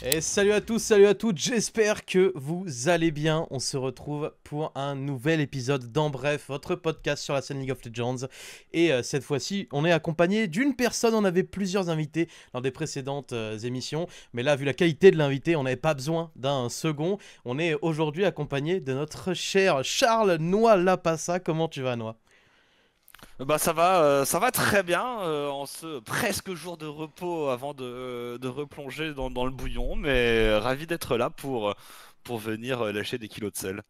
Et salut à tous, salut à toutes, j'espère que vous allez bien. On se retrouve pour un nouvel épisode d'En Bref, votre podcast sur la scène League of Legends. Et cette fois-ci, on est accompagné d'une personne. On avait plusieurs invités dans des précédentes émissions. Mais là, vu la qualité de l'invité, on n'avait pas besoin d'un second. On est aujourd'hui accompagné de notre cher Charles Noix Lapassa. Comment tu vas, Noix? Bah ça va très bien en ce presque jour de repos avant de replonger dans le bouillon, mais ravi d'être là pour venir lâcher des kilos de sel.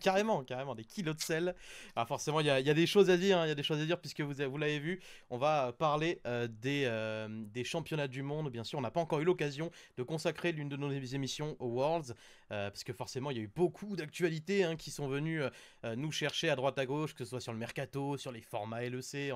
Carrément, carrément, des kilos de sel. Alors forcément, il y a des choses à dire, hein, il y a des choses à dire puisque vous l'avez vu. On va parler des championnats du monde. Bien sûr, on n'a pas encore eu l'occasion de consacrer l'une de nos émissions aux Worlds, parce que forcément, il y a eu beaucoup d'actualités hein, qui sont venues nous chercher à droite à gauche, que ce soit sur le mercato, sur les formats LEC,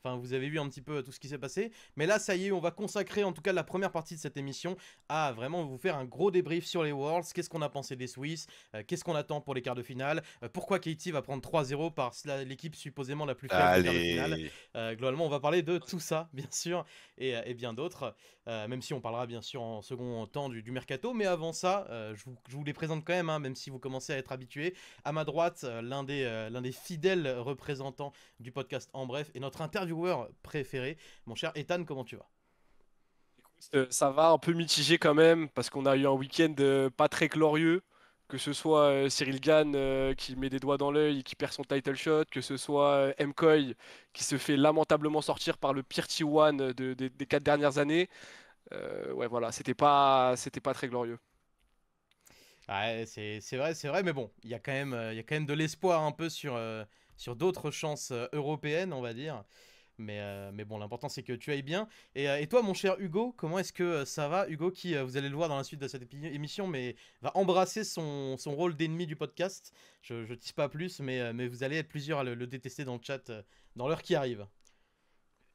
Enfin, vous avez vu un petit peu tout ce qui s'est passé. Mais là, ça y est, on va consacrer en tout cas la première partie de cette émission à vraiment vous faire un gros débrief sur les Worlds. Qu'est-ce qu'on a pensé des Swiss? Qu'est-ce qu'on attend pour les quarts de finale? Pourquoi Katie va prendre 3-0 par l'équipe supposément la plus faible des quarts de finale? Allez. Globalement, on va parler de tout ça, bien sûr, et bien d'autres. Même si on parlera bien sûr en second temps du mercato. Mais avant ça, je vous les présente quand même, hein, même si vous commencez à être habitués. À ma droite, l'un des fidèles représentants du podcast En Bref et notre intervieweur préféré, mon cher Ethan, comment tu vas? Ça va un peu mitigé quand même, parce qu'on a eu un week-end pas très glorieux, que ce soit Cyril Gann qui met des doigts dans l'œil et qui perd son title shot, que ce soit MCoy qui se fait lamentablement sortir par le pire T1 des 4 dernières années. Ouais, voilà, c'était pas très glorieux. Ouais, c'est vrai, mais bon, il y a quand même de l'espoir un peu sur d'autres chances européennes, on va dire. Mais bon, l'important c'est que tu ailles bien. Et toi, mon cher Hugo, comment est-ce que ça va? Hugo, qui, vous allez le voir dans la suite de cette émission, mais va embrasser son rôle d'ennemi du podcast. Je tease pas plus, mais vous allez être plusieurs à le détester dans le chat dans l'heure qui arrive.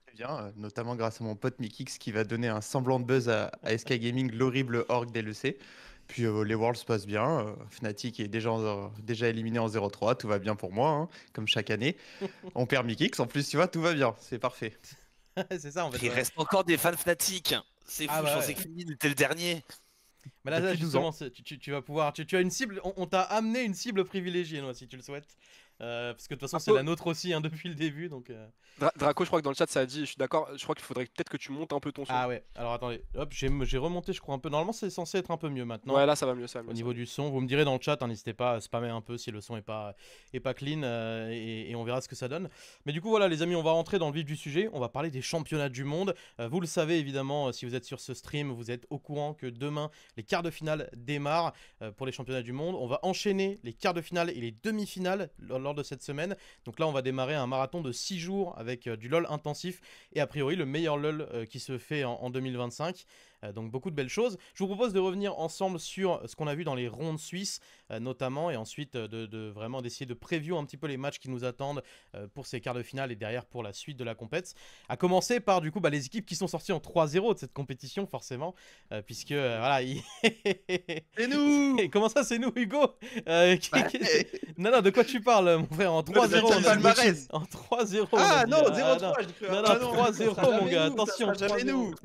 Très bien, notamment grâce à mon pote Mikix qui va donner un semblant de buzz à SK Gaming, l'horrible org d'LEC. Puis les Worlds se passent bien. Fnatic est déjà éliminé en 0-3. Tout va bien pour moi, hein, comme chaque année. On perd Mikix. En plus, tu vois, tout va bien. C'est parfait. C'est ça en fait. Il reste encore des fans fanatiques. C'est Ah fou, je bah pensais ouais. que Fini était le dernier. Mais là, Depuis 12 justement, ans. tu vas pouvoir. Tu as une cible. On t'a amené une cible privilégiée, Noah, si tu le souhaites. Parce que de toute façon, Un c'est la peu, nôtre aussi hein, depuis le début. Donc. Draco, je crois que dans le chat ça a dit, je suis d'accord, je crois qu'il faudrait peut-être que tu montes un peu ton son. Ah ouais, alors attendez, hop, j'ai remonté je crois un peu. Normalement c'est censé être un peu mieux maintenant. Ouais, là ça va mieux, ça va Au mieux, ça niveau va mieux. du son, vous me direz dans le chat, hein, n'hésitez pas à spammer un peu si le son est pas clean et on verra ce que ça donne. Mais du coup voilà les amis, on va rentrer dans le vif du sujet, on va parler des championnats du monde. Vous le savez évidemment, si vous êtes sur ce stream, vous êtes au courant que demain les quarts de finale démarrent pour les championnats du monde. On va enchaîner les quarts de finale et les demi-finales lors de cette semaine. Donc là on va démarrer un marathon de 6 jours avec du LoL intensif et a priori le meilleur LoL qui se fait en 2025. Donc beaucoup de belles choses. Je vous propose de revenir ensemble sur ce qu'on a vu dans les rondes suisses notamment et ensuite de vraiment d'essayer de preview un petit peu les matchs qui nous attendent pour ces quarts de finale et derrière pour la suite de la compète. À commencer par du coup les équipes qui sont sorties en 3-0 de cette compétition forcément puisque voilà Et nous. Et comment ça c'est nous Hugo Bah, Non non de quoi tu parles mon frère en le 3-0 on a dit palmarès. en 3-0 on a Ah dit non, non 0-3, j'ai cru. non non Ah non, ça 3-0 sera mon jamais gars nous, ça attention sera jamais 3-0 nous.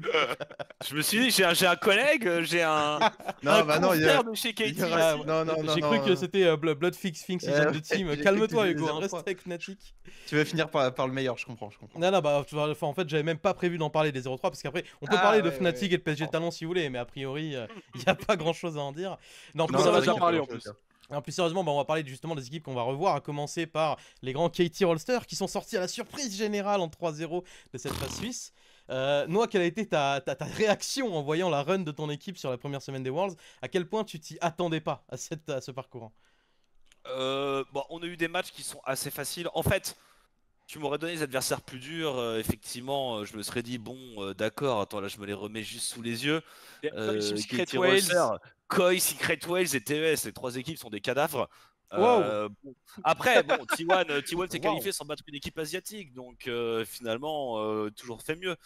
Je me suis dit, j'ai un collègue, un Non, bah non, confrère de chez il y Katie aura... Ah, ici. Non, non, non, j'ai cru que non. c'était Blood Fix Finks Legend de Ouais, Team. j'ai cru que tu Calme-toi, disais Hugo, hein, reste 0-3. avec Fnatic. Tu vas finir par le meilleur, je comprends, je comprends. Non, non, bah, tu vois, enfin, en fait, j'avais même pas prévu d'en parler des 0-3 parce qu'après, on peut Ah parler de ouais, Fnatic ouais. et de PSG Talon si vous voulez, mais a priori, il n'y a pas grand chose à en dire. Non, Tout plus le Non, monde en c'est a vrai déjà qu'il y a pas parlé en grand-chose à plus. dire. alors, plus sérieusement, bah, on va parler justement des équipes qu'on va revoir, à commencer par les grands KT Rollsters qui sont sortis à la surprise générale en 3-0 de cette phase suisse. Noah, quelle a été ta réaction en voyant la run de ton équipe sur la première semaine des Worlds? À quel point tu t'y attendais pas à ce parcours? Bon, on a eu des matchs qui sont assez faciles. En fait, tu m'aurais donné des adversaires plus durs. Effectivement, je me serais dit, bon, d'accord, attends, là, je me les remets juste sous les yeux. Et Koi, Team Secret Katie Rolster, Wales. Koi, Secret Wales et TES, les trois équipes sont des cadavres. Wow! Bon. Après, bon, T1 s'est Waouh! qualifié sans battre une équipe asiatique, donc finalement, toujours fait mieux.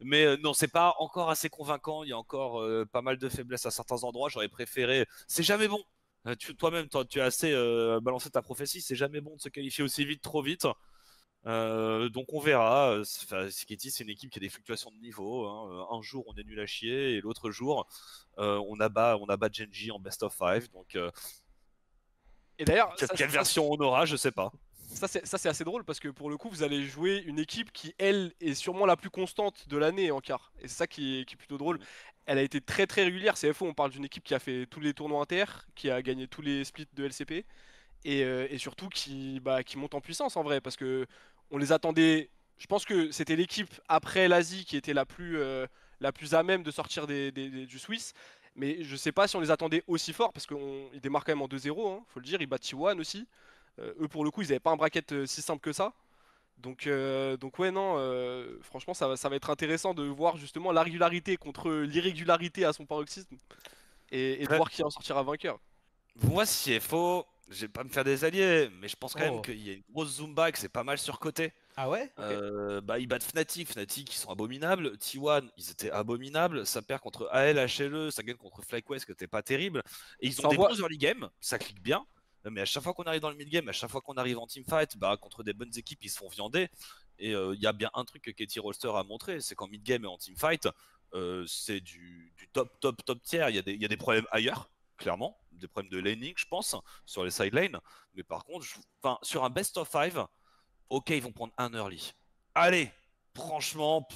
Mais non, c'est pas encore assez convaincant. Il y a encore pas mal de faiblesses à certains endroits. J'aurais préféré. C'est jamais bon. Toi-même, tu as assez balancé ta prophétie. C'est jamais bon de se qualifier aussi vite, trop vite. Donc on verra. Sketty, c'est une équipe qui a des fluctuations de niveau, hein. Un jour on est nul à chier et l'autre jour on abat Genji en best of 5. Donc Et d'ailleurs, quelle version on aura, je sais pas. ça c'est assez drôle parce que pour le coup, vous allez jouer une équipe qui, elle, est sûrement la plus constante de l'année en quart. Et c'est ça qui est plutôt drôle. Elle a été très très régulière. CFO, on parle d'une équipe qui a fait tous les tournois inter, qui a gagné tous les splits de LCP et surtout qui monte en puissance en vrai parce que on les attendait. Je pense que c'était l'équipe après l'Asie qui était la plus à même de sortir du Swiss. Mais je sais pas si on les attendait aussi fort parce qu'ils démarrent quand même en 2-0, hein, faut le dire. Ils battent T1 aussi. Eux pour le coup, ils n'avaient pas un bracket si simple que ça. Donc ouais, non, franchement, ça va être intéressant de voir justement la régularité contre l'irrégularité à son paroxysme et de Ouais. voir qui en sortira vainqueur. Moi, si il faut, je vais pas me faire des alliés, mais je pense quand même Oh. qu'il y a une grosse Zumba et que c'est pas mal surcoté. Ah ouais? Ils battent Fnatic, Fnatic ils sont abominables. T1 ils étaient abominables. Ça perd contre AL, HLE, ça gagne contre FlyQuest que t'es pas terrible. Et ils ont Ça des envoie- bons early game, ça clique bien. Mais à chaque fois qu'on arrive dans le mid game, à chaque fois qu'on arrive en teamfight, contre des bonnes équipes, ils se font viander. Et il y a bien un truc que Katie Rolster a montré, c'est qu'en mid game et en teamfight, c'est du top tier. Il y a des problèmes ailleurs, clairement, des problèmes de laning, je pense, sur les side lanes. Mais par contre, sur un best of 5, ok, ils vont prendre un early. Allez, franchement,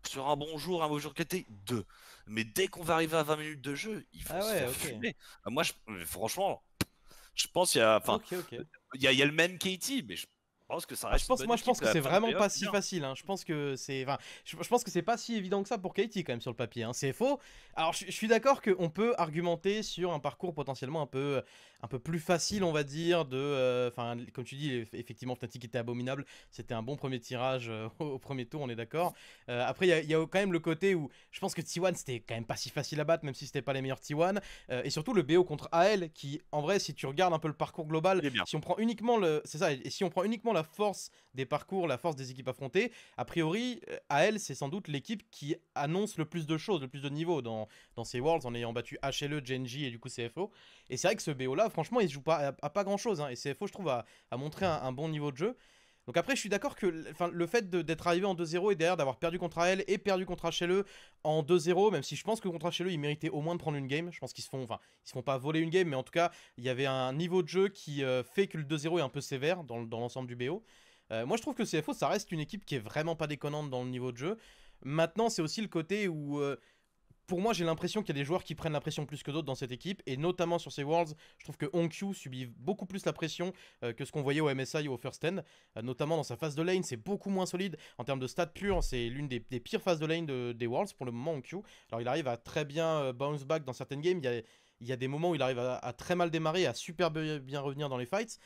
sur un bon jour KT, 2. Mais dès qu'on va arriver à 20 minutes de jeu, il faut Ah se ouais, faire ok. fumer. Moi, franchement, je pense qu'il y a, Ok, ok. il y a le même KT, mais je pense que ça Ah, reste une bonne moi je pense équipe que à la c'est fin de vraiment playoff, pas c'est si bien. facile, hein. Je pense que c'est, enfin, je pense que c'est pas si évident que ça pour Katie quand même sur le papier, hein. C'est faux. Alors je suis d'accord qu'on peut argumenter sur un parcours potentiellement un peu plus facile, on va dire, enfin comme tu dis, effectivement Fnatic était abominable. C'était un bon premier tirage au premier tour, on est d'accord. Après il y a quand même le côté où je pense que T1 c'était quand même pas si facile à battre, même si c'était pas les meilleurs T1. Et surtout le BO contre AL qui, en vrai, si tu regardes un peu le parcours global, Il est bien. si on prend uniquement c'est ça, et si on prend uniquement la force des parcours, la force des équipes affrontées, a priori, AL, c'est sans doute l'équipe qui annonce le plus de choses, le plus de niveaux dans ces Worlds, en ayant battu HLE, Genji et du coup CFO. Et c'est vrai que ce BO là, franchement, il se joue pas à pas grand chose, hein, et CFO, je trouve, a montré un bon niveau de jeu. Donc après, je suis d'accord que le fait d'être arrivé en 2-0 et derrière d'avoir perdu contre AL et perdu contre HLE en 2-0, même si je pense que contre HLE, ils méritaient au moins de prendre une game. Je pense qu'ils se font pas voler une game, mais en tout cas, il y avait un niveau de jeu qui fait que le 2-0 est un peu sévère dans l'ensemble du BO. Moi, je trouve que CFO, ça reste une équipe qui est vraiment pas déconnante dans le niveau de jeu. Maintenant, c'est aussi le côté où pour moi, j'ai l'impression qu'il y a des joueurs qui prennent la pression plus que d'autres dans cette équipe, et notamment sur ces Worlds, je trouve que Onkyu subit beaucoup plus la pression que ce qu'on voyait au MSI ou au First 10, notamment dans sa phase de lane, c'est beaucoup moins solide en termes de stats purs, c'est l'une des pires phases de lane des Worlds pour le moment, Onkyu. Alors il arrive à très bien bounce back dans certaines games, il y a des moments où il arrive à très mal démarrer, à super bien revenir dans les fights.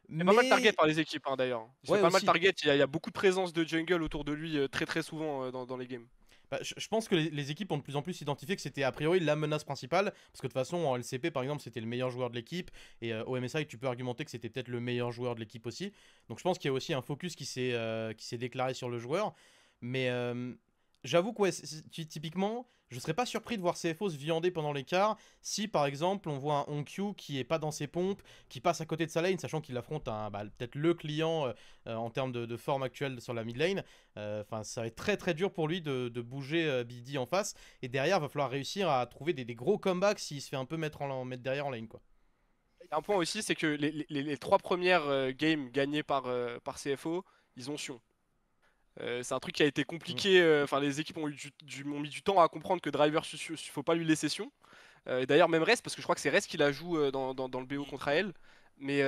Il est pas mal target Mais par les équipes hein, d'ailleurs. Il se ouais fait pas mal aussi. target, il y a beaucoup de présence de jungle autour de lui très très souvent dans les games. Bah, je pense que les équipes ont de plus en plus identifié que c'était a priori la menace principale, parce que de toute façon en LCP par exemple c'était le meilleur joueur de l'équipe, et au MSI tu peux argumenter que c'était peut-être le meilleur joueur de l'équipe aussi. Donc je pense qu'il y a aussi un focus qui s'est déclaré sur le joueur. Mais j'avoue que ouais, typiquement, je serais pas surpris de voir CFO se viander pendant l'écart si par exemple on voit un Onkyu qui est pas dans ses pompes, qui passe à côté de sa lane, sachant qu'il affronte peut-être le client en termes de forme actuelle sur la mid lane. Enfin, ça va être très très dur pour lui de bouger BD en face. Et derrière, il va falloir réussir à trouver des gros comebacks s'il se fait un peu mettre derrière en lane, quoi. Il y a un point aussi, c'est que les trois premières games gagnées par CFO, ils ont Sion. C'est un truc qui a été compliqué. Enfin, les équipes ont mis du temps à comprendre que Driver, faut pas lui laisser Sion. Et d'ailleurs, même Rest, parce que je crois que c'est Rest qui la joue dans le BO contre AL. Mais,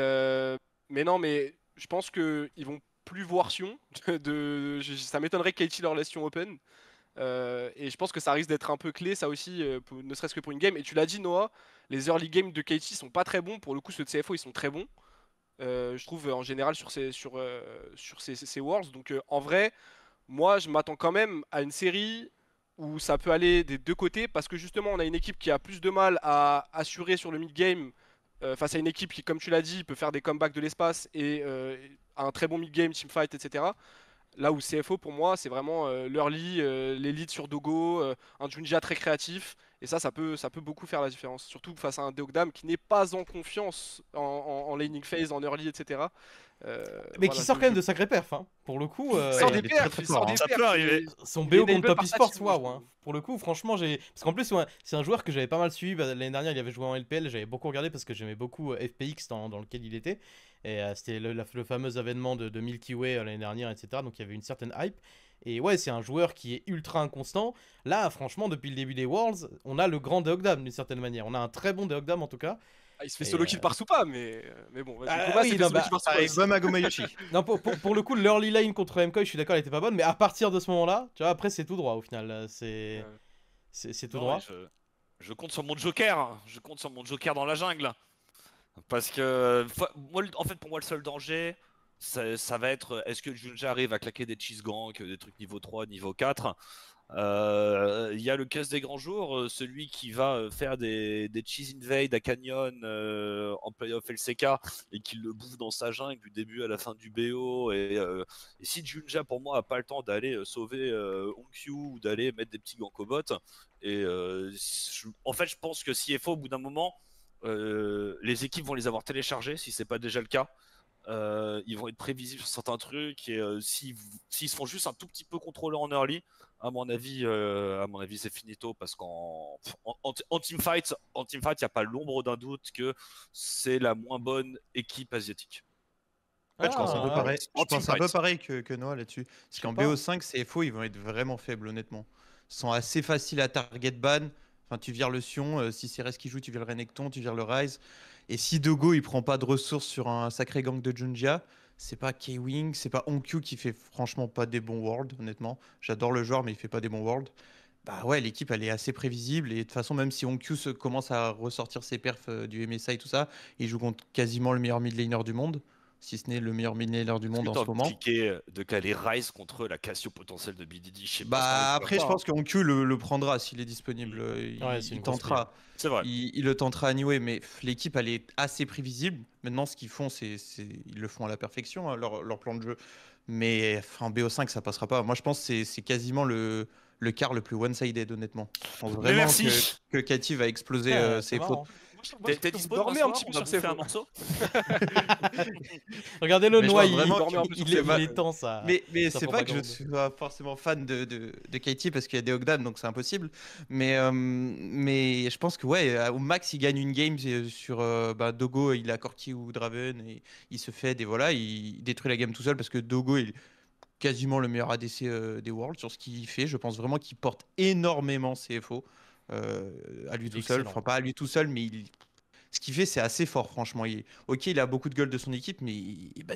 mais non, mais je pense qu'ils vont plus voir Sion. Ça m'étonnerait que Katie leur laisse Sion open. Et je pense que ça risque d'être un peu clé, ça aussi, ne serait-ce que pour une game. Et tu l'as dit, Noah, les early games de Katie sont pas très bons. Pour le coup, ceux de CFO, ils sont très bons. Je trouve en général sur ces Worlds. Donc en vrai, moi, je m'attends quand même à une série où ça peut aller des deux côtés parce que justement, on a une équipe qui a plus de mal à assurer sur le mid-game face à une équipe qui, comme tu l'as dit, peut faire des comebacks de l'espace et a un très bon mid-game, teamfight, etc. Là où CFO, pour moi, c'est vraiment l'early, les leads sur Dogo, un Junja très créatif Et ça peut beaucoup faire la différence. Surtout face à un Deogdam qui n'est pas en confiance en laning phase, en early, etc. Mais Voilà, qui sort quand même de sacrés perfs, hein. Pour le coup, il sort il des est très, perfs, très il sort fort, des hein. Ça perfs. peut arriver. son Il est BO contre enable Top par Esports, Tati, waouh, moi, je hein. trouve. Pour le coup, franchement, parce qu'en plus, ouais, c'est un joueur que j'avais pas mal suivi. L'année dernière, il avait joué en LPL, j'avais beaucoup regardé parce que j'aimais beaucoup FPX dans lequel il était. Et c'était le fameux événement de Milky Way l'année dernière, etc. Donc il y avait une certaine hype. Et ouais, c'est un joueur qui est ultra inconstant. Là, franchement, depuis le début des Worlds, on a le grand Deogdam d'une certaine manière. On a un très bon Deogdam en tout cas. Ah, il se fait Et, solo kill par Soupa, mais bon, vas-y. Ah, Koba oui, s'est non, fait solo kill par Soupa Avec aussi. Bam Agomayoshi. Non, pour le coup, l'early lane contre MKOI, je suis d'accord, elle était pas bonne. Mais à partir de ce moment-là, tu vois, après, c'est tout droit au final. C'est tout Non, droit. mais je compte sur mon Joker. Hein. Je compte sur mon Joker dans la jungle. Parce que, moi, en fait, pour moi, le seul danger, ça va être est-ce que Junja arrive à claquer des cheese ganks, des trucs niveau 3, niveau 4. Il y a le casse des grands jours, celui qui va faire des cheese invade à Canyon en playoff LCK et qui le bouffe dans sa jungle du début à la fin du BO. Et si Junja, pour moi, a pas le temps d'aller sauver Onkyu ou d'aller mettre des petits ganks au bot, et en fait, je pense que CFO, au bout d'un moment, les équipes vont les avoir téléchargés si c'est pas déjà le cas. Ils vont être prévisibles sur certains trucs et s'ils se font juste un tout petit peu contrôler en early, à mon avis c'est finito parce en teamfight, il n'y a pas l'ombre d'un doute que c'est la moins bonne équipe asiatique. En fait, je pense un peu Ah, pareil, En je pense un peu teamfight. pareil que Noah là-dessus. Parce Je sais qu'en pas. BO5, CFO, ils vont être vraiment faibles, honnêtement. Ils sont assez faciles à target ban. Enfin, tu vires le Sion, si c'est Rez qui joue, tu vires le Renekton, tu vires le Ryze. Et si Dogo, il prend pas de ressources sur un sacré gank de Junjia, c'est pas K-Wing, c'est pas Onkyu qui fait franchement pas des bons worlds, honnêtement. J'adore le joueur, mais il fait pas des bons worlds. Bah ouais, l'équipe, elle est assez prévisible. Et de toute façon, même si Onkyu commence à ressortir ses perfs du MSI et tout ça, il joue contre quasiment le meilleur mid laner du monde, si ce n'est le meilleur mid laner du Est-ce monde que en t'as ce envie de moment. cliquer, de caler Rise contre la Cassio potentielle de BDD? Je sais pas ce qu'on Bah va après, je faire. pense que Onkyu le prendra s'il est disponible. Ouais, c'est Il une grosse tentera. C'est vrai. Il le tentera anyway, mais l'équipe, elle est assez prévisible. Maintenant, ce qu'ils font, ils le font à la perfection, hein, leur plan de jeu. Mais en BO5, ça passera pas. Moi, je pense que c'est quasiment le quart le plus one-sided, honnêtement. Je pense Mais vraiment merci. que Katy va exploser Ouais, c'est ses fautes. marrant. T'es Vous dispo dormez demain un soir, petit peu on va sur bouffer un CFO. morceau. Regardez-le, Mais je Noah, pense vraiment dormait un peu sur ses il vagues. est temps ça. Mais sa c'est pas que je propagande. suis pas forcément fan de Katie parce qu'il y a des Ogdam, donc c'est impossible. Mais je pense que ouais, au max, il gagne une game sur Dogo, il a Corki ou Draven et il se fait il détruit la game tout seul parce que Dogo est quasiment le meilleur ADC des Worlds sur ce qu'il fait. Je pense vraiment qu'il porte énormément CFO à lui Il est tout seul. excellent. Enfin, pas à lui tout seul, mais ce qu'il fait, c'est assez fort, franchement. Ok, il a beaucoup de gold de son équipe, mais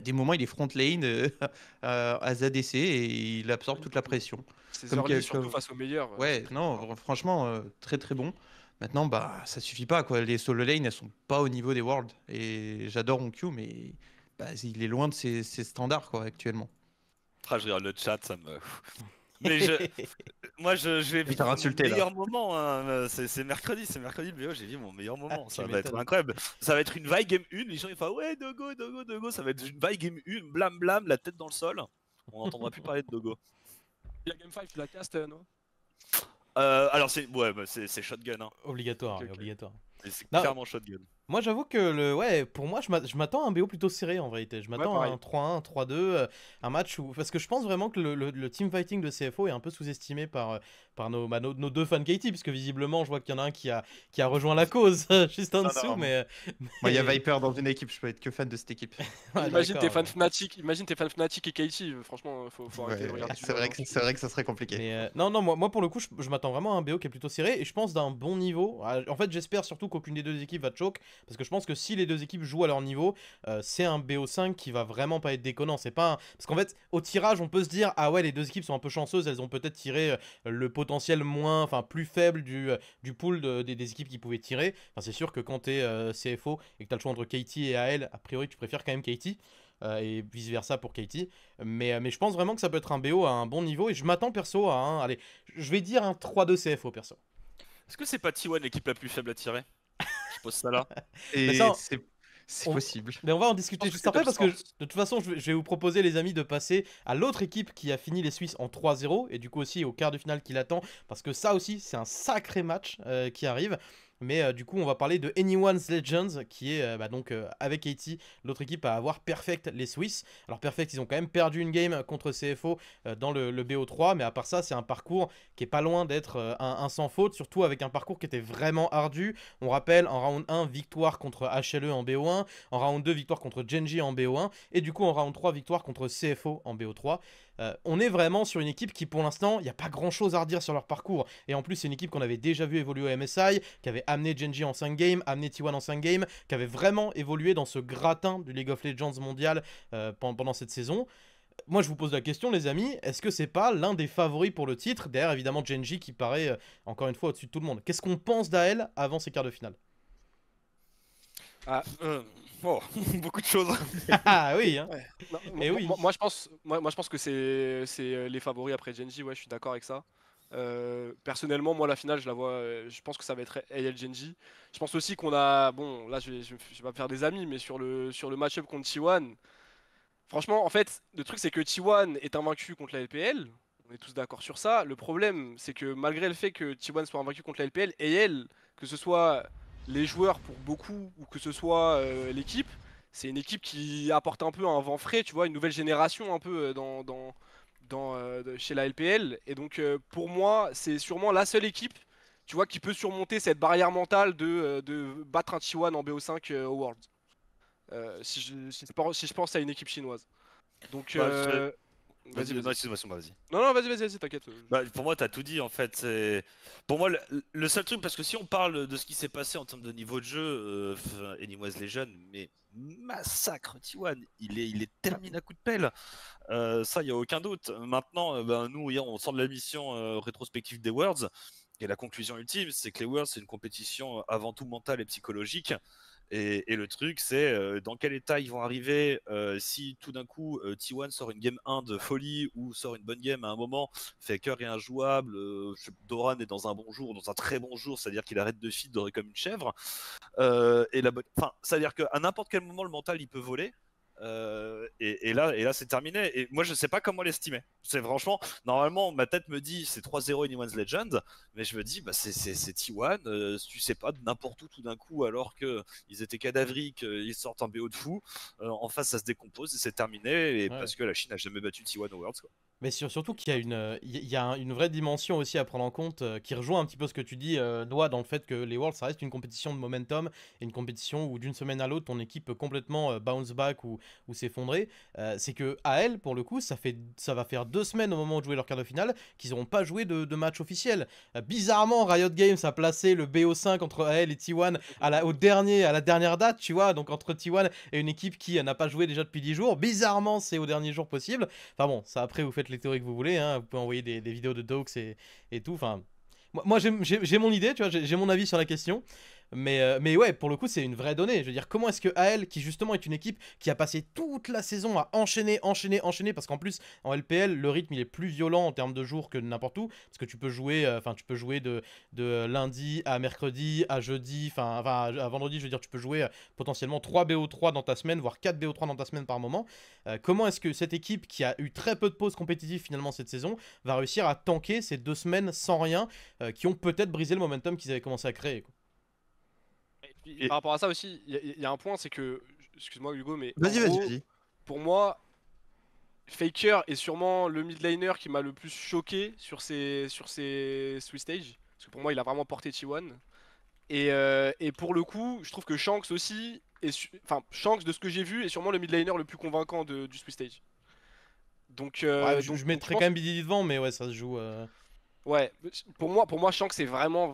des moments, il est front lane à ZDC et il absorbe toute la pression. C'est Comme, early, surtout face aux meilleurs. Ouais, non, franchement, très très bon. Maintenant, ça suffit pas, quoi. Les solo lane, elles sont pas au niveau des Worlds. Et j'adore Onkyu, mais il est loin de ses standards, quoi, actuellement. Ah, je regarde le chat, ça me. Mais moi, je vais Il vivre t'a mon insulté, là. meilleur moment. Hein. C'est mercredi le BO, j'ai vu mon meilleur moment. Ah, Ça tu va être m'étonnes. incroyable. Ça va être une vibe game 1. Les gens ils font ouais, Dogo, Dogo, Dogo. Ça va être une vibe game 1, blam blam, la tête dans le sol. On n'entendra plus parler de Dogo. La Game 5, tu la castes, non? Alors, c'est shotgun. Hein. Obligatoire, Ok. obligatoire. C'est Non. clairement shotgun. Moi, j'avoue que pour moi, je m'attends à un BO plutôt serré en vérité. Je m'attends à pareil. un 3-1, un 3-2, un match où. Parce que je pense vraiment que le teamfighting de CFO est un peu sous-estimé par nos deux fans Katie, puisque visiblement, je vois qu'il y en a un qui a rejoint la cause juste en Non, dessous, non. mais. Moi, il y a Viper dans une équipe, je peux être que fan de cette équipe. Ouais, Imagine tes d'accord, fans Fnatic, et Katie, franchement, faut arrêter de Ouais, regarder. c'est vrai que ça serait compliqué. Mais non, moi pour le coup, je m'attends vraiment à un BO qui est plutôt serré et je pense d'un bon niveau. En fait, j'espère surtout qu'aucune des deux équipes va choke parce que je pense que si les deux équipes jouent à leur niveau, c'est un BO5 qui va vraiment pas être déconnant. C'est pas parce qu'en fait, au tirage, on peut se dire ah ouais, les deux équipes sont un peu chanceuses, elles ont peut-être tiré le potentiel plus faible du pool des équipes qui pouvaient tirer. Enfin, c'est sûr que quand t'es CFO et que t'as le choix entre Katie et AL, a priori, tu préfères quand même Katie. Et vice versa pour Katie. Mais je pense vraiment que ça peut être un BO à un bon niveau. Et je m'attends perso à un. Allez, je vais dire un 3-2 CFO perso. Est-ce que c'est pas T1 l'équipe la plus faible à tirer? Je pose ça là. Et Mais ça, C'est On- possible. Mais on va en Je discuter pense que juste c'est après top parce que sport. de toute façon, je vais vous proposer, les amis, de passer à l'autre équipe qui a fini les Suisses en 3-0 et du coup aussi au quart de finale qui l'attend parce que ça aussi, c'est un sacré match qui arrive. Mais du coup, on va parler de Anyone's Legends qui est donc avec AT, l'autre équipe à avoir perfect les Suisses. Alors, perfect, ils ont quand même perdu une game contre CFO dans le BO3, mais à part ça, c'est un parcours qui est pas loin d'être un sans faute, surtout avec un parcours qui était vraiment ardu. On rappelle, en round 1, victoire contre HLE en BO1. En round 2, victoire contre Genji en BO1. Et du coup, en round 3, victoire contre CFO en BO3. On est vraiment sur une équipe qui, pour l'instant, il n'y a pas grand chose à redire sur leur parcours. Et en plus, c'est une équipe qu'on avait déjà vu évoluer au MSI, qui avait amené Genji en 5 games, amené T1 en 5 games, qui avait vraiment évolué dans ce gratin du League of Legends mondial pendant cette saison. Moi, je vous pose la question, les amis, est-ce que c'est pas l'un des favoris pour le titre? Derrière, évidemment, Genji qui paraît, encore une fois, au-dessus de tout le monde. Qu'est-ce qu'on pense d'Ael avant ces quarts de finale? Ah, Oh, beaucoup de choses. Ah oui, hein. ouais. Non, Eh oui. moi, je pense que c'est les favoris après Genji, ouais, je suis d'accord avec ça. Personnellement, moi, la finale, je la vois, je pense que ça va être AL Genji. Je pense aussi qu'on a, bon, là, je vais pas me faire des amis, mais sur le match-up contre T1, franchement, en fait, le truc, c'est que T1 est invaincu contre la LPL. On est tous d'accord sur ça. Le problème, c'est que malgré le fait que T1 soit invaincu contre la LPL, AL, que ce soit les joueurs pour beaucoup ou que ce soit l'équipe, c'est une équipe qui apporte un peu un vent frais, tu vois, une nouvelle génération un peu chez la LPL. Et donc, pour moi, c'est sûrement la seule équipe, tu vois, qui peut surmonter cette barrière mentale de battre un T1 en BO5 au World. Si je pense à une équipe chinoise. Donc, Bah, vas-y, Vas-y, non, vas-y. excuse-moi, vas-y. Non, non, vas-y, t'inquiète. Bah, pour moi, t'as tout dit en fait. Pour moi, le seul truc, parce que si on parle de ce qui s'est passé en termes de niveau de jeu, Anyways Legend, mais massacre T1, il est terminé à coup de pelle. Ça, il y a aucun doute. Maintenant, ben, nous, hier, on sort de la mission rétrospective des Worlds, et la conclusion ultime, c'est que les Worlds, c'est une compétition avant tout mentale et psychologique. Et le truc, c'est dans quel état ils vont arriver si tout d'un coup T1 sort une game 1 de folie ou sort une bonne game à un moment, Faker est injouable, Doran est dans un bon jour, dans un très bon jour, c'est-à-dire qu'il arrête de feed, doré comme une chèvre. Enfin, c'est-à-dire qu'à n'importe quel moment, le mental il peut voler. Et là c'est terminé. Et moi, je sais pas comment l'estimer. C'est franchement, normalement, ma tête me dit c'est 3-0 Anyone's Legend, mais je me dis, bah, c'est T1, tu sais pas, de n'importe où tout d'un coup, alors que ils étaient cadavriques, ils sortent un BO de fou, en face ça se décompose et c'est terminé, et Ouais. parce que la Chine a jamais battu T1 au Worlds, quoi. Mais surtout qu'il y a une vraie dimension aussi à prendre en compte qui rejoint un petit peu ce que tu dis, Noah, dans le fait que les Worlds, ça reste une compétition de momentum et une compétition où d'une semaine à l'autre, ton équipe peut complètement bounce back ou s'effondrer. C'est que AL, pour le coup, ça va faire 2 semaines au moment de jouer leur quart de finale qu'ils n'auront pas joué de match officiel. Bizarrement, Riot Games a placé le BO5 entre AL et T1 à la dernière date, tu vois, donc entre T1 et une équipe qui n'a pas joué déjà depuis 10 jours. Bizarrement, c'est au dernier jour possible. Enfin bon, ça après vous faites les théories que vous voulez, hein. Vous pouvez envoyer des vidéos de Dox et tout. Enfin, moi j'ai mon idée, tu vois, j'ai mon avis sur la question. Mais ouais, pour le coup, c'est une vraie donnée. Je veux dire, comment est-ce que AL, qui justement est une équipe qui a passé toute la saison à enchaîner, parce qu'en plus, en LPL, le rythme il est plus violent en termes de jours que n'importe où, parce que tu peux jouer, de lundi à mercredi, à jeudi, à vendredi, je veux dire, tu peux jouer potentiellement 3 BO3 dans ta semaine, voire 4 BO3 dans ta semaine par moment. Comment est-ce que cette équipe, qui a eu très peu de pauses compétitives finalement cette saison, va réussir à tanker ces 2 semaines sans rien, qui ont peut-être brisé le momentum qu'ils avaient commencé à créer, quoi. Et puis, Et par rapport à ça aussi, il y a un point, c'est que, excuse-moi Hugo, mais en Vas-y, vas-y, gros, vas-y. pour moi, Faker est sûrement le mid laner qui m'a le plus choqué sur ces Swiss Stage. Parce que pour moi, il a vraiment porté T1. Et pour le coup, je trouve que Shanks aussi, enfin, Shanks, de ce que j'ai vu, est sûrement le mid laner le plus convaincant du Swiss Stage. Donc, Ouais, euh, je donc, donc je mettrais quand pense, même BDD devant, mais ouais, ça se joue. ouais, pour moi, Shanks c'est vraiment,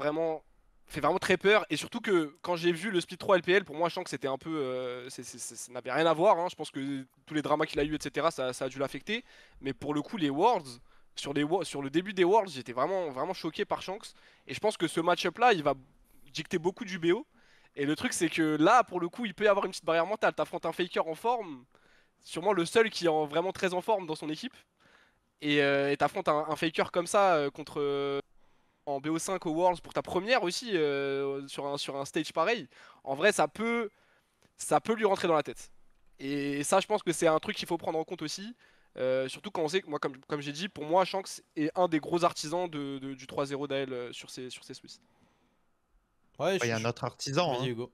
fait vraiment très peur. Et surtout que quand j'ai vu le split 3 LPL, pour moi, Shanks c'était un peu, ça n'avait rien à voir, hein. Je pense que tous les dramas qu'il a eu, etc., ça a dû l'affecter. Mais pour le coup, les Worlds, sur le début des Worlds, j'étais vraiment choqué par Shanks. Et je pense que ce match-up là, il va dicter beaucoup du BO. Et le truc, c'est que là, pour le coup, il peut y avoir une petite barrière mentale. T'affrontes un Faker en forme, sûrement le seul qui est vraiment très en forme dans son équipe. Et t'affrontes un Faker comme ça contre en BO5 au Worlds pour ta première aussi sur un stage pareil. En vrai, ça peut lui rentrer dans la tête. Et ça, je pense que c'est un truc qu'il faut prendre en compte aussi. Surtout quand on sait que moi, comme j'ai dit, pour moi, Shanks est un des gros artisans du 3-0 d'AL sur ces Swiss. Ouais, Il y a un autre artisan. Vas-y, Hein. Hugo.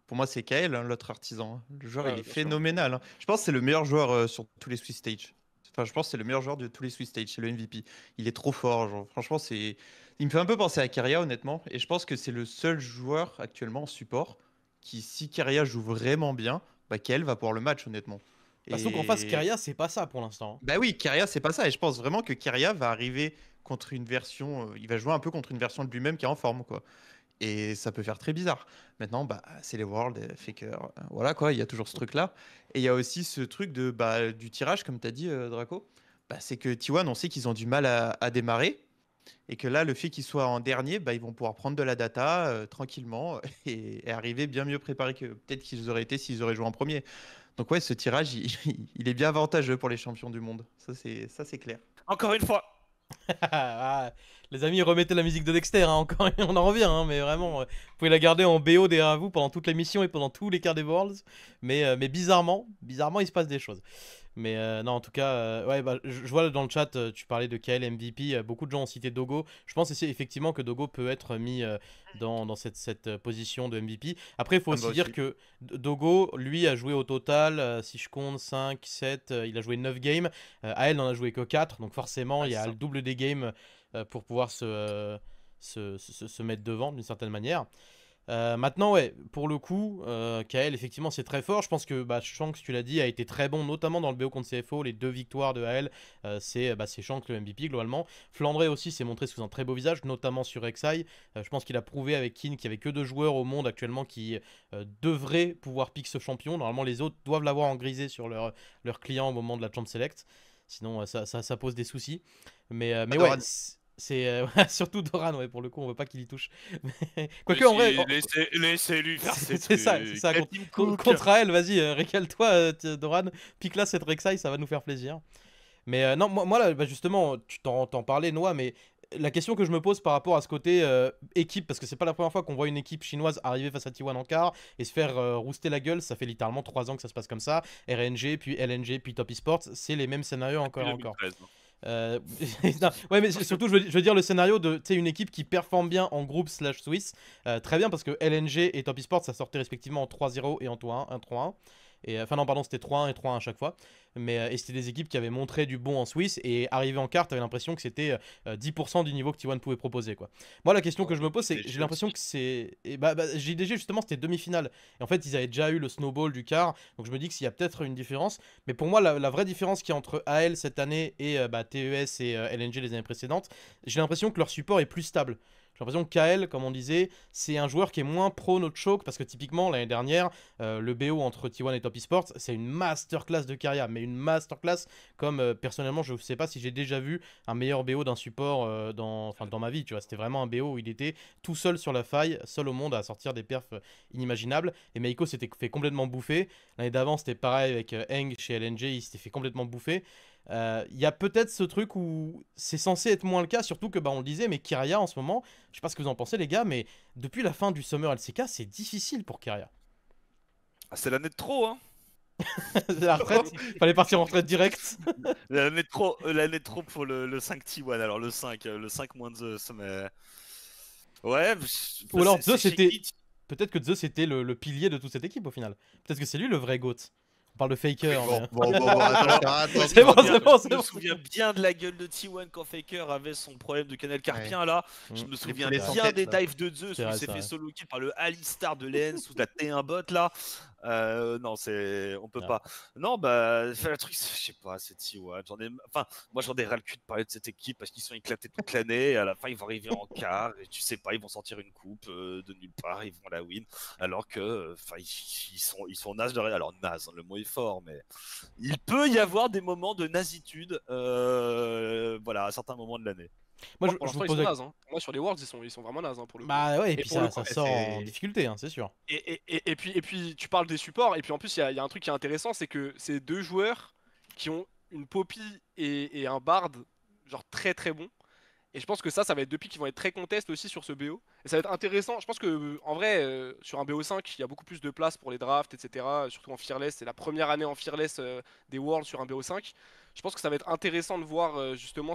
Pour moi, c'est Kael, hein, l'autre artisan. Hein. Le joueur, il est Bien sûr. phénoménal. Hein. Je pense que c'est le meilleur joueur sur tous les Swiss Stage. Enfin, je pense que c'est le meilleur joueur de tous les Swiss Stage. C'est le MVP. Il est trop fort. Genre. Franchement, c'est. Il me fait un peu penser à Keria, honnêtement. Et je pense que c'est le seul joueur actuellement en support qui, si Keria joue vraiment bien, bah, Kael va pouvoir le match, honnêtement. Parce qu'en face, Keria, c'est pas ça pour l'instant. Bah oui, Keria, c'est pas ça. Et je pense vraiment que Keria va arriver contre une version. Il va jouer un peu contre une version de lui-même qui est en forme, quoi. Et ça peut faire très bizarre. Maintenant, bah, c'est les Worlds, Faker. Voilà, quoi. Il y a toujours ce truc-là. Et il y a aussi ce truc du tirage, comme tu as dit, Draco. Bah, c'est que T1, on sait qu'ils ont du mal à démarrer. Et que là, le fait qu'ils soient en dernier, bah, ils vont pouvoir prendre de la data tranquillement et arriver bien mieux préparés que peut-être qu'ils auraient été s'ils auraient joué en premier. Donc ouais, ce tirage, il est bien avantageux pour les champions du monde. Ça, c'est clair. Encore une fois. Ah, les amis, remettez la musique de Dexter, hein, encore, on en revient, hein, mais vraiment, vous pouvez la garder en BO derrière vous pendant toute l'émission et pendant tous les quarts des Worlds. Mais bizarrement, il se passe des choses. Mais non, en tout cas, ouais, bah, je vois dans le chat, tu parlais de KL MVP, beaucoup de gens ont cité Dogo. Je pense effectivement que Dogo peut être mis dans cette position de MVP. Après, il faut aussi dire que Dogo, lui, a joué au total, si je compte 5, 7, il a joué 9 games. AL n'en a joué que 4, donc forcément, il y a le double des games pour pouvoir se mettre devant d'une certaine manière. Maintenant, ouais, pour le coup, KL, effectivement, c'est très fort. Je pense que Shanks, tu l'as dit, a été très bon, notamment dans le BO contre CFO. Les 2 victoires de AL, c'est Shanks le MVP globalement. Flandré aussi s'est montré sous un très beau visage, notamment sur Rek'Sai. Je pense qu'il a prouvé avec Kin qu'il n'y avait que 2 joueurs au monde actuellement qui devraient pouvoir pick ce champion. Normalement, les autres doivent l'avoir en grisé sur leur client au moment de la Champ Select. Sinon, ça pose des soucis. Mais ouais. C'est surtout Doran, ouais, pour le coup, on veut pas qu'il y touche. Quoique, en vrai. Laissez-lui faire ses C'est ça. Contre AL, vas-y, récale-toi, Doran. Pique-là cette Rek'Sai, ça va nous faire plaisir. Mais non, moi là, justement, tu t'en parlais, Noah, mais la question que je me pose par rapport à ce côté équipe, parce que c'est pas la première fois qu'on voit une équipe chinoise arriver face à T1 en quart et se faire rouster la gueule. Ça fait littéralement 3 ans que ça se passe comme ça. RNG, puis LNG, puis Top Esports, c'est les mêmes scénarios encore. Non, ouais, mais surtout je veux dire le scénario de une équipe qui performe bien en groupe / Swiss, très bien, parce que LNG et Top Esports ça sortait respectivement en 3-0 et en 3-1. Et, enfin non pardon, c'était 3-1 et 3-1 à chaque fois. Mais et c'était des équipes qui avaient montré du bon en Swiss, et arrivé en quart, t'avais l'impression que c'était 10% du niveau que T1 pouvait proposer, quoi. Moi la question que je me pose, c'est j'ai l'impression que c'est JDG justement c'était demi-finale, et en fait ils avaient déjà eu le snowball du quart, donc je me dis qu'il y a peut-être une différence. Mais pour moi la vraie différence qu'il y a entre AL cette année et TES et LNG les années précédentes, j'ai l'impression que leur support est plus stable. J'ai l'impression que KL, comme on disait, c'est un joueur qui est moins prone au choke, parce que typiquement l'année dernière, le BO entre T1 et Top Esports, c'est une masterclass de Keria, mais une masterclass comme personnellement je ne sais pas si j'ai déjà vu un meilleur BO d'un support dans ma vie, tu vois. C'était vraiment un BO où il était tout seul sur la faille, seul au monde à sortir des perfs inimaginables, et Meiko s'était fait complètement bouffer. L'année d'avant c'était pareil avec Eng chez LNG, il s'était fait complètement bouffer. Il y a peut-être ce truc où c'est censé être moins le cas, surtout que on le disait, mais Keria en ce moment, je sais pas ce que vous en pensez les gars, mais depuis la fin du Summer LCK, c'est difficile pour Keria. C'est l'année de trop, hein. La retraite, il fallait partir en retraite direct. L'année de trop pour le 5 T1, alors le 5 moins Zeus, mais... Ouais, ou alors Zeus c'était... Peut-être que Zeus était le pilier de toute cette équipe au final. Peut-être que c'est lui le vrai GOAT. On parle de Faker. Bon, attends. C'est bon. Je me souviens bien de la gueule de T1 quand Faker avait son problème de canal carpien là. Je me souviens bien des dives de Zeus où il s'est fait solo kill par le Alistar de Lens ou de la T1 bot là. Non, on peut pas. Non, le truc, je sais pas, c'est T1. Moi j'en ai ras le cul de parler de cette équipe parce qu'ils sont éclatés toute l'année. Et à la fin, ils vont arriver en quart et tu sais pas, ils vont sortir une coupe de nulle part, ils vont la win. Alors que, ils sont nazes de rien. Alors naze, le mot est fort, mais il peut y avoir des moments de nasitude, à certains moments de l'année. Moi, je vous pose nazes, hein. Moi sur les Worlds ils sont vraiment nazes, hein, pour le coup. Bah ouais, et puis ça sort en difficulté, hein, c'est sûr. Et puis tu parles des supports, et puis en plus il y a un truc qui est intéressant, c'est que c'est 2 joueurs qui ont une Poppy et un Bard genre très très bon. Et je pense que ça va être deux pics qui vont être très contest aussi sur ce BO. Et ça va être intéressant. Je pense que en vrai, sur un BO5, il y a beaucoup plus de place pour les drafts, etc. Surtout en Fearless. C'est la première année en Fearless des Worlds sur un BO5. Je pense que ça va être intéressant de voir justement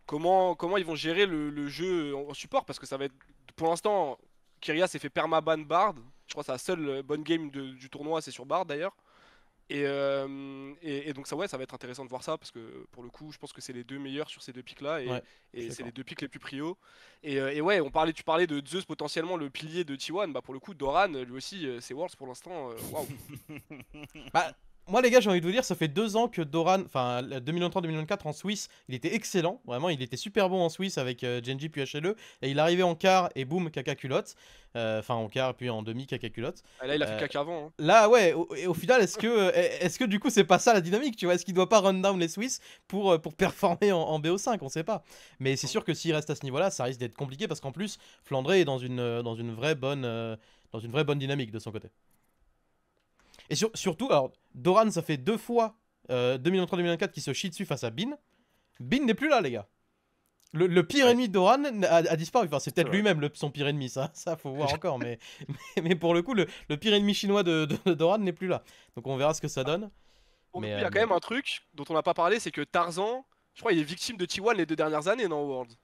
comment ils vont gérer le jeu en support. Parce que ça va être. Pour l'instant, Kyria s'est fait permaban Bard. Je crois que c'est la seule bonne game du tournoi, c'est sur Bard d'ailleurs. Et donc ça, ouais, ça va être intéressant de voir ça parce que pour le coup je pense que c'est les deux meilleurs sur ces deux pics là Ouais, je et suis c'est les d'accord. deux pics les plus prio et ouais tu parlais de Zeus potentiellement le pilier de T1, bah pour le coup Doran lui aussi c'est Worlds pour l'instant, waouh. Bah, moi les gars, j'ai envie de vous dire, ça fait 2 ans que Doran, enfin 2023-2024 en Suisse, il était excellent, vraiment, il était super bon en Suisse avec Genji puis HLE, et il arrivait en quart et boum, caca culotte, enfin en quart puis en demi caca culotte. Ah, là il a fait Euh, caca avant, hein. Là, ouais, et au final, est-ce que du coup, c'est pas ça la dynamique, tu vois? Est-ce qu'il doit pas run down les Suisses pour performer en BO5? On sait pas. Mais c'est sûr que s'il reste à ce niveau-là, ça risque d'être compliqué parce qu'en plus, Flandré est dans une vraie bonne dynamique de son côté. Et surtout, alors, Doran, ça fait 2 fois 2023-2024 qu'il se chie dessus face à Bin. Bin n'est plus là, les gars. Le pire Ouais. ennemi de Doran a disparu. Enfin, c'est peut-être vrai. lui-même son pire ennemi, ça faut voir encore. Mais pour le coup, le pire ennemi chinois de Doran n'est plus là. Donc on verra ce que ça donne. Pour le Mais coup il y a quand même un truc dont on n'a pas parlé, c'est que Tarzan, je crois il est victime de T1 les 2 dernières années non Worlds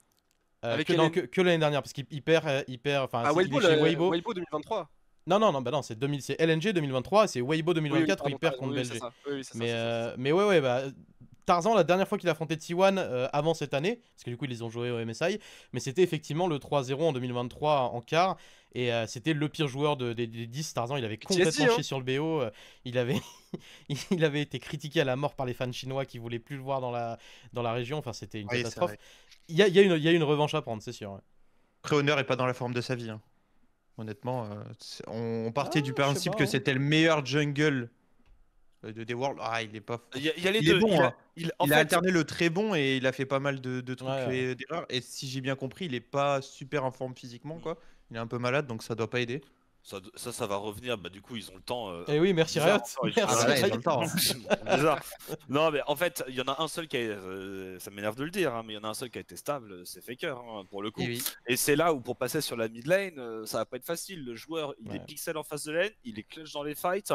avec non, Hélène. que l'année dernière, parce qu'il perd. Enfin, Ah il est Weibo, chez Weibo. Weibo 2023. Non, bah non, c'est LNG 2023 et c'est Weibo Oui, 2024 où pardon, il t'as perd raison, contre oui, c'est BLG. ça. Oui, c'est ça, Mais, c'est ça, c'est ça. mais ouais, bah, Tarzan, la dernière fois qu'il a affronté T1 avant cette année, parce que du coup ils les ont joués au MSI, mais c'était effectivement le 3-0 en 2023 en quart, et c'était le pire joueur des 10. Tarzan, il avait complètement TSI, hein. chié sur le BO, il avait, il avait été critiqué à la mort par les fans chinois qui voulaient plus le voir dans la région, enfin c'était une Oui, c'est catastrophe. vrai. Il y a une revanche à prendre, c'est sûr. Ouais. Honor est pas dans la forme de sa vie, hein. Honnêtement, on partait du Je sais principe pas, que hein. c'était le meilleur jungle de World. Ah, il est pas. Il y a les Il est deux. bon, hein. En Il a fait, alterné le très bon et il a fait pas mal de Ouais, trucs ouais. d'erreurs. Et si j'ai bien compris, il est pas super en forme physiquement, quoi. Il est un peu malade, donc ça doit pas aider. ça va revenir. Bah, du coup, ils ont le temps. Et oui, merci Bizarre Riot. encore, ils Ah Merci bah là, ils ont Riot. le temps, hein. Bizarre. Non, mais en fait, il y en a un seul qui a. Ça m'énerve de le dire, hein, mais il y en a un seul qui a été stable, c'est Faker, hein, pour le coup. Et oui. Et c'est là où, pour passer sur la mid lane, ça va pas être facile. Le joueur, il est Ouais. pixel en face de lane, il est clutch dans les fights.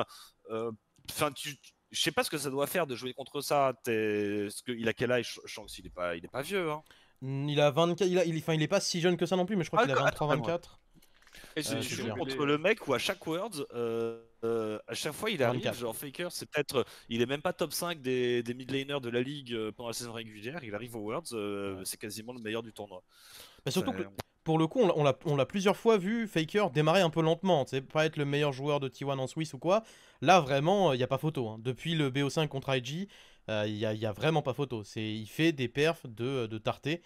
Enfin, je sais pas ce que ça doit faire de jouer contre ça. Il a quel âge? Je sens qu'il est pas vieux, hein. Il a 24, enfin, il est pas si jeune que ça non plus, mais je crois qu'il a Attends, 23-24. Et Tu je tu sais joues bien. contre le mec où à chaque Worlds, à chaque fois il arrive, 24. genre Faker, c'est peut-être, il est même pas top 5 des mid laners de la ligue pendant la saison régulière, il arrive aux Worlds, Ouais. c'est quasiment le meilleur du tournoi. Bah, surtout Ça- que pour le coup, on l'a plusieurs fois vu Faker démarrer un peu lentement, c'est pas être le meilleur joueur de T1 en Suisse ou quoi. Là vraiment, il y a pas photo, hein. Depuis le BO5 contre IG, y a vraiment pas photo. Il fait des perfs de tarté.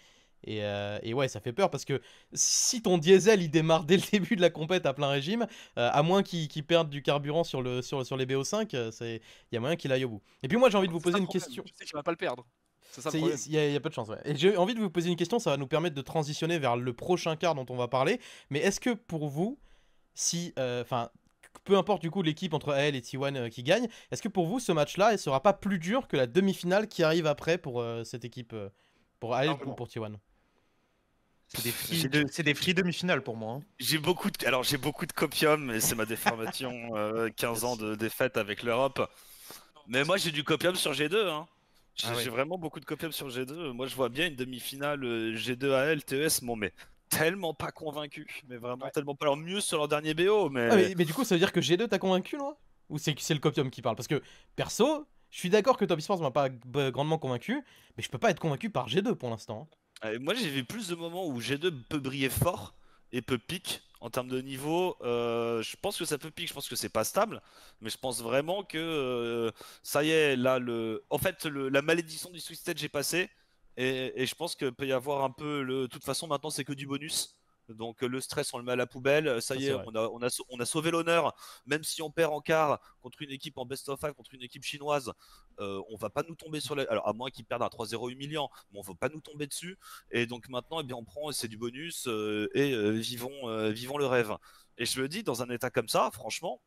Et ouais, ça fait peur parce que si ton diesel il démarre dès le début de la compète à plein régime, à moins qu'il perde du carburant sur les BO5, il y a moyen qu'il aille au bout. Et puis moi j'ai envie de vous C'est ça poser le une problème, question. je sais qu'il va pas le perdre. C'est ça le Il problème. y a peu de chance, ouais. Et j'ai envie de vous poser une question, ça va nous permettre de transitionner vers le prochain quart dont on va parler. Mais est-ce que pour vous, si, enfin, peu importe du coup l'équipe entre AL et T1 qui gagne, est-ce que pour vous ce match-là, il sera pas plus dur que la demi-finale qui arrive après pour cette équipe, pour AL ou Largement. pour T1? C'est des free demi-finales pour moi, hein. J'ai beaucoup de copium et c'est ma déformation, 15 ans de défaite avec l'Europe. Mais moi j'ai du copium sur G2, hein. Ah ouais. J'ai vraiment beaucoup de copium sur G2. Moi je vois bien une demi-finale G2 AL TES, bon mais tellement pas convaincu, mais vraiment Ouais. tellement pas. Alors mieux sur leur dernier BO, Ah, mais mais du coup, ça veut dire que G2 t'a convaincu, là? Ou c'est le Copium qui parle? Parce que, perso, je suis d'accord que Top Esports m'a pas grandement convaincu, mais je peux pas être convaincu par G2 pour l'instant, hein. Moi j'ai vu plus de moments où G2 peut briller fort et peut pique en termes de niveau. Je pense que ça peut pique, je pense que c'est pas stable, mais je pense vraiment que ça y est, là, en fait, la malédiction du Swiss Stage est passée et je pense que peut y avoir un peu de toute façon, maintenant c'est que du bonus. Donc le stress on le met à la poubelle, ça y c'est est, vrai. on a sauvé l'honneur, même si on perd en quart contre une équipe en best of 5, contre une équipe chinoise, on va pas nous tomber sur la... Alors à moins qu'ils perdent un 3-0 humiliant, mais on va pas nous tomber dessus, et donc maintenant eh bien, on prend, c'est du bonus, vivons le rêve. Et je me dis, dans un état comme ça, franchement,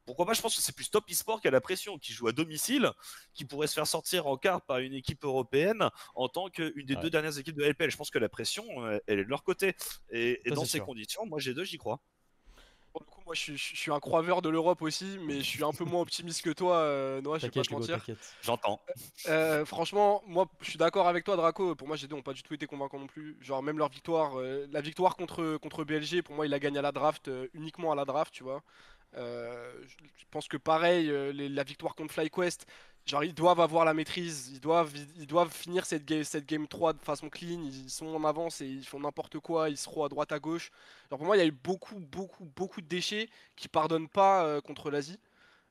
pourquoi pas, je pense que c'est plus Top eSport qui a la pression, qui joue à domicile, qui pourrait se faire sortir en quart par une équipe européenne en tant qu'une des 2 dernières équipes de LPL. Je pense que la pression, elle est de leur côté. Et Ça, dans c'est ces sûr. conditions, moi G2, j'y crois. Pour le coup, moi je suis un croiveur de l'Europe aussi, mais je suis un peu moins optimiste que toi, Noah, je vais pas T'inquiète, te Hugo, mentir. t'inquiète. J'entends. Franchement, moi je suis d'accord avec toi, Draco. Pour moi, G2 ont pas du tout été convaincants non plus. Genre, même leur victoire, la victoire contre BLG, pour moi, ils la gagnent à la draft, uniquement à la draft, tu vois. Je pense que pareil, la victoire contre FlyQuest, genre ils doivent avoir la maîtrise, ils doivent finir cette game 3 de façon clean, ils sont en avance et ils font n'importe quoi, ils seront à droite à gauche. Alors pour moi il y a eu beaucoup de déchets qui pardonnent pas contre l'Asie.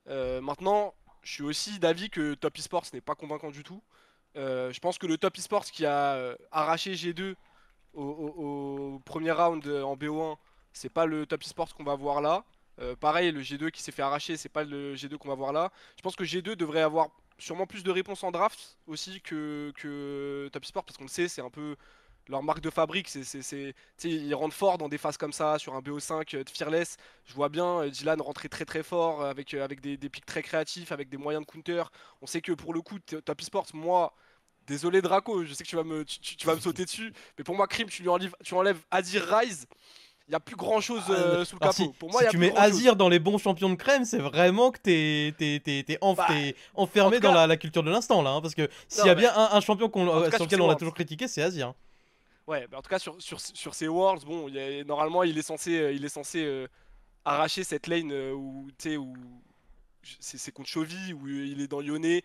Maintenant, je suis aussi d'avis que Top Esports n'est pas convaincant du tout. Je pense que le Top Esports qui a arraché G2 au premier round en BO1, c'est pas le Top Esports qu'on va voir là. Pareil, le G2 qui s'est fait arracher, c'est pas le G2 qu'on va voir là. Je pense que G2 devrait avoir sûrement plus de réponses en draft aussi que Top Esports, parce qu'on le sait, c'est un peu leur marque de fabrique. Tu sais, ils rentrent fort dans des phases comme ça, sur un BO5 de Fearless. Je vois bien Dylan rentrer très fort avec des pics très créatifs, avec des moyens de counter. On sait que pour le coup, Top Esports, moi, désolé Draco, je sais que tu vas me sauter dessus, mais pour moi, Krim, tu enlèves Azir Rise, il n'y a plus grand chose sous le Alors, capot. Pour moi, si il y a tu plus mets grand chose. Azir dans les bons champions de crème, c'est vraiment que t'es Bah, enfermé en tout dans cas- la culture de l'instant là. Hein, parce que s'il y Non, a mais bien un champion en tout cas, sur sur lequel ces on a Worlds. toujours critiqué, c'est Azir. Hein. Ouais, mais en tout cas, sur ces Worlds, bon, normalement, il est censé arracher cette lane où c'est contre Chovy, où il est dans Yone.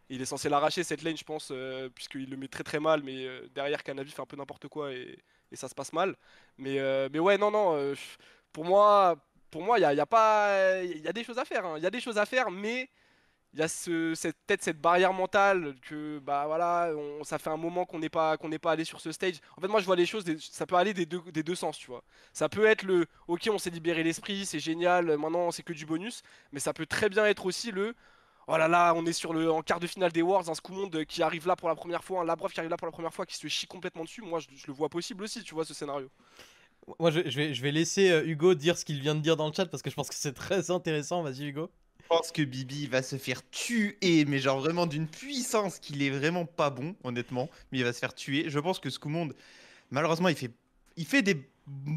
Il est censé l'arracher cette lane, je pense, puisqu'il le met très mal, mais derrière Canavi fait un peu n'importe quoi et ça se passe mal. Mais ouais, non, non, pour moi, il y a pas, il y a des choses à faire, hein. Il y a des choses à faire, mais il y a peut-être cette barrière mentale que bah voilà, ça fait un moment qu'on n'est pas allé sur ce stage. En fait, moi je vois les choses, ça peut aller des deux sens, tu vois. Ça peut être le ok, on s'est libéré l'esprit, c'est génial, maintenant c'est que du bonus, mais ça peut très bien être aussi le oh là là, on est en quart de finale des Worlds, un Scoumonde qui arrive là pour la première fois, un Labrov qui arrive là pour la première fois, qui se chie complètement dessus. Moi je le vois possible aussi, tu vois, ce scénario. Moi, je vais laisser Hugo dire ce qu'il vient de dire dans le chat parce que je pense que c'est très intéressant. Vas-y, Hugo. Je pense que Bibi va se faire tuer, mais genre vraiment d'une puissance qu'il est vraiment pas bon, honnêtement. Mais il va se faire tuer. Je pense que Scoumonde, malheureusement, il fait des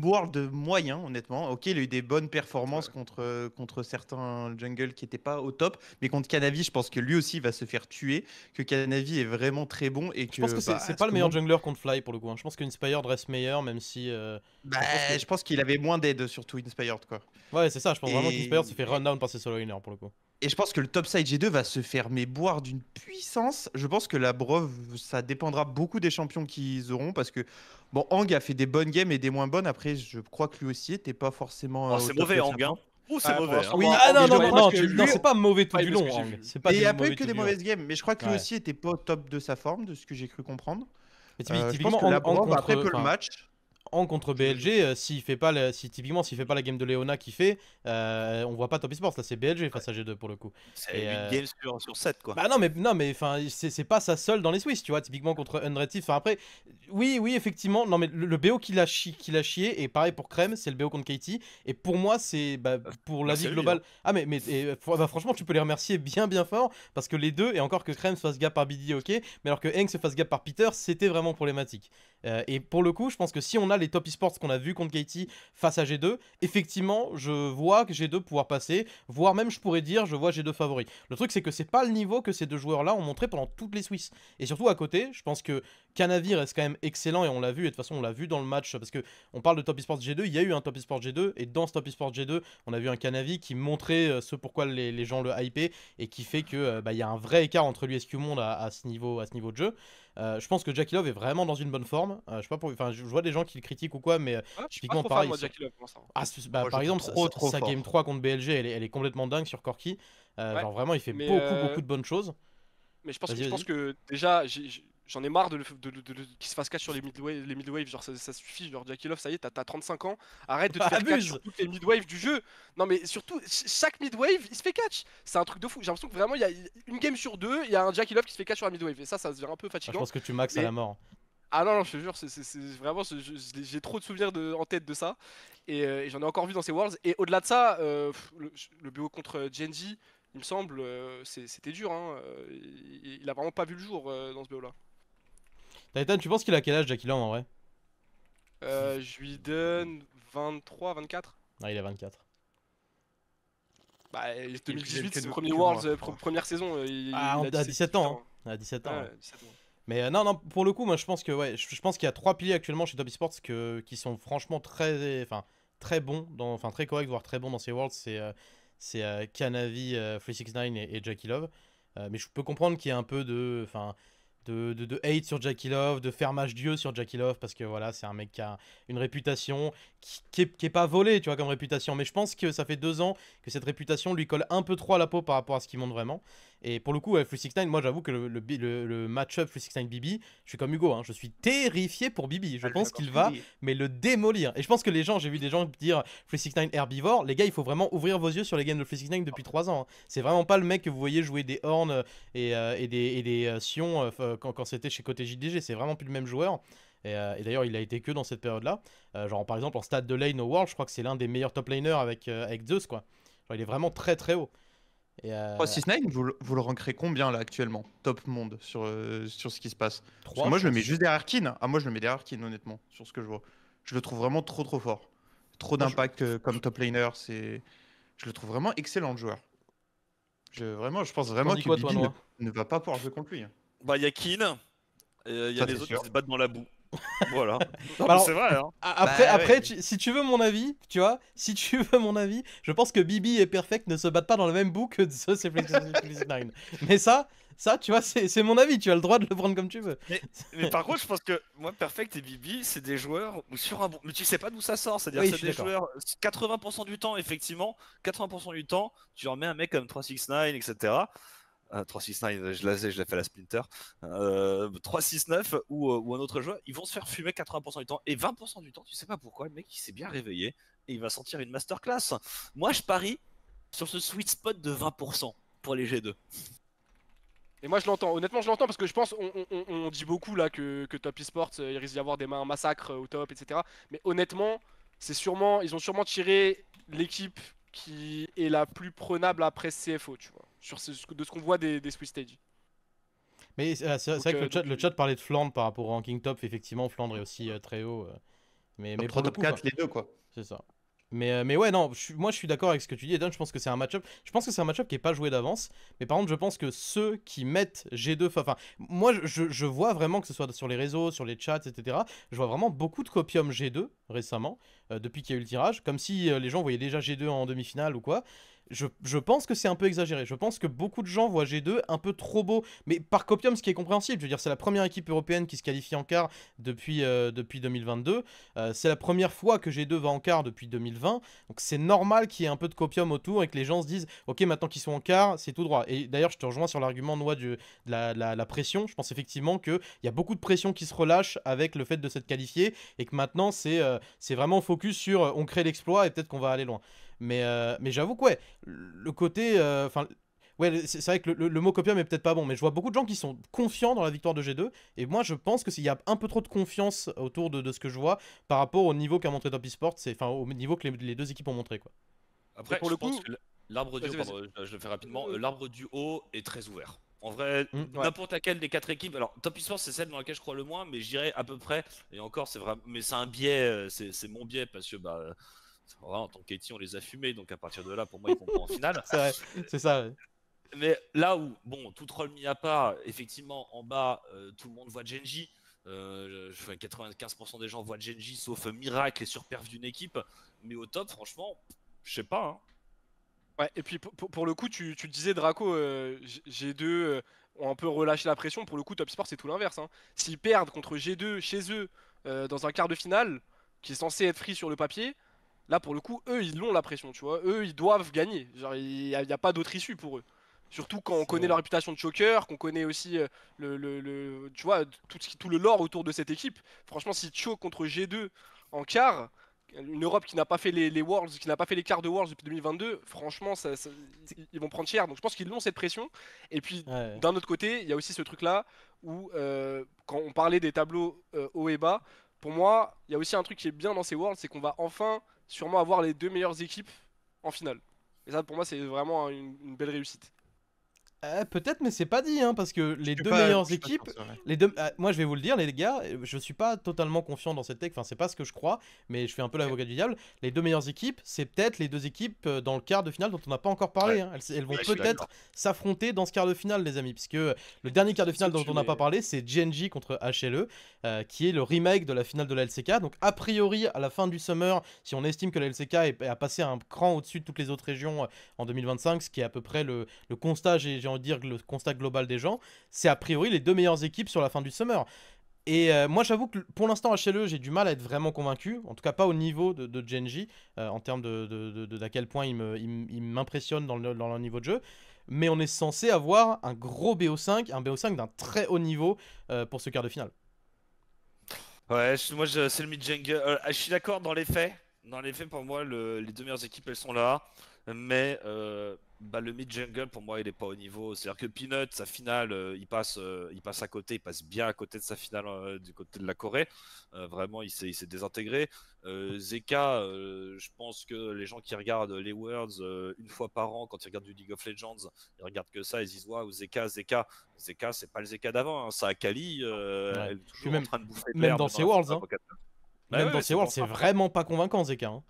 worlds moyens, honnêtement. Ok, il a eu des bonnes performances contre certains jungles qui n'étaient pas au top. Mais contre Canavi, je pense que lui aussi va se faire tuer. Que Canavi est vraiment très bon et Je pense que que c'est pas le meilleur jungler contre Fly pour le coup. Hein. Je pense qu'Inspired reste meilleur, même si. je pense qu'il avait moins d'aide, surtout Inspired, quoi. Ouais, c'est ça. Je pense vraiment Et... qu'Inspired se fait run down par ses solo laners pour le coup. Et je pense que le topside G2 va se faire boire d'une puissance. Je pense que la Brov, ça dépendra beaucoup des champions qu'ils auront. Parce que, bon, Hang a fait des bonnes games et des moins bonnes. Après, je crois que lui aussi n'était pas forcément. Oh, Au c'est top mauvais, de sa Hang. Hein. forme. Oh, c'est Ouais, pour mauvais. l'instant, Hein. Oui, moi, Ah non, mais non, je non, pense non, que non, lui- c'est pas mauvais tout Ouais, du de ce long, que j'ai Hang. vu. C'est pas Et il n'y a pas mauvais eu que tout des du long. mauvaises games. Mais je crois que lui Ouais. aussi était pas au top de sa forme, de ce que j'ai cru comprendre. Mais Je pense typiquement, que la Hang Brov, après peu le enfin, match. Hang contre BLG, typiquement s'il fait pas la game de Leona qu'il fait, on voit pas Top Esports. Là, c'est BLG face à G2 pour le coup. C'est Et, 8 games sur 7, quoi. Bah non mais enfin c'est pas sa seule dans les Swiss, tu vois, typiquement contre Unrated. Enfin après oui effectivement, non mais le BO qu'il a chié et pareil pour Crème, c'est le BO contre Katie et pour moi c'est pour la Merci vie à lui, globale. hein. Ah mais franchement, tu peux les remercier bien fort parce que les deux et encore que Crème se fasse gap par BD, OK, mais alors que Heng se fasse gap par Peter, c'était vraiment problématique. Et pour le coup, je pense que si on a les top esports qu'on a vu contre Katie face à G2, effectivement, je vois que G2 pouvoir passer, voire même je pourrais dire je vois G2 favori. Le truc c'est que c'est pas le niveau que ces deux joueurs-là ont montré pendant toutes les Swiss. Et surtout à côté, je pense que Canavi reste quand même excellent et on l'a vu, et de toute façon on l'a vu dans le match parce que on parle de Top Esports G2, il y a eu un Top Esports G2 et dans ce Top Esports G2, on a vu un Canavi qui montrait ce pourquoi les gens le hypaient et qui fait que il y a un vrai écart entre lui et Scumond à ce niveau de jeu. Je pense que Jackie Love est vraiment dans une bonne forme. Je sais pas enfin, je vois des gens qui le critiquent ou quoi, mais Je suis pas typiquement trop fan, pareil. moi, de Jackie Love, pour l'instant. Moi, Par je exemple, trouve trop sa fort. game 3 contre BLG, elle est complètement dingue sur Corki. Ouais, Genre vraiment, il fait mais, beaucoup de bonnes choses. Mais je pense, Vas-y, je pense vas-y. que déjà, j'en ai marre qu'il se fasse cash sur les mid-wave, genre ça suffit, genre Jackie Love, ça y est, t'as 35 ans, arrête de te faire catch Abuse. sur toutes les mid-wave du jeu. Non mais surtout, chaque mid-wave, il se fait catch. C'est un truc de fou, j'ai l'impression que vraiment, il y a une game sur deux, il y a un Jackie Love qui se fait catch sur la mid-wave, et ça devient un peu Je fatigant. pense que tu max à Mais- la mort. Ah non, non, je te jure, vraiment, j'ai trop de souvenirs en tête de ça. Et j'en ai encore vu dans ces Worlds. Et au-delà de ça, le BO contre Genji, il me semble, c'était dur. Hein. Il a vraiment pas vu le jour dans ce BO-là. Titan, tu penses qu'il a quel âge, Jackie Lang, en vrai? Je lui donne 23, 24. Ah, il a 24. Bah, plus jeune 2018, que c'est le nous- premier que Worlds, moi, je crois. première saison. Ah, Il a à 17 ans, ans. hein. À 17 ans. Ouais, Ouais. 17 ans. Mais non, non, pour le coup, moi je pense que ouais, je pense qu'il y a trois piliers actuellement chez Top Esports qui sont franchement très bons, enfin très corrects, voire très bons dans ces Worlds. C'est Kanavi, 369 et Jackie Love. Mais je peux comprendre qu'il y ait un peu de hate sur Jackie Love, de fermage Dieu sur Jackie Love, parce que voilà, c'est un mec qui a une réputation qui est pas volée, tu vois, comme réputation. Mais je pense que ça fait 2 ans que cette réputation lui colle un peu trop à la peau par rapport à ce qu'il montre vraiment. Et pour le coup, 369, moi j'avoue que le match-up 369 Bibi, je suis comme Hugo, hein, je suis terrifié pour Bibi. Je Ah, pense d'accord. qu'il va mais le démolir. Et je pense que les gens, j'ai vu des gens dire 369 herbivore, les gars, il faut vraiment ouvrir vos yeux sur les games de 369 depuis 3 ans. Hein. C'est vraiment pas le mec que vous voyez jouer des Horn et des Sion quand c'était chez côté JDG, c'est vraiment plus le même joueur. Et d'ailleurs, il a été que dans cette période-là. Genre, par exemple, en stade de lane au World, je crois que c'est l'un des meilleurs top laners avec Zeus, quoi. Genre, il est vraiment très très haut. Et 369, vous le rankerez combien là actuellement? Top monde sur ce qui se passe. Parce que 3, moi je le mets juste derrière Keane. Ah moi je le mets derrière Keane honnêtement, sur ce que je vois. Je le trouve vraiment trop fort. Trop Moi, d'impact comme top laner, je le trouve vraiment excellent le joueur. Je pense T'en vraiment dis que quoi, toi, Bibi Noah? ne va pas pouvoir jouer contre lui. Bah, il y a Keane, et il y a Ça, les c'est autres sûr. qui se battent dans la boue. Voilà. Non, mais Alors, c'est vrai, hein. Après, Bah ouais. si tu veux mon avis, tu vois, si tu veux mon avis, je pense que Bibi et Perfect ne se battent pas dans le même bout que Zeus et Flex9. Mais ça, tu vois, c'est mon avis, tu as le droit de le prendre comme tu veux. Mais par contre, je pense que moi, Perfect et Bibi, c'est des joueurs où sur un bon. Mais tu sais pas d'où ça sort. C'est-à-dire Oui, que je c'est suis des d'accord. joueurs. 80% du temps, effectivement, 80% du temps, tu remets un mec comme 369, etc. 369, je l'ai fait à la Splinter. 369 ou un autre joueur, ils vont se faire fumer 80% du temps. Et 20% du temps, tu sais pas pourquoi, le mec il s'est bien réveillé et il va sortir une masterclass. Moi, je parie sur ce sweet spot de 20% pour les G2. Et moi je l'entends, honnêtement je l'entends parce que je pense, on dit beaucoup là que Top Esports, il risque d'y avoir un massacre au top, etc. Mais honnêtement, ils ont sûrement tiré l'équipe qui est la plus prenable après CFO, tu vois. De ce qu'on voit des Swiss Stage. Mais c'est vrai que le chat parlait de Flandre par rapport au ranking top. Effectivement, Flandre est aussi très haut. Mais Top pour 3, le top coup, 4, les deux quoi. c'est ça. Mais ouais, non, moi je suis d'accord avec ce que tu dis, Eden. Je pense que c'est un match-up. Je pense que c'est un match-up qui est pas joué d'avance. Mais par contre, je pense que ceux qui mettent G2, enfin, moi je vois vraiment que ce soit sur les réseaux, sur les chats, etc. Je vois vraiment beaucoup de copium G2 récemment, depuis qu'il y a eu le tirage, comme si les gens voyaient déjà G2 en demi-finale ou quoi. Je pense que c'est un peu exagéré. Je pense que beaucoup de gens voient G2 un peu trop beau. Mais par copium, ce qui est compréhensible. Je veux dire, c'est la première équipe européenne qui se qualifie en quart depuis 2022. C'est la première fois que G2 va en quart depuis 2020. Donc c'est normal qu'il y ait un peu de copium autour et que les gens se disent ok, maintenant qu'ils sont en quart, c'est tout droit. Et d'ailleurs, je te rejoins sur l'argument Noah de la pression. Je pense effectivement qu'il y a beaucoup de pression qui se relâche avec le fait de s'être qualifié et que maintenant c'est vraiment focus sur on crée l'exploit et peut-être qu'on va aller loin. Mais j'avoue que ouais, le côté. Enfin. Ouais, c'est vrai que le mot copium est peut-être pas bon, mais je vois beaucoup de gens qui sont confiants dans la victoire de G2. Et moi, je pense qu'il y a un peu trop de confiance autour de ce que je vois par rapport au niveau qu'a montré Top Esports, enfin au niveau que les deux équipes ont montré, quoi. Après, pour je le pense coup- que l'arbre du haut, Vas-y. pardon, je le fais rapidement, l'arbre du haut est très ouvert. En vrai, Mm. Ouais. n'importe laquelle des 4 équipes, alors Top Esports c'est celle dans laquelle je crois le moins, mais je dirais à peu près, et encore c'est vrai, mais c'est un biais, c'est mon biais parce que bah, voilà, en tant que Katie on les a fumés, donc à partir de là pour moi ils vont pas en finale. C'est vrai, c'est ça. Ouais. Mais là où, bon, tout troll mis à part, effectivement en bas tout le monde voit Genji. 95% des gens voient Genji sauf miracle et surperf d'une équipe, mais au top franchement, je sais pas. Hein. Ouais, et puis pour le coup, tu le disais, Draco, G2 ont un peu relâché la pression. Pour le coup, Top Sport, c'est tout l'inverse. Hein. S'ils perdent contre G2 chez eux dans un quart de finale, qui est censé être free sur le papier, là, pour le coup, eux, ils ont la pression, tu vois. Eux, ils doivent gagner. Genre, il n'y a pas d'autre issue pour eux. Surtout quand on C'est connaît vrai. leur réputation de choker, qu'on connaît aussi tu vois, tout le lore autour de cette équipe. Franchement, s'ils choke contre G2 en quart, une Europe qui n'a pas fait les Worlds, qui n'a pas fait les quarts de Worlds depuis 2022, franchement, ils vont prendre cher. Donc je pense qu'ils ont cette pression. Et puis Ouais. d'un autre côté, il y a aussi ce truc-là où quand on parlait des tableaux haut et bas, pour moi, il y a aussi un truc qui est bien dans ces Worlds, c'est qu'on va enfin sûrement avoir les 2 meilleures équipes en finale. Et ça, pour moi, c'est vraiment une belle réussite. Peut-être, mais c'est pas dit, hein, parce que les suis deux pas- meilleures je suis pas sûr, équipes, c'est vrai. moi je vais vous le dire, les gars, je suis pas totalement confiant dans cette tech, enfin c'est pas ce que je crois, mais je fais un peu l'avocat du diable. Les deux meilleures équipes, c'est peut-être les deux équipes dans le quart de finale dont on n'a pas encore parlé, Ouais. hein. Elles vont Ouais, je suis peut-être d'accord. s'affronter dans ce quart de finale, les amis, puisque le dernier quart de finale dont tu on n'a pas mets- parlé, c'est GNG contre HLE, qui est le remake de la finale de la LCK. Donc a priori, à la fin du summer, si on estime que la LCK a passé un cran au-dessus de toutes les autres régions en 2025, ce qui est à peu près le constat, j'ai envie de dire le constat global des gens, c'est a priori les deux meilleures équipes sur la fin du summer. Et moi j'avoue que pour l'instant HLE j'ai du mal à être vraiment convaincu, en tout cas pas au niveau de Genji, en termes d'à quel point il m'impressionne dans leur niveau de jeu. Mais on est censé avoir un gros BO5, un BO5 d'un très haut niveau pour ce quart de finale. Ouais, c'est le mid-jungle. Je suis d'accord dans les faits. Dans les faits, pour moi, les deux meilleures équipes, elles sont là. Mais le mid-jungle, pour moi, il est pas au niveau. C'est-à-dire que Peanut, sa finale, il passe à côté. Il passe bien à côté de sa finale du côté de la Corée. Vraiment, il s'est désintégré. Zeka, je pense que les gens qui regardent les Worlds une fois par an, quand ils regardent du League of Legends, ils regardent que ça. Ils disent, waouh, Zeka, c'est pas le Zeka d'avant. Hein. Ça a Kali, Ouais. elle est Puis toujours en même, train de bouffer de même l'herbe dans dans ces la Worlds, forêt hein. avocate. Même Ouais, dans ouais, ces c'est Worlds, pour c'est ça. vraiment pas convaincant Zeka, hein.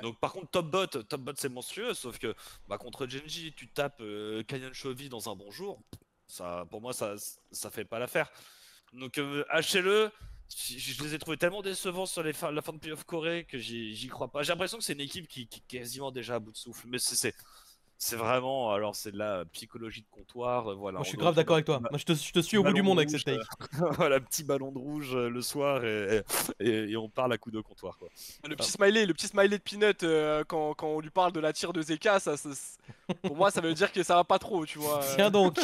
Donc par contre Top Bot c'est monstrueux, sauf que contre Genji tu tapes Kanyan Chovy dans un bon jour, ça pour moi ça fait pas l'affaire. Donc HLE, je les ai trouvés tellement décevants sur la fin de Playoff Corée que j'y crois pas. J'ai l'impression que c'est une équipe qui est quasiment déjà à bout de souffle, mais c'est vraiment, alors c'est de la psychologie de comptoir, voilà, Moi je on suis doit grave d'accord trouver avec toi. Moi je te suis petit au bout du ballon de monde avec rouge, cette take. voilà, petit ballon de rouge le soir et on parle à coup de comptoir quoi. Le petit smiley de Peanut quand on lui parle de la tire de Zeka, pour moi, ça veut dire que ça va pas trop, tu vois. Tiens donc.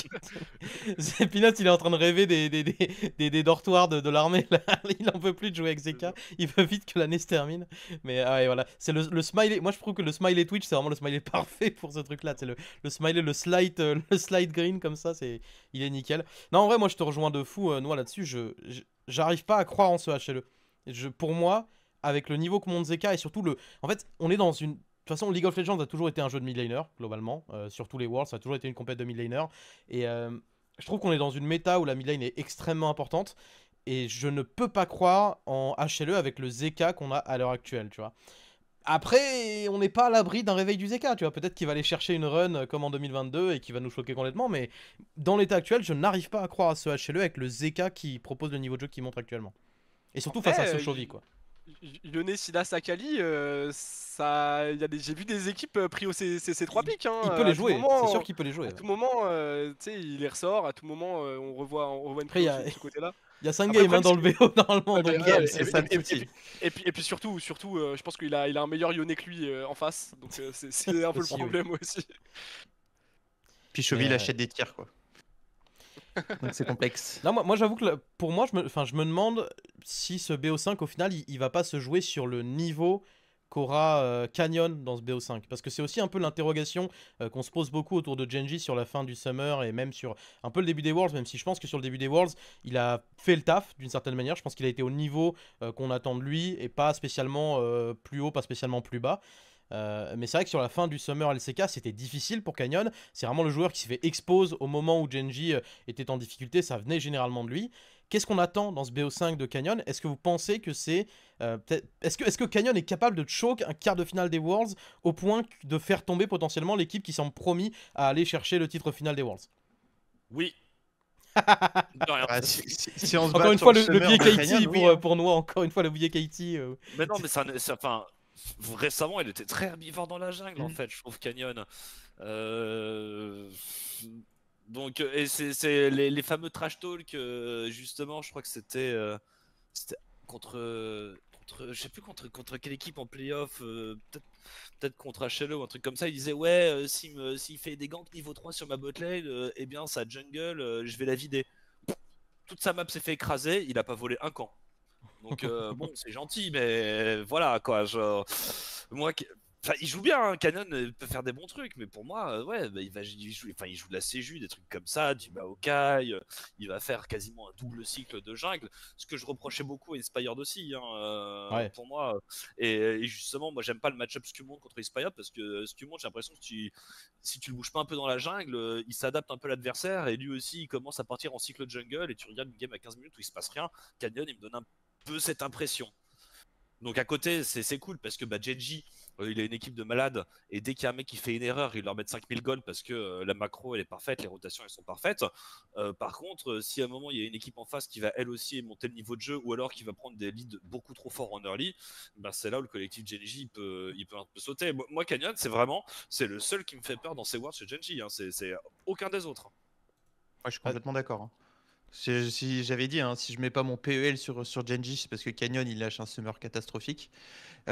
Peanut, il est en train de rêver des dortoirs de l'armée. Là. Il en peut plus de jouer avec Zeka. Il veut vite que l'année se termine. Mais ouais, voilà. C'est le smiley. Moi, je trouve que le smiley Twitch, c'est vraiment le smiley parfait pour ce truc-là. C'est le smiley, le slide green comme ça. Il est nickel. Non, en vrai, moi, je te rejoins de fou, Noah, là-dessus. J'arrive pas à croire en ce HLE. Pour moi, avec le niveau que monte Zeka et surtout le. En fait, on est dans une. De toute façon, League of Legends a toujours été un jeu de mid laner, globalement. Sur tous les Worlds, ça a toujours été une compète de mid laner. Et je trouve qu'on est dans une méta où la mid lane est extrêmement importante. Et je ne peux pas croire en HLE avec le Zeka qu'on a à l'heure actuelle, tu vois. Après, on n'est pas à l'abri d'un réveil du Zeka, tu vois. Peut-être qu'il va aller chercher une run comme en 2022 et qu'il va nous choquer complètement. Mais dans l'état actuel, je n'arrive pas à croire à ce HLE avec le Zeka qui propose le niveau de jeu qu'il montre actuellement. Et surtout face à Après, Sochovi, quoi. Lyonnais, Silas, Sakali, j'ai vu des équipes pris au ces 3 pics. Hein, Il peut les à tout jouer, c'est sûr moment, qu'il peut les jouer. à tout moment, tu sais, il les ressort. À tout moment, on revoit une Après, il y prio a, de ce côté-là. il y a 5 Après, le games hein, problème, dans le BO normalement. Ouais, Donc, ouais, Game, c'est Sam Fifty. et puis surtout, je pense qu'il a un meilleur Lyonnais que lui en face. Donc c'est un peu le Aussi, oui. problème aussi. Puis Chovy, Mais, il achète des tirs, quoi. Donc c'est complexe. Non, moi j'avoue que pour moi, je me demande si ce BO5 au final il va pas se jouer sur le niveau qu'aura Canyon dans ce BO5. Parce que c'est aussi un peu l'interrogation qu'on se pose beaucoup autour de Genji sur la fin du Summer et même sur un peu le début des Worlds, même si je pense que sur le début des Worlds, il a fait le taf d'une certaine manière. Je pense qu'il a été au niveau qu'on attend de lui et pas spécialement plus haut, pas spécialement plus bas. Mais c'est vrai que sur la fin du Summer LCK, c'était difficile pour Canyon. C'est vraiment le joueur qui s'est fait expose au moment où Genji était en difficulté. Ça venait généralement de lui. Qu'est-ce qu'on attend dans ce BO5 de Canyon? Est-ce que vous pensez que c'est... est-ce que Canyon est capable de choke un quart de finale des Worlds au point de faire tomber potentiellement l'équipe qui semble promis à aller chercher le titre final des Worlds? Oui. De rien. Ah, si on se Encore bat une sur fois, le le summer biais de KT Canyon, oui, hein. pour Noah. Encore une fois, le biais KT. Mais non, mais enfin, récemment, il était très herbivore dans la jungle, en fait, je trouve, Canyon. Donc, et c'est les fameux trash talk, justement, je crois que c'était contre, je sais plus contre quelle équipe en playoff, peut-être contre HLE ou un truc comme ça. Il disait, ouais, s'il fait des ganks niveau 3 sur ma botlane, eh bien, sa jungle, je vais la vider. Toute sa map s'est fait écraser, il a pas volé un camp. Donc bon, c'est gentil, mais voilà quoi. Moi, enfin, il joue bien, hein. Canyon peut faire des bons trucs, mais pour moi, ouais, bah, il joue de la CJU, des trucs comme ça, du Maokai, il va faire quasiment un double cycle de jungle, ce que je reprochais beaucoup à Inspired aussi, hein, Ouais. pour moi. Et justement, moi, j'aime pas le match-up Scumond contre Inspired parce que Scumond, j'ai l'impression que si tu le bouges pas un peu dans la jungle, il s'adapte un peu à l'adversaire et lui aussi, il commence à partir en cycle de jungle et tu regardes une game à 15 minutes où il se passe rien. Canyon, il me donne un peu cette impression. Donc à côté, c'est cool parce que Genji, il a une équipe de malades et dès qu'il y a un mec qui fait une erreur, il leur met 5000 gold parce que la macro elle est parfaite, les rotations elles sont parfaites. Par contre, si à un moment il y a une équipe en face qui va elle aussi monter le niveau de jeu ou alors qui va prendre des leads beaucoup trop forts en early, ben c'est là où le collectif Genji il peut un peu sauter. Moi Canyon, c'est le seul qui me fait peur dans ces worlds chez Genji, hein. C'est aucun des autres. Ouais, je suis complètement d'accord, hein. Si j'avais dit, hein, si je mets pas mon PEL sur Genji, c'est parce que Canyon il lâche un summer catastrophique. Et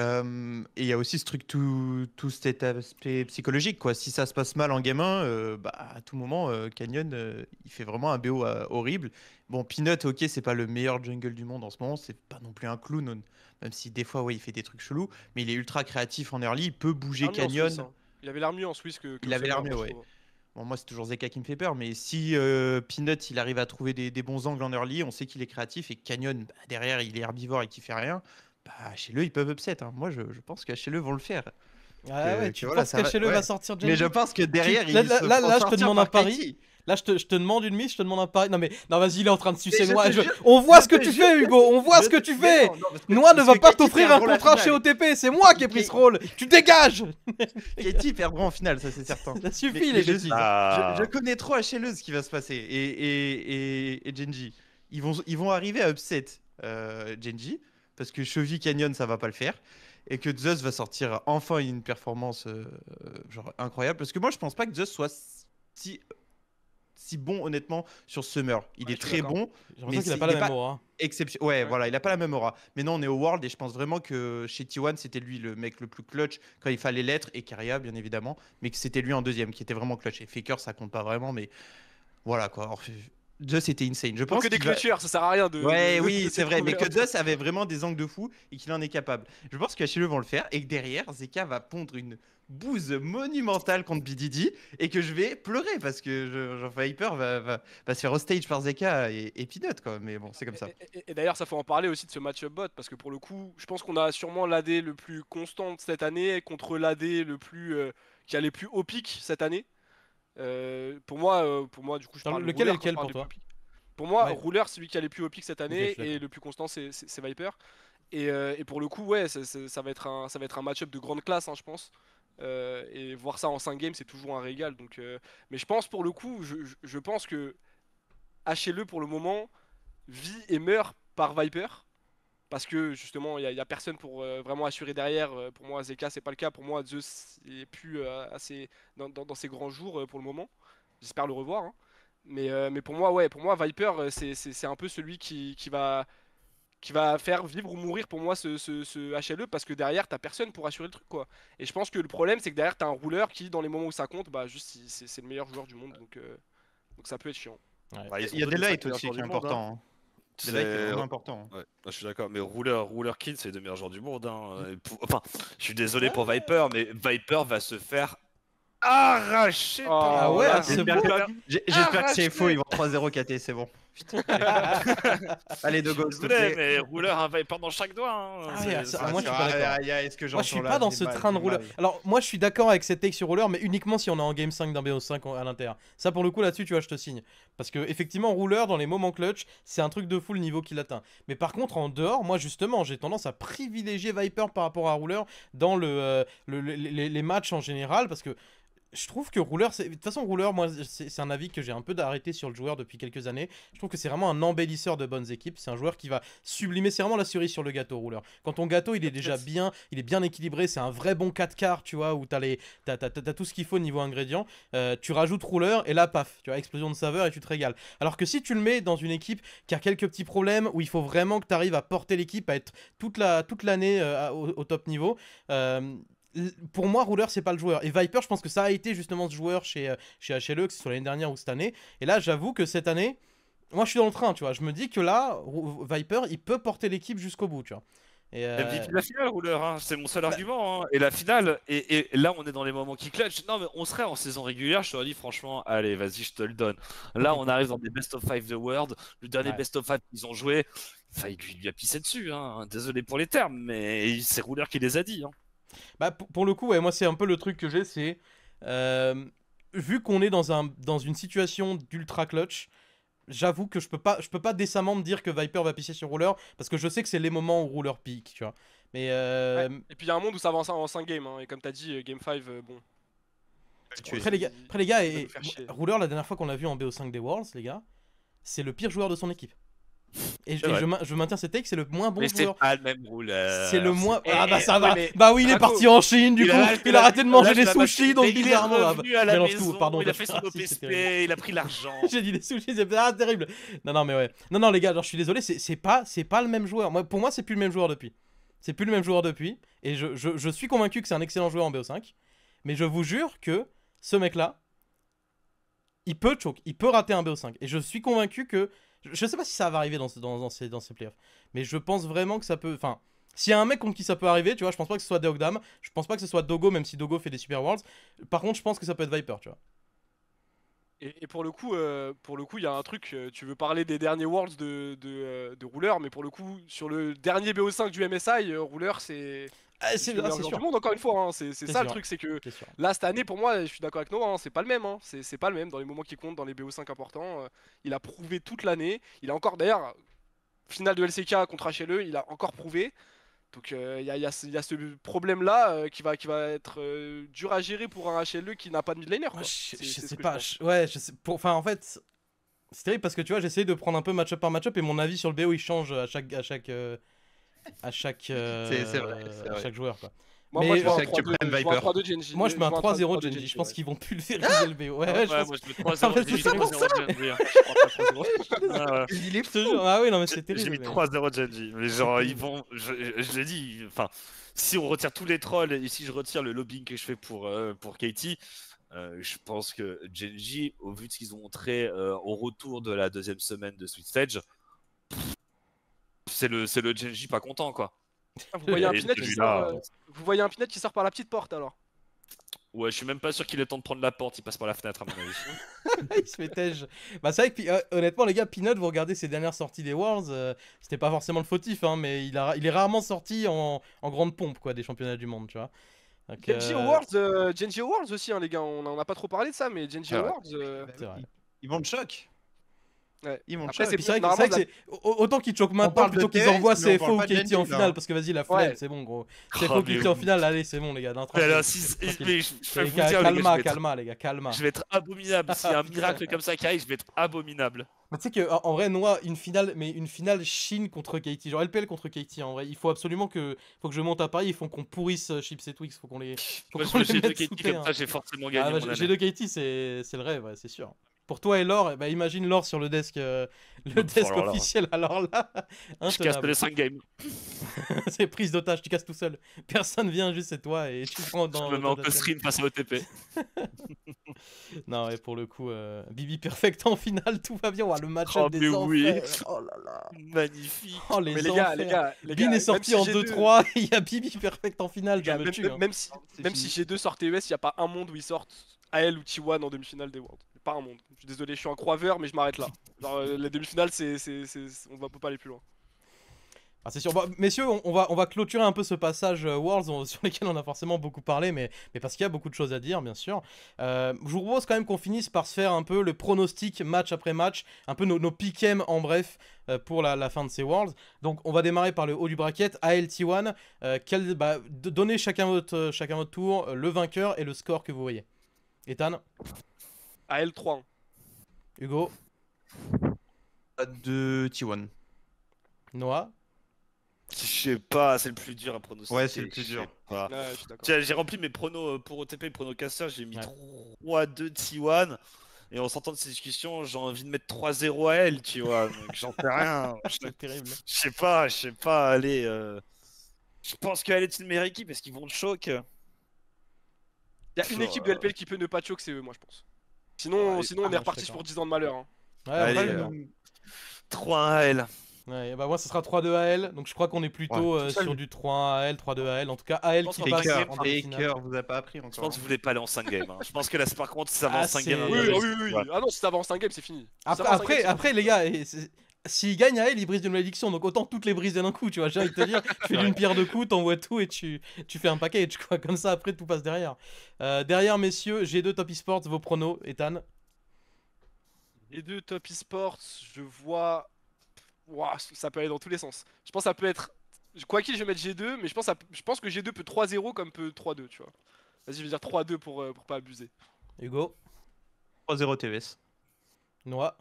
il y a aussi ce truc tout cet aspect psychologique, quoi. Si ça se passe mal en game 1, bah, à tout moment, Canyon il fait vraiment un BO horrible. Bon, Peanut, ok, c'est pas le meilleur jungle du monde en ce moment, c'est pas non plus un clown, même si des fois, ouais, il fait des trucs chelous, mais il est ultra créatif en early, il peut bouger L'armée en Canyon. Suisse, hein. Il avait l'air mieux en Suisse que Il avait l'air Summer, mieux, moi, je ouais. trouve. Bon, moi, c'est toujours Zeka qui me fait peur, mais si Peanut il arrive à trouver des bons angles en early, on sait qu'il est créatif et Canyon, bah, derrière, il est herbivore et qu'il fait rien, bah, chez eux, ils peuvent upset, hein. Moi, je pense que chez eux vont le faire. Ah ouais, tu voilà, penses ça va- qu'HLE ouais. va sortir Genji? Mais je pense que derrière, Là, ils là, se là, font là, je te sortir demande par un pari. Katie. Là, je te demande une mise, je te demande un pari. Non, mais non, vas-y, il est en train de sucer Mais je Noix. te jure- On voit je ce que te tu jure- fais, Hugo. On voit ce que tu Mais fais. non, non, parce Noix ne parce va que pas Katie t'offrir un perdront la contrat chez finale. OTP. C'est moi qui ai pris ce rôle. Tu dégages. Katie perdront en finale, ça c'est certain. Ça suffit, Mais les je- bêtises. Je connais trop HLE ce qui va se passer et Genji. Ils vont arriver à upset Genji parce que Chovy Canyon ça va pas le faire et que Zeus va sortir enfin une performance genre incroyable parce que moi je pense pas que Zeus soit si bon honnêtement sur Summer. Il Ouais, est je suis très d'accord. bon, J'ai l'impression qu'il a il pas est la même aura. exception. Ouais, Ouais. voilà, il a pas la même aura. Mais non, on est au World et je pense vraiment que chez T1, c'était lui le mec le plus clutch quand il fallait l'être et Karia, bien évidemment, mais que c'était lui en deuxième qui était vraiment clutch. Et Faker, ça compte pas vraiment, mais voilà quoi. Alors, Zeus était insane. Je Faut pense que des qu'il va- clutchers, ça sert à rien de. Ouais, de- oui, de c'est vrai, mais découvrir que un Zeus avait vraiment des angles de fou et qu'il en est capable. Je pense que HLE vont le faire et que derrière, Zeka va pondre une bouse monumentale contre BDD et que je vais pleurer parce que genre, Viper va se faire hostage par Zeka et Peanut, quoi. Mais bon, c'est comme ça. Et d'ailleurs, ça faut en parler aussi de ce match-up bot parce que pour le coup, je pense qu'on a sûrement l'AD le plus constant de cette année contre l'AD le plus qui a les plus hauts pics cette année. Pour moi, du coup, je Attends, parle lequel est Ruler quand lequel je parle pour des toi? plus hauts pics. Pour moi, Ouais. Ruler, celui qui a les plus hauts pics cette année je suis d'accord. et le plus constant, c'est Viper. Et pour le coup, ouais, ça va être un match-up de grande classe, hein, je pense. Et voir ça en 5 games, c'est toujours un régal. Donc, mais je pense pour le coup, je pense que HLE pour le moment vit et meurt par Viper. Parce que justement, il y a personne pour vraiment assurer derrière. Pour moi, Zeka, c'est pas le cas. Pour moi, Zeus est plus assez dans ses grands jours pour le moment. J'espère le revoir, hein. Mais pour moi, ouais, pour moi, Viper, c'est un peu celui qui va faire vivre ou mourir pour moi ce HLE parce que derrière, t'as personne pour assurer le truc, quoi. Et je pense que le problème, c'est que derrière, t'as un rouleur qui, dans les moments où ça compte, bah juste, c'est le meilleur joueur du monde. Donc ça peut être chiant. Ouais. Bah, ils Il y a ont des donné lights 5 meilleurs aussi joueurs qui est du monde, hein. important, hein. Des lights est vraiment important. Ouais, je suis d'accord, mais Ruler King, c'est les deux meilleurs joueurs du monde, hein. Enfin, je suis désolé pour Viper, mais Viper va se faire arracher par Ah ouais, Ruler. c'est J'espère beau. que c'est Arraché. faux, ils vont 3-0 KT, c'est bon. Putain. Allez, de go, s'il te Désolé, plaît. mais Ruler a un Viper dans chaque doigt, hein. Ah C'est- ouais, c'est- moi, je suis pas d'accord. Est-ce que Moi, je suis pas dans ce train de rouleur. Alors, moi, je suis d'accord avec cette take sur rouleur, mais uniquement si on est en game 5 d'un BO5 à l'intérieur. Ça, pour le coup, là-dessus, tu vois, je te signe. Parce que, effectivement, rouleur, dans les moments clutch, c'est un truc de fou le niveau qu'il atteint. Mais par contre, en dehors, moi, justement, j'ai tendance à privilégier Viper par rapport à rouleur dans les matchs en général, parce que. Je trouve que Ruler, de toute façon Ruler, moi c'est un avis que j'ai un peu arrêté sur le joueur depuis quelques années. Je trouve que c'est vraiment un embellisseur de bonnes équipes. C'est un joueur qui va sublimer, c'est vraiment la cerise sur le gâteau Ruler. Quand ton gâteau il est déjà bien, il est bien équilibré, c'est un vrai bon 4 quarts, tu vois, où t'as tout ce qu'il faut niveau ingrédients. Tu rajoutes Ruler et là paf, tu vois, explosion de saveur et tu te régales. Alors que si tu le mets dans une équipe qui a quelques petits problèmes, où il faut vraiment que tu arrives à porter l'équipe, à être toute l'année au top niveau. Pour moi, Ruler, c'est pas le joueur. Et Viper, je pense que ça a été justement ce joueur chez HLE, que ce soit l'année dernière ou cette année. Et là, j'avoue que cette année, moi je suis dans le train, tu vois. Je me dis que là, Viper, il peut porter l'équipe jusqu'au bout, tu vois. Et MVP de la finale, rouleur, hein, c'est mon seul Bah- argument. Hein. Et la finale, et là on est dans les moments qui clutch. Non, mais on serait en saison régulière, je t'aurais dit franchement, allez, vas-y, je te le donne. Là, on arrive dans des best of 5 The World. Le dernier Ouais. best of 5 qu'ils ont joué, enfin, il lui a pissé dessus. Hein. Désolé pour les termes, mais c'est rouleur qui les a dit. Hein. Bah, pour le coup, ouais, moi c'est un peu le truc que j'ai, c'est vu qu'on est dans une situation d'ultra clutch, j'avoue que je peux pas décemment me dire que Viper va pisser sur Ruler parce que je sais que c'est les moments où Ruler pique, tu vois. Mais Ouais. Et puis il y a un monde où ça avance en 5 games, hein, et comme t'as dit, Game 5, bon. après les gars, il va et nous faire chier. Ruler, la dernière fois qu'on l'a vu en BO5 des Worlds, les gars, c'est le pire joueur de son équipe. Et C'est vrai. je maintiens cette take, c'est le moins bon Mais c'est joueur. pas le même rouleur. C'est le moins. Et- Ah bah ça ouais, va. mais- Bah oui, il est Draco, parti en Chine, du Il coup. a- Il a arrêté de manger Là, des je l'ai sushis, abattu. donc Mais il est bizarrement. revenu à la mélange maison, tout, pardon. il a fait son Ah, si, OPSP, c'est terrible. il a pris l'argent. J'ai dit des sushis, c'est terrible. Non, mais ouais. Non, les gars, genre, je suis désolé, c'est pas le même joueur. Pour moi, c'est plus le même joueur depuis. C'est plus le même joueur depuis. Et je suis convaincu que c'est un excellent joueur en BO5. Mais je vous jure que ce mec-là, il peut choke, il peut rater un BO5. Et je suis convaincu que. Je sais pas si ça va arriver dans ces playoffs. Mais je pense vraiment que ça peut. Enfin, s'il y a un mec contre qui ça peut arriver, tu vois, je pense pas que ce soit Deogdam. Je pense pas que ce soit Dogo, même si Dogo fait des Super Worlds. Par contre, je pense que ça peut être Viper, tu vois. Et pour le coup, il y a un truc. Tu veux parler des derniers Worlds de Ruler, mais pour le coup, sur le dernier BO5 du MSI, Ruler, c'est C'est le meilleur joueur sûr. du monde, encore une fois. Hein. C'est ça sûr. le truc, c'est que C'est sûr. là, cette année, pour moi, je suis d'accord avec Noah, hein, c'est pas le même. Hein. C'est pas le même dans les moments qui comptent, dans les BO5 importants. Il a prouvé toute l'année. Il a encore, d'ailleurs, finale de LCK contre HLE, il a encore prouvé. Donc il y a ce problème-là qui va être dur à gérer pour un HLE qui n'a pas de mid laner. Moi, Quoi. je C'est sais ce que pas. je pense. Ouais, je sais. Enfin, en fait, c'est terrible parce que tu vois, j'essaie de prendre un peu match-up par match-up et mon avis sur le BO il change à chaque C'est vrai. joueur, quoi. Moi, Mais je vois un c'est que tu 3-2 prennes je vois un Viper. 3-2 Genji. Moi, je mets un 3-0 de Genji. Je pense ouais. qu'ils vont pulvériser le BO. Ouais, Ouais, je pense. moi je mets Ah, 3-0 mais Genji, c'est je mets pour 0 Genji. hein. Je crois pas 3-0. Ah, ouais. Il est Je te jure. Ah oui, non, mais c'est J'ai terrible. mis mais- 3-0 Genji. Mais genre, ils vont. Je l'ai dit, enfin, si on retire tous les trolls et si je retire le lobbying que je fais pour Katie, je pense que Genji, au vu de ce qu'ils ont montré au retour de la deuxième semaine de Sweet Stage, c'est le Genji pas content, quoi. Ah, vous voyez un Et Pinette qui celui-là, sort, vous voyez un Pinette qui sort par la petite porte alors. Ouais, je suis même pas sûr qu'il ait le temps de prendre la porte, il passe par la fenêtre à mon avis. Il se fait tège. Bah, c'est vrai que, honnêtement, les gars, Peanut, vous regardez ses dernières sorties des Worlds, c'était pas forcément le fautif, hein, mais il est rarement sorti en grande pompe, quoi, des championnats du monde, tu vois. Donc, Genji Awards aussi, hein, les gars. On en a pas trop parlé de ça, mais Genji C'est vrai. Awards. c'est vrai. Ils vont de choc. Ouais. Ils vont de Après, choc. c'est Puis c'est vrai que, Normalement, autant qu'ils choquent maintenant parle de plutôt qu'ils TS, envoient mais on CFO parle ou pas de KT en Genji, finale, là. parce que vas-y, la flemme, Ouais. c'est bon, gros. Oh, CFO mais KT en oui. finale, allez, c'est bon, les gars, d'un Mais alors, tranquille. mais je vais Les vous gars, dire, les gars, calma, je vais être- calma, les gars, calma. je vais être abominable. S'il y a un miracle comme ça qui arrive, je vais être abominable. Mais tu sais que en vrai, Noah, une finale Chine contre Katie, genre LPL contre Katie, en vrai, il faut absolument que je monte à Paris, il faut qu'on pourrisse Chips et Twix, faut qu'on les Moi, qu'on je les me mette Katie sous comme terre. ça, j'ai forcément Ah, gagné bah, mon G2 année. Katie, c'est le rêve, ouais, c'est sûr. Pour toi et Laure, bah, imagine Laure sur le desk, alors là. officiel, alors là, Je casse intenable. les 5 games. C'est prise d'otage, tu casses tout seul. Personne vient, juste c'est toi et tu prends Je dans me mets en ta chaîne. co-stream face à OTP. Non, et pour le coup, Bibi Perfect en finale, tout va bien. Oh, le match-up Oh, des mais oui. enfers. Oh là là. Magnifique. Oh les Mais les enfers. gars, Bin est sorti en même si G2 2-3, il y a Bibi Perfect en finale, les je gars, me même, tue. hein. même si G2 sort TES, il n'y a pas un monde où ils sortent AL ou T1 en demi-finale des Worlds. Pas un monde. Je suis désolé, je suis un croiveur, mais je m'arrête là. Genre, les demi-finales, on peut pas aller plus loin. Ah, c'est sûr. Bon, messieurs, on va clôturer un peu ce passage Worlds sur lequel on a forcément beaucoup parlé, mais parce qu'il y a beaucoup de choses à dire, bien sûr. Je vous propose quand même qu'on finisse par se faire un peu le pronostic match après match, un peu nos pick-em en bref pour la fin de ces Worlds. Donc, on va démarrer par le haut du bracket, ALT1. Donnez chacun votre tour, le vainqueur et le score que vous voyez. Ethan, AL 3. Hugo, De T1. Noah. Je sais pas, c'est le plus dur à pronostiquer. Ouais, c'est le plus je sais dur. pas. Ouais, je suis d'accord. Tiens, j'ai rempli mes pronos pour OTP et pronos casseurs, j'ai mis Ouais. 3-2 T1. Et en sortant de ces discussions, j'ai envie de mettre 3-0 à elle, tu vois. Donc j'en sais rien. C'est terrible. Je sais pas, allez. Je pense qu'elle est une meilleure équipe, est-ce qu'ils vont de choc? Il y a une équipe de LPL qui peut ne pas choke, c'est eux, moi je pense. Sinon, Ouais, sinon on moi, est je reparti suis pour 10 ans de malheur. Hein. Ouais, Allez, après, 3-1 AL. Ouais, bah moi ça sera 3-2 AL, donc je crois qu'on est plutôt tout seul. sur du 3-1 AL, 3-2 AL. En tout cas, AL pense qui qu'on passe va en demi-finale. Faker, vous a pas appris Je encore. pense que vous voulez pas aller en 5 games. Je pense que là, par contre, si ça va Ah, en 5 games. c'est- Oui, Ouais. oui. Ah non, si ça va en 5 games, c'est fini. Si ça Après, va en 5 games, c'est après fini. les gars, s'il gagne AL, il brise de malédiction, donc autant toutes les briser d'un coup, tu vois. J'ai envie de te dire, tu fais d'une pierre deux coups, t'envoies tout et tu fais un package, quoi. Comme ça, après, tout passe derrière. Derrière, messieurs, G2 Top Esports, vos pronos, Ethan. Les deux top esports, je vois. Ouah, ça peut aller dans tous les sens. Je pense que ça peut être. Quoi qu'il, je vais mettre G2, mais je pense que G2 peut 3-0 comme peut 3-2, tu vois. Vas-y, je vais dire 3-2 pour pas abuser. Hugo, 3-0 TES. Noah.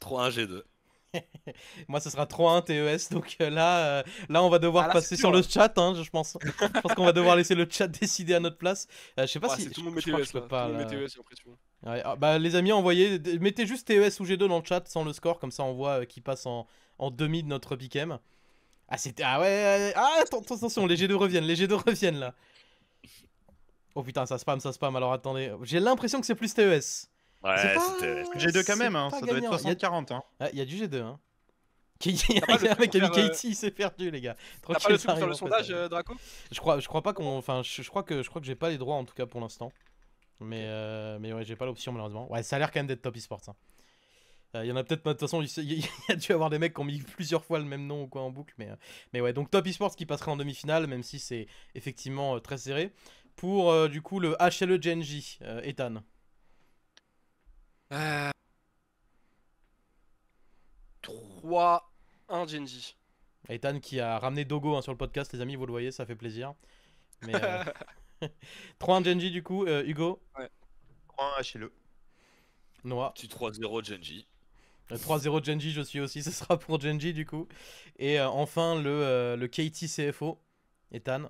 3-1 G2. Moi, ce sera 3-1 TES, donc là, on va devoir Ah, là, passer c'est sur dur, le chat, hein, je pense. Je pense qu'on va devoir laisser le chat décider à notre place. Je sais pas Ouais, si. c'est tout le monde je met crois que TES je peux là. Tout pas, le monde met là. TES, j'ai l'impression. Ouais, bah, les amis, mettez juste TES ou G2 dans le chat sans le score, comme ça on voit qui passe en demi de notre pick'em. Ah ouais, attention, les G2 reviennent là. Oh putain, ça spam, alors attendez. J'ai l'impression que c'est plus TES. C'est Ouais, pas- c'était. G2 quand c'est même, hein, pas ça doit être gagnant. 60-40. Hein. Il y a du G2, hein. T'as pas le Le truc mec pour a mis faire, KT, il s'est perdu, les gars. T'as pas Tranquille, le ça truc pour faire arrive le après, sondage, ça. Draco? Je crois pas qu'on. Enfin, je crois que j'ai pas les droits en tout cas pour l'instant. Mais ouais, j'ai pas l'option malheureusement. Ouais, ça a l'air quand même d'être Top Esports. Hein. Il y en a peut-être, de toute façon, il y a dû avoir des mecs qui ont mis plusieurs fois le même nom ou quoi en boucle. Mais ouais, donc Top Esports qui passerait en demi-finale, même si c'est effectivement très serré. Pour du coup le HLE Genji, Ethan. 3-1 Genji. Ethan qui a ramené Dogo hein, sur le podcast, les amis, vous le voyez, ça fait plaisir. Mais 3-1 Genji du coup, Hugo, 3-1 HLE. Noah. Tu 3-0 Genji. 3-0 Genji, je suis aussi, ce sera pour Genji du coup. Et enfin le KT CFO, Ethan.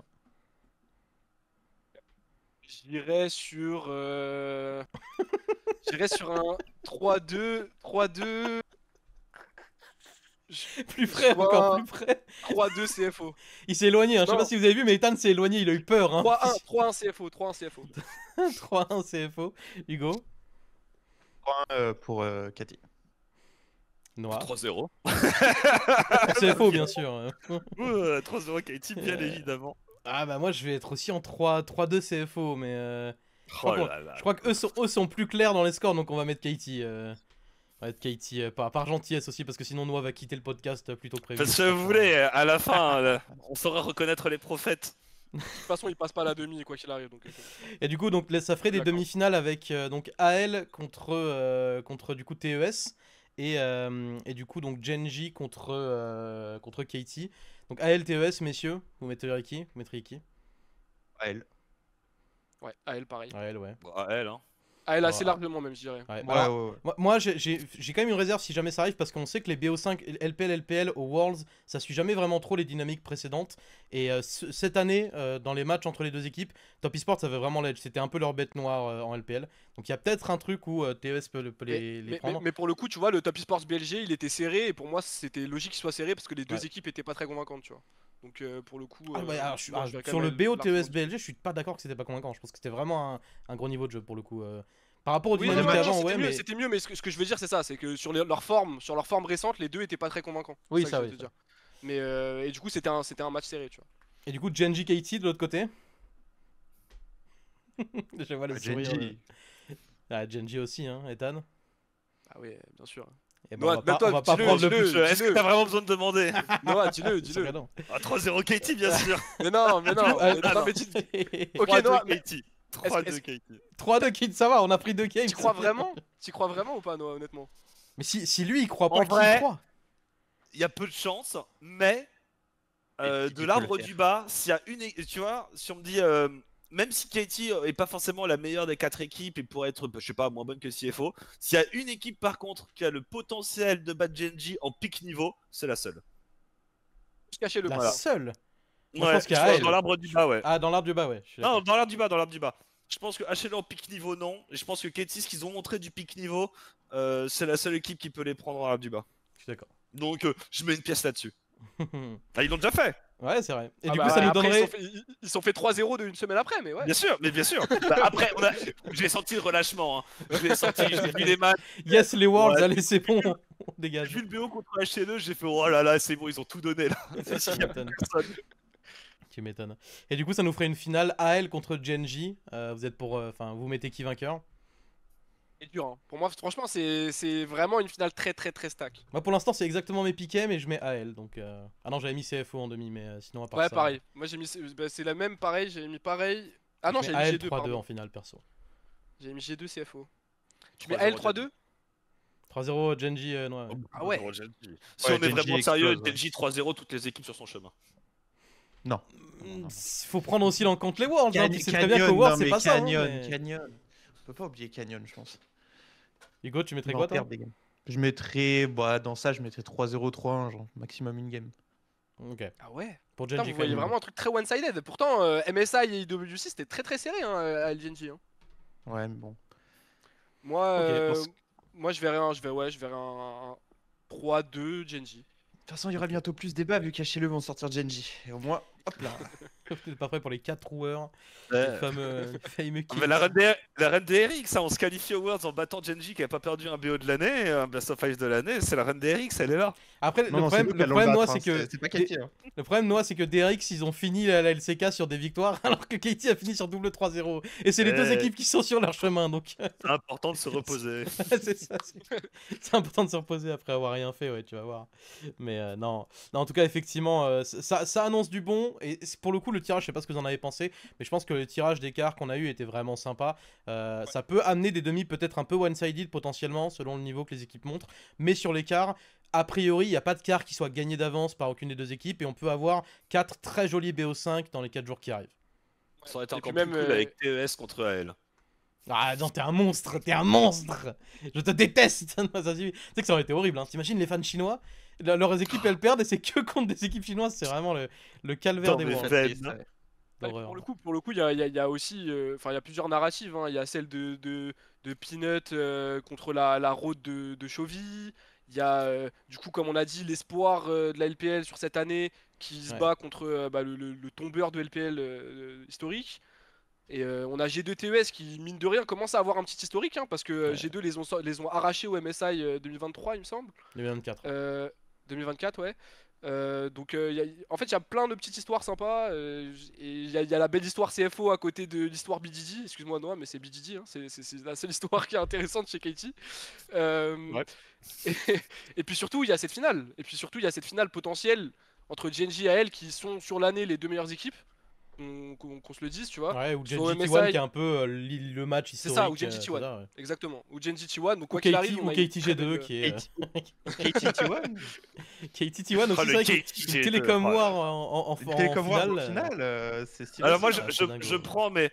J'irais sur un 3-2. Plus près, Soit- encore plus près. 3-2 CFO. Il s'est éloigné, hein. Je sais Non. pas si vous avez vu, mais Ethan s'est éloigné, il a eu peur. Hein. 3-1 CFO. 3-1 CFO. 3-1 CFO. Hugo, 3-1 pour Cathy. Noah. 3-0. CFO, bien sûr. 3-0 KT, bien évidemment. Ah bah moi je vais être aussi en 3-2 CFO, mais Oh là là. je crois qu'eux sont plus clairs dans les scores, donc on va mettre Katie. On va mettre Katie par gentillesse aussi, parce que sinon Noah va quitter le podcast plus tôt que prévu. Parce que vous voulez, à la fin, on saura reconnaître les prophètes. De toute façon, il passe pas à la demi, quoi qu'il arrive. Donc, Et du coup, donc, ça ferait des D'accord. demi-finales avec donc AL contre du coup TES et du coup donc Genji contre Katie. Donc AL TES, messieurs, vous mettriez qui? Vous mettriez qui? AL. ouais, AL pareil. AL, ouais. Bon, à elle, hein. AL assez Ouais. largement, même, je dirais. Ouais, Ouais, alors, ouais. moi j'ai quand même une réserve si jamais ça arrive parce qu'on sait que les BO5, LPL, LPL au Worlds, ça suit jamais vraiment trop les dynamiques précédentes. Et cette année, dans les matchs entre les deux équipes, Top Esports avait vraiment l'edge. C'était un peu leur bête noire en LPL. Donc il y a peut-être un truc où TES peut les prendre. Mais pour le coup, tu vois, le Top Esports BLG, il était serré. Et pour moi, c'était logique qu'il soit serré parce que les deux Ouais. équipes étaient pas très convaincantes, tu vois. Donc pour le coup. Ah ouais, alors, moi, je verrais quand sur le même BO largement TES BLG, je suis pas d'accord que c'était pas convaincant. Je pense que c'était vraiment un gros niveau de jeu pour le coup. Par rapport aux Oui, dynamiques non, d'avant, c'était ouais, mieux, mais. c'était mieux, mais ce que je veux dire, c'est ça, c'est que sur leur forme récente, les deux étaient pas très convaincants. Oui, C'est ça, que je veux oui, te dire. Mais et du coup, c'était un match serré, tu vois. Et du coup, Genji Katie de l'autre côté. Je vois le sourire. Genji. Ah, Genji aussi, hein, Ethan. Ah oui, bien sûr. Et Noah, on va pas toi, prendre le dis-le, plus. Est-ce que t'as vraiment besoin de demander? Noah, dis-le. Regardons. 3-0 KT, bien sûr. Mais non, Ah, non, mais dis. Ok, 3-2 Noah, mais KT. est-ce- 3-2 KT. 3-2 kills, ça va, on a pris 2 games. t'y crois vraiment? T'y crois vraiment ou pas, Noah, honnêtement? Mais si lui il croit En pas, qui vrai, croit? Il y a peu de chance, mais Et qui de peut l'arbre le faire. du bas, s'il y a une, tu vois, si on me dit, même si Katie est pas forcément la meilleure des 4 équipes et pourrait être, je sais pas, moins bonne que CFO, s'il y a une équipe par contre qui a le potentiel de battre Genji en pic niveau, c'est la seule. Juste cacher le La point. seule. Moi, je Ouais, pense qu'il y a AL. dans l'arbre du bas, ouais. Ah, dans l'arbre du bas, ouais. Je suis Non, d'accord. dans l'arbre du bas, dans l'arbre du bas. Je pense que HL en pic niveau, non. Et je pense que Katie, ce qu'ils ont montré du pic niveau, c'est la seule équipe qui peut les prendre dans l'arbre du bas. Je suis d'accord. Donc, je mets une pièce là-dessus. Ah, ils l'ont déjà fait. Ouais, c'est vrai. Et Ah du bah coup, ça ouais, nous après, donnerait. ils sont fait 3-0 une semaine après, mais ouais. Bien sûr, mais bien sûr. Bah, après, j'ai senti le relâchement. Hein. J'ai senti, j'ai vu les matchs. Yes, les Worlds, Ouais, allez, c'est bon, on j'ai dégage. vu le BO contre HN2, j'ai fait oh là là, c'est bon, ils ont tout donné là. Tu m'étonnes. Personne. Tu m'étonnes. Et du coup, ça nous ferait une finale AL contre Genji. Vous êtes pour. Enfin, vous mettez qui vainqueur? C'est dur, hein. Pour moi, franchement, c'est vraiment une finale très très très stack. Moi, pour l'instant, c'est exactement mes piquets, mais je mets AL. Donc, ah non, j'avais mis CFO en demi, mais sinon, à part Ouais, ça. pareil. Moi, j'ai mis. Bah, c'est la même, pareil. J'ai mis pareil. Ah non, Je j'ai mets mis AL G2, 3-2 pardon. en finale, perso. J'ai mis G2 CFO. Tu mets AL 3-2? 3-0 Genji, non. Ouais. Ah ouais. Si Ouais, on est Genji vraiment sérieux, explose, ouais. Genji 3-0, toutes les équipes sur son chemin. Non. Faut prendre aussi en compte les Worlds. Hein. Tu sais très bien qu'au Canyon, Worlds, non, c'est mais pas ça. Canyon, Hein, mais... Canyon. On peut pas oublier Canyon, je pense. Hugo, tu mettrais On quoi, en toi? perd des games. Je mettrais, bah, dans ça, je mettrais 3-0, 3-1, genre, maximum une game. Ok. Ah ouais. Pour Putain, Genji, vous quand voyez même. vraiment un truc très one-sided. Pourtant, MSI et IWC c'était très très serré hein, à LGNG. Hein. Ouais, mais bon. Moi, Ok. moi je verrais un 3-2 Genji. De toute façon, il y aura bientôt plus débat vu qu'HLE vont sortir Genji. Et au moins, hop là. Vous n'êtes pas prêt pour les 4 roueurs. Ouais. Les fameux Ah, mais la reine des RX, hein, on se qualifie aux Worlds en battant Genji qui a pas perdu un BO de l'année, un Blast of Ice de l'année, c'est la reine des RX, elle est là. Après, Non, non, c'est nous qui le allons problème, le Noah, battre, c'est hein, que. c'est pas Katie, hein. Le problème, Noah, c'est que DRX, ils ont fini la LCK sur des victoires, alors que Katie a fini sur double 3-0. Et c'est les deux Ouais. équipes qui sont sur leur chemin, donc. C'est important de se reposer. c'est ça. C'est important de se reposer après avoir rien fait, ouais, tu vas voir. Mais non. Non, en tout cas, effectivement, ça annonce du bon. Et pour le coup, le tirage, je sais pas ce que vous en avez pensé, mais je pense que le tirage d'écart qu'on a eu était vraiment sympa. Ça peut amener des demi peut-être un peu one-sided potentiellement, selon le niveau que les équipes montrent. Mais sur l'écart, a priori, il n'y a pas de quart qui soit gagné d'avance par aucune des deux équipes. Et on peut avoir 4 très jolis BO5 dans les 4 jours qui arrivent. Ça aurait été Et encore puis plus même, cool avec TES contre AL. Ah non, t'es un monstre, t'es un monstre. Je te déteste. Tu sais que ça aurait été horrible, hein. T'imagines les fans chinois, leurs équipes elles perdent et c'est que contre des équipes chinoises, c'est vraiment le calvaire Non, des mais Worlds. Ben. Triste, ouais. D'horreur. pour le coup, il y a aussi, enfin, il y a plusieurs narratives. Hein. Il y a celle de Peanut contre la road de Chovy. Il y a, du coup, comme on a dit, l'espoir de la LPL sur cette année qui se Ouais. bat contre le tombeur de LPL historique. Et on a G2 TES qui, mine de rien, commence à avoir un petit historique, hein, parce que Ouais. G2 les ont arrachés au MSI 2023, il me semble. 2024. 2024, ouais. Donc, en fait, il y a plein de petites histoires sympas. Et il y a la belle histoire CFO à côté de l'histoire BDD. Excuse-moi, Noah, mais c'est BDD. Hein, c'est la seule histoire qui est intéressante chez Katie. Ouais. Et, et puis surtout, il y a cette finale. Et puis surtout, il y a cette finale potentielle entre Genji et AL qui sont sur l'année les deux meilleures équipes. Qu'on se le dise, tu vois. Ouais, ou Soit au Genji T1 MSI, qui est un peu le match c'est historique. ça, ou Genji c'est T1. ça, ouais. Exactement. Ou Genji T1. Donc, Ou quoi qu'il Katie, arrive, on ou a une Katie très G2 belle- qui est. Katie T1 Katie T1 aussi, Oh, c'est le vrai Katie qu'une G2, Télécom oh là War là. en Télécom War finale. en finale, c'est stylé. Alors moi, ça, je, c'est dingo. je prends, mais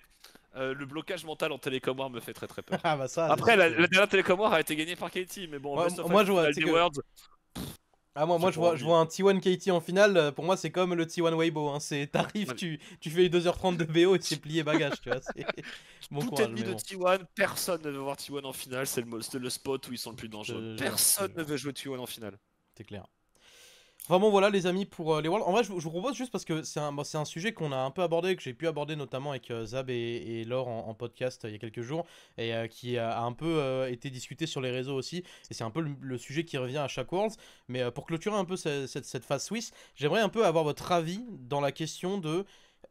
le blocage mental en Télécom War me fait très très peur. Ah bah ça. c'est Après, sûr la que- dernière Télécom War a été gagnée par Katie, mais bon, Moi- Best of moi, Five je vois, finale tu sais des que- Worlds, Ah moi J'ai je pas vois, envie. je vois un T1 Katie en finale, pour moi c'est comme le T1 Weibo, hein. T'arrives, Ouais. tu fais 2h30 de BO et c'est plié bagage, tu vois. Bon tout courage, ennemi mais de bon. T1, personne ne veut voir T1 en finale, c'est le spot où ils sont le plus dangereux. Je- Personne je- ne veut jouer T1 en finale. C'est clair. Enfin bon voilà les amis pour les Worlds. En vrai je vous propose juste parce que c'est un sujet qu'on a un peu abordé, que j'ai pu aborder notamment avec Zab et Laure en podcast il y a quelques jours, et qui a un peu été discuté sur les réseaux aussi, et c'est un peu le sujet qui revient à chaque Worlds. Mais pour clôturer un peu cette phase Swiss, j'aimerais un peu avoir votre avis dans la question de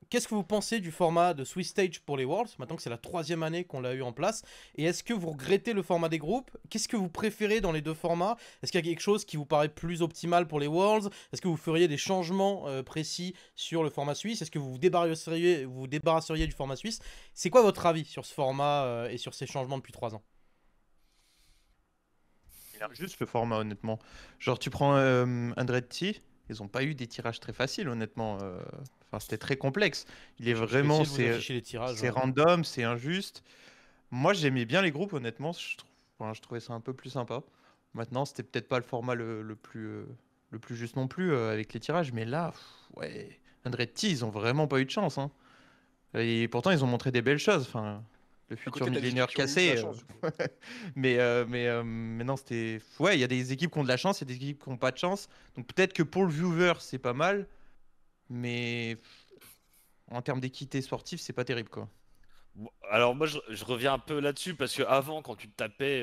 qu'est-ce que vous pensez du format de Swiss Stage pour les Worlds, maintenant que c'est la 3e année qu'on l'a eu en place, et est-ce que vous regrettez le format des groupes? Qu'est-ce que vous préférez dans les deux formats? Est-ce qu'il y a quelque chose qui vous paraît plus optimal pour les Worlds? Est-ce que vous feriez des changements précis sur le format suisse? Est-ce que vous vous débarrasseriez du format suisse? C'est quoi votre avis sur ce format et sur ces changements depuis 3 ans? Il a juste le format, honnêtement. Genre, tu prends Andred T, ils ont pas eu des tirages très faciles, honnêtement. Enfin, c'était très complexe. Il est Je vais vraiment, essayer de vous afficher les tirages. c'est Ouais. random, c'est injuste. Moi, j'aimais bien les groupes, honnêtement. Je trouvais ça un peu plus sympa. Maintenant, c'était peut-être pas le format le plus juste non plus avec les tirages, mais là, ouais, Andred T, ils ont vraiment pas eu de chance, hein. Et pourtant, ils ont montré des belles choses. Enfin, le futur côté, t'as des millénaire équipes qui ont eu de cassé. la chance, du coup. Mais non, c'était. Ouais, il y a des équipes qui ont de la chance, il y a des équipes qui n'ont pas de chance. Donc peut-être que pour le viewer, c'est pas mal. mais en termes d'équité sportive, c'est pas terrible, quoi. Alors moi je reviens un peu là-dessus parce que avant quand tu te tapais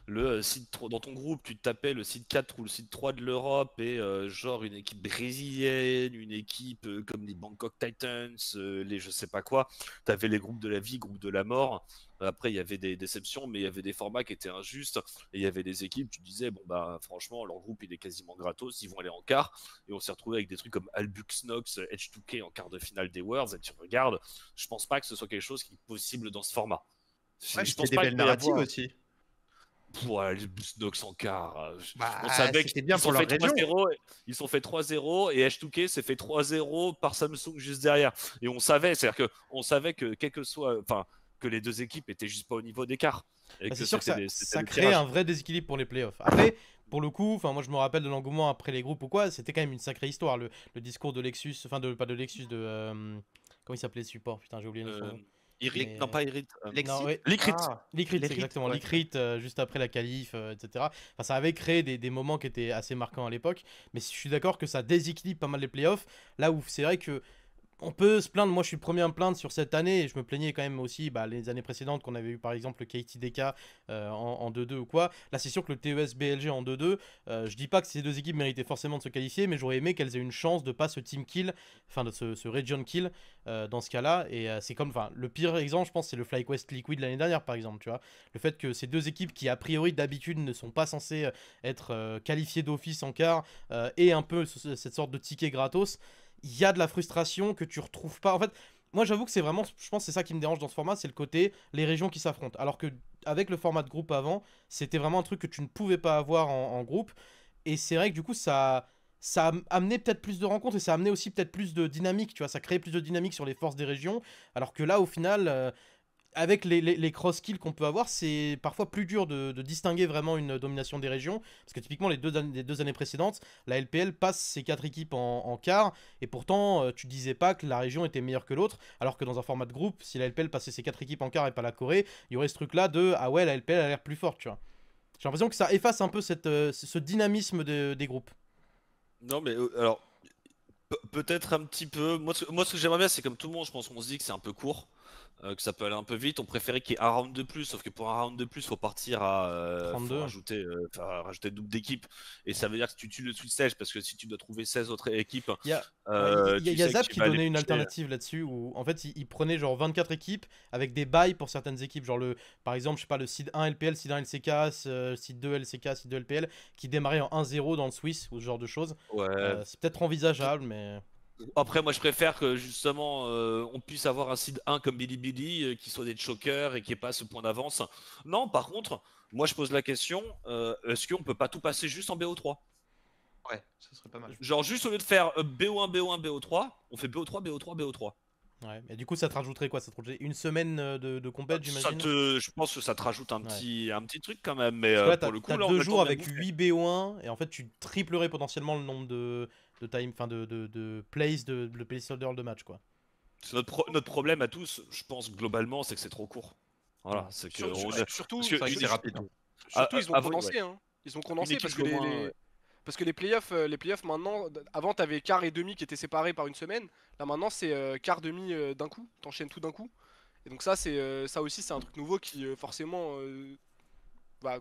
le seed 3 dans ton groupe, tu te tapais le seed 4 ou le seed 3 de l'Europe et genre une équipe brésilienne, une équipe comme les Bangkok Titans, les je sais pas quoi, t'avais les groupes de la vie, groupes de la mort. Après il y avait des déceptions mais il y avait des formats qui étaient injustes et il y avait des équipes, tu disais bon bah franchement leur groupe il est quasiment gratos, ils vont aller en quart et on s'est retrouvé avec des trucs comme Albux Nox, H2K en quart de finale des Worlds et tu regardes, je pense pas que ce soit quelque chose qui est possible dans ce format. Ouais, Je c'était pense des pas belles qu'il va y narratives avoir. aussi. Ouais, les Busnox en quart. On Bah, savait c'était bien qu'ils pour sont leur fait région. 3-0. Ils sont fait 3-0 et H2K s'est fait 3-0 par Samsung juste derrière. Et on savait, c'est-à-dire que on savait que quel que soit, enfin, que les deux équipes étaient juste pas au niveau d'écart et Bah, c'est que sûr que c'était ça des crée un tirages. vrai déséquilibre pour les playoffs. Après, pour le coup, moi je me rappelle de l'engouement après les groupes ou quoi, c'était quand même une sacrée histoire. Le discours de Lexus, pas de Lexus, de. Comment il s'appelait le support? Putain, j'ai oublié son Euh, nom. Irit, non Mais. pas Irit. Non, Lexit? ouais. L'Icrit. Ah, L'Icrit, les c'est rites, exactement. ouais. L'Icrit, juste après la qualif, etc. Enfin, ça avait créé des moments qui étaient assez marquants à l'époque. Mais je suis d'accord que ça déséquilibre pas mal les playoffs. Là où c'est vrai que on peut se plaindre, moi je suis le premier à me plaindre sur cette année, et je me plaignais quand même aussi les années précédentes qu'on avait eu par exemple le KTDK en 2-2 ou quoi. Là c'est sûr que le TES BLG en 2-2, je dis pas que ces deux équipes méritaient forcément de se qualifier, mais j'aurais aimé qu'elles aient une chance de pas se team kill, enfin de ce region kill dans ce cas-là. Et c'est comme, enfin, le pire exemple je pense c'est le FlyQuest Liquid l'année dernière par exemple, tu vois. Le fait que ces deux équipes qui a priori d'habitude ne sont pas censées être qualifiées d'office en quart et un peu cette sorte de ticket gratos, il y a de la frustration que tu retrouves pas. En fait, moi j'avoue que c'est vraiment, je pense que c'est ça qui me dérange dans ce format, c'est le côté les régions qui s'affrontent. Alors que avec le format de groupe avant, c'était vraiment un truc que tu ne pouvais pas avoir en groupe. Et c'est vrai que du coup ça a amené peut-être plus de rencontres et ça a amené aussi peut-être plus de dynamique, tu vois, ça créait plus de dynamique sur les forces des régions. Alors que là au final, avec les cross-kills qu'on peut avoir, c'est parfois plus dur de distinguer vraiment une domination des régions. Parce que typiquement, les deux années précédentes, la LPL passe ses quatre équipes en quart. Et pourtant, tu disais pas que la région était meilleure que l'autre. Alors que dans un format de groupe, si la LPL passait ses quatre équipes en quart et pas la Corée, il y aurait ce truc-là de ah ouais, la LPL a l'air plus forte, tu vois. J'ai l'impression que ça efface un peu ce dynamisme des groupes. Non mais alors peut-être un petit peu. Moi, ce que j'aimerais bien, c'est comme tout le monde, je pense qu'on se dit que c'est un peu court, que ça peut aller un peu vite. On préférait qu'il y ait un round de plus, sauf que pour un round de plus, faut partir à, faut 32. rajouter double d'équipe, et ça veut dire que tu tues le switch stage parce que si tu dois trouver 16 autres équipes, Il y a, ouais, il tu y a sais que Zap tu qui vas aller donnait une piocher. alternative là-dessus où en fait il prenait genre 24 équipes avec des bails pour certaines équipes. Genre par exemple, je sais pas, le seed 1 LPL, seed 1 LCK, seed 2 LCK, seed 2 LPL qui démarrait en 1-0 dans le Swiss ou ce genre de choses. Ouais. C'est peut-être envisageable, mais. Après, moi, je préfère que justement on puisse avoir un seed 1 comme Bilibili qui soit des chokers et qui ait pas ce point d'avance. Non, par contre, moi, je pose la question est-ce qu'on peut pas tout passer juste en BO3? Ouais, ça serait pas mal. Genre, juste au lieu de faire BO1, BO1, BO3, on fait BO3, BO3, BO3. Ouais, mais du coup ça te rajouterait quoi? Ça te rajouterait une semaine de compète, j'imagine? Je pense que ça te rajoute Ouais. un petit truc quand même, mais Parce que là, pour le coup, t'as là, on a deux le temps jours de bien avec bouffer. 8 BO1 et en fait tu triplerais potentiellement le nombre de time, enfin de plays, de placeholder de match quoi. C'est notre problème à tous, je pense, globalement, c'est que c'est trop court. Voilà, Ouais. c'est que Sur- sur- on a... surtout, Parce C'est que vrai que c'est rapide, hein. surtout, ils ont avant, ouais. condensé, hein. Ils ont Une condensé équipe parce que joue au moins. parce que les playoffs maintenant, avant t'avais quart et demi qui étaient séparés par une semaine. Là maintenant c'est quart demi d'un coup, t'enchaînes tout d'un coup. Et donc ça c'est ça aussi c'est un truc nouveau qui forcément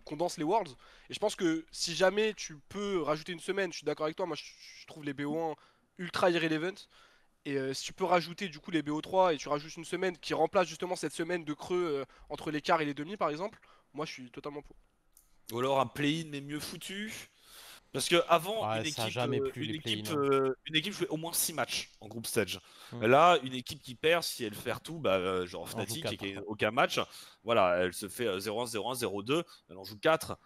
condense les Worlds. Et je pense que si jamais tu peux rajouter une semaine, je suis d'accord avec toi, moi je trouve les BO1 ultra irrelevant. Et si tu peux rajouter du coup les BO3 et tu rajoutes une semaine qui remplace justement cette semaine de creux entre les quarts et les demi par exemple, moi je suis totalement pour. Ou alors un play-in mais mieux foutu. Parce que avant Ouais, ça a jamais plu les play-in, hein. une équipe jouait au moins 6 matchs en groupe stage. Hmm. Là, une équipe qui perd, si elle fait tout, bah, genre On joue Fnatic et 4 qui a après. aucun match, voilà, elle se fait 0-1, 0-1, 0-2, elle en joue 4.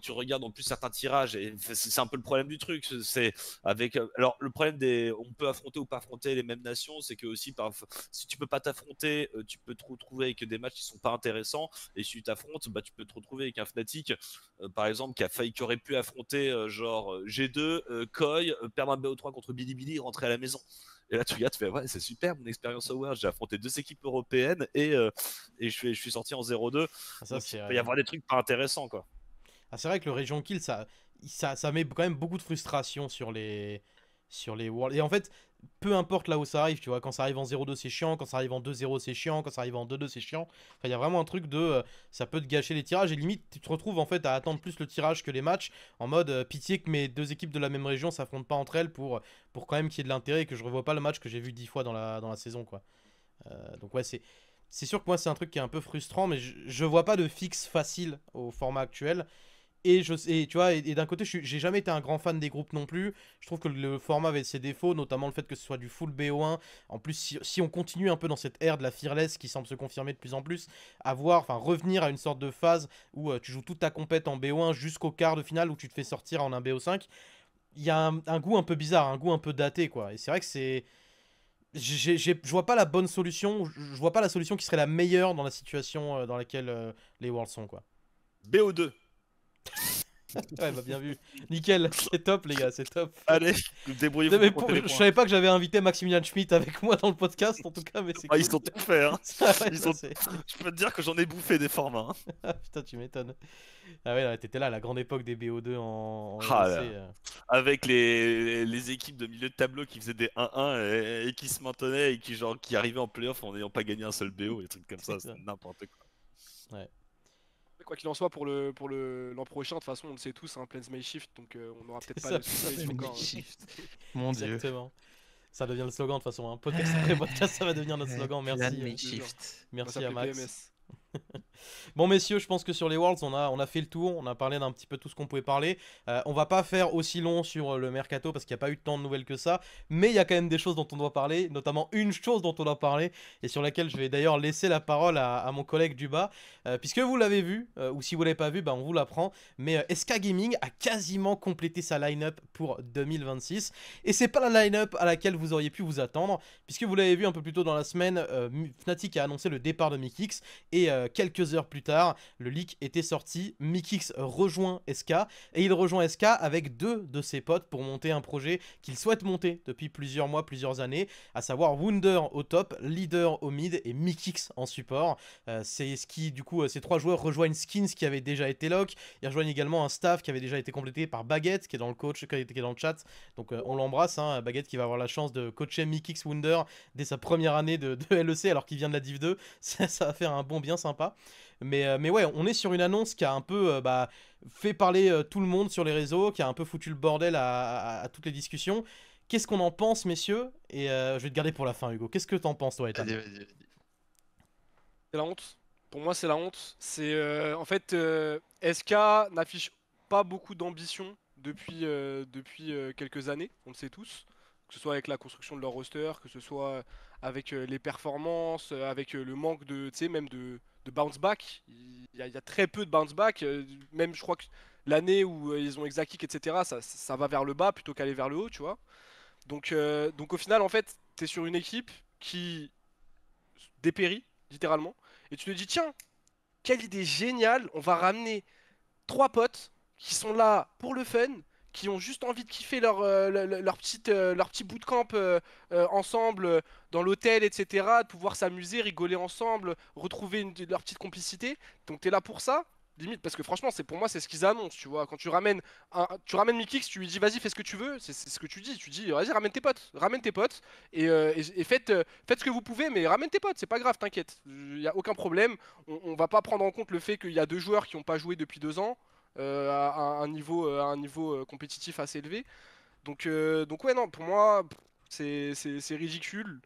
Tu regardes en plus certains tirages et c'est un peu le problème du truc, c'est avec alors le problème on peut affronter ou pas affronter les mêmes nations, c'est que aussi si tu peux pas t'affronter, tu peux te retrouver avec des matchs qui sont pas intéressants, et si tu t'affrontes, bah tu peux te retrouver avec un Fnatic par exemple qui aurait pu affronter genre G2, Koi, perdre un BO3 contre Bilibili et rentrer à la maison. Et là, tu regardes, tu fais ouais, c'est super mon expérience au World. J'ai affronté deux équipes européennes et je suis sorti en 0-2. Ah, ça Donc, il c'est peut y avoir des trucs pas intéressants, quoi. ah, c'est vrai que le region kill ça met quand même beaucoup de frustration sur les Worlds. Et en fait, peu importe là où ça arrive, tu vois, quand ça arrive en 0-2 c'est chiant, quand ça arrive en 2-0 c'est chiant, quand ça arrive en 2-2 c'est chiant. Enfin, il y a vraiment un truc de ça peut te gâcher les tirages et limite tu te retrouves en fait à attendre plus le tirage que les matchs en mode pitié que mes deux équipes de la même région s'affrontent pas entre elles pour quand même qu'il y ait de l'intérêt et que je revois pas le match que j'ai vu 10 fois dans la saison quoi. Donc ouais, c'est sûr que moi c'est un truc qui est un peu frustrant, mais je vois pas de fixe facile au format actuel. Et tu vois, et d'un côté, j'ai jamais été un grand fan des groupes non plus. Je trouve que le format avait ses défauts, notamment le fait que ce soit du full BO1. En plus, si on continue un peu dans cette ère de la fearless qui semble se confirmer de plus en plus, revenir à une sorte de phase où tu joues toute ta compète en BO1 jusqu'au quart de finale où tu te fais sortir en un BO5, il y a un goût un peu bizarre, un goût un peu daté, quoi. Et c'est vrai que c'est. Je vois pas la bonne solution, je vois pas la solution qui serait la meilleure dans la situation dans laquelle les Worlds sont, quoi. BO2. Ouais, bah bien vu. Nickel, c'est top les gars, c'est top. Allez, débrouillez-vous Mais pour compter les je points. savais pas que j'avais invité Maximilian Schmitt avec moi dans le podcast en tout cas, mais c'est Ah, cool. ils sont tout faits, hein. Ouais, Ils ça, sont- Je peux te dire que j'en ai bouffé des formats. Hein. Ah, putain, tu m'étonnes. Ah ouais, là, t'étais là à la grande époque des BO2 en Ah LEC, là. Avec les équipes de milieu de tableau qui faisaient des 1-1 et qui se maintenaient et qui arrivaient en playoff en n'ayant pas gagné un seul BO et des trucs comme ça, C'est c'est ça. n'importe quoi. Quoi qu'il en soit, pour l'an prochain, de toute façon, on le sait tous, hein, Plains May Shift, donc on n'aura peut-être C'est pas ça, le Plains encore. Mon dieu. Exactement. Ça devient le slogan de toute façon. Un podcast après podcast, ça va devenir notre slogan. Plan Merci. May jure. Shift. Merci à Max. PMS. Bon messieurs, je pense que sur les Worlds on a fait le tour, on a parlé d'un petit peu tout ce qu'on pouvait parler. On va pas faire aussi long sur le mercato parce qu'il n'y a pas eu tant de nouvelles que ça, mais il y a quand même des choses dont on doit parler, notamment une chose dont on doit parler et sur laquelle je vais d'ailleurs laisser la parole à mon collègue du bas, puisque vous l'avez vu, ou si vous l'avez pas vu, bah, on vous l'apprend, mais SK Gaming a quasiment complété sa line-up pour 2026 et c'est pas la line-up à laquelle vous auriez pu vous attendre, puisque vous l'avez vu un peu plus tôt dans la semaine, Fnatic a annoncé le départ de Mikix et quelques heures plus tard, le leak était sorti, Mikix rejoint SK, et il rejoint SK avec deux de ses potes pour monter un projet qu'il souhaite monter depuis plusieurs mois, plusieurs années, à savoir Wunder au top, Leader au mid et Mikix en support. C'est ce qui, du coup, ces trois joueurs rejoignent Skins qui avait déjà été lock, ils rejoignent également un staff qui avait déjà été complété par Baguette, qui est dans le coach, qui est dans le chat, donc on l'embrasse, hein, Baguette qui va avoir la chance de coacher Mikix Wunder dès sa première année de LEC alors qu'il vient de la Div 2, ça va faire un bon bien sympa. Mais ouais, on est sur une annonce qui a un peu fait parler tout le monde sur les réseaux, qui a un peu foutu le bordel à toutes les discussions. Qu'est-ce qu'on en pense, messieurs? Et je vais te garder pour la fin, Hugo. Qu'est-ce que t'en penses, toi, Ethan? Vas-y. C'est la honte. Pour moi, c'est la honte. C'est en fait, SK n'affiche pas beaucoup d'ambition depuis quelques années, on le sait tous. Que ce soit avec la construction de leur roster, que ce soit avec les performances, avec le manque de, tu sais, même de bounce back. Il y a très peu de bounce back. Même, je crois que l'année où ils ont Exakick, etc., ça va vers le bas plutôt qu'aller vers le haut, tu vois. Donc au final, en fait, t'es sur une équipe qui dépérit, littéralement. Et tu te dis, tiens, quelle idée géniale, on va ramener trois potes qui sont là pour le fun, qui ont juste envie de kiffer leur petit bootcamp ensemble dans l'hôtel, etc. De pouvoir s'amuser, rigoler ensemble, retrouver leur petite complicité. Donc t'es là pour ça, limite, parce que franchement, pour moi, c'est ce qu'ils annoncent, tu vois. Quand tu ramènes Mikix, tu lui dis, vas-y, fais ce que tu veux, c'est ce que tu dis. Tu dis, vas-y, ramène tes potes, et faites ce que vous pouvez, mais ramène tes potes, c'est pas grave, t'inquiète. Il n'y a aucun problème. On va pas prendre en compte le fait qu'il y a deux joueurs qui n'ont pas joué depuis 2 ans. À un niveau compétitif assez élevé. Donc ouais, non, pour moi, c'est ridicule.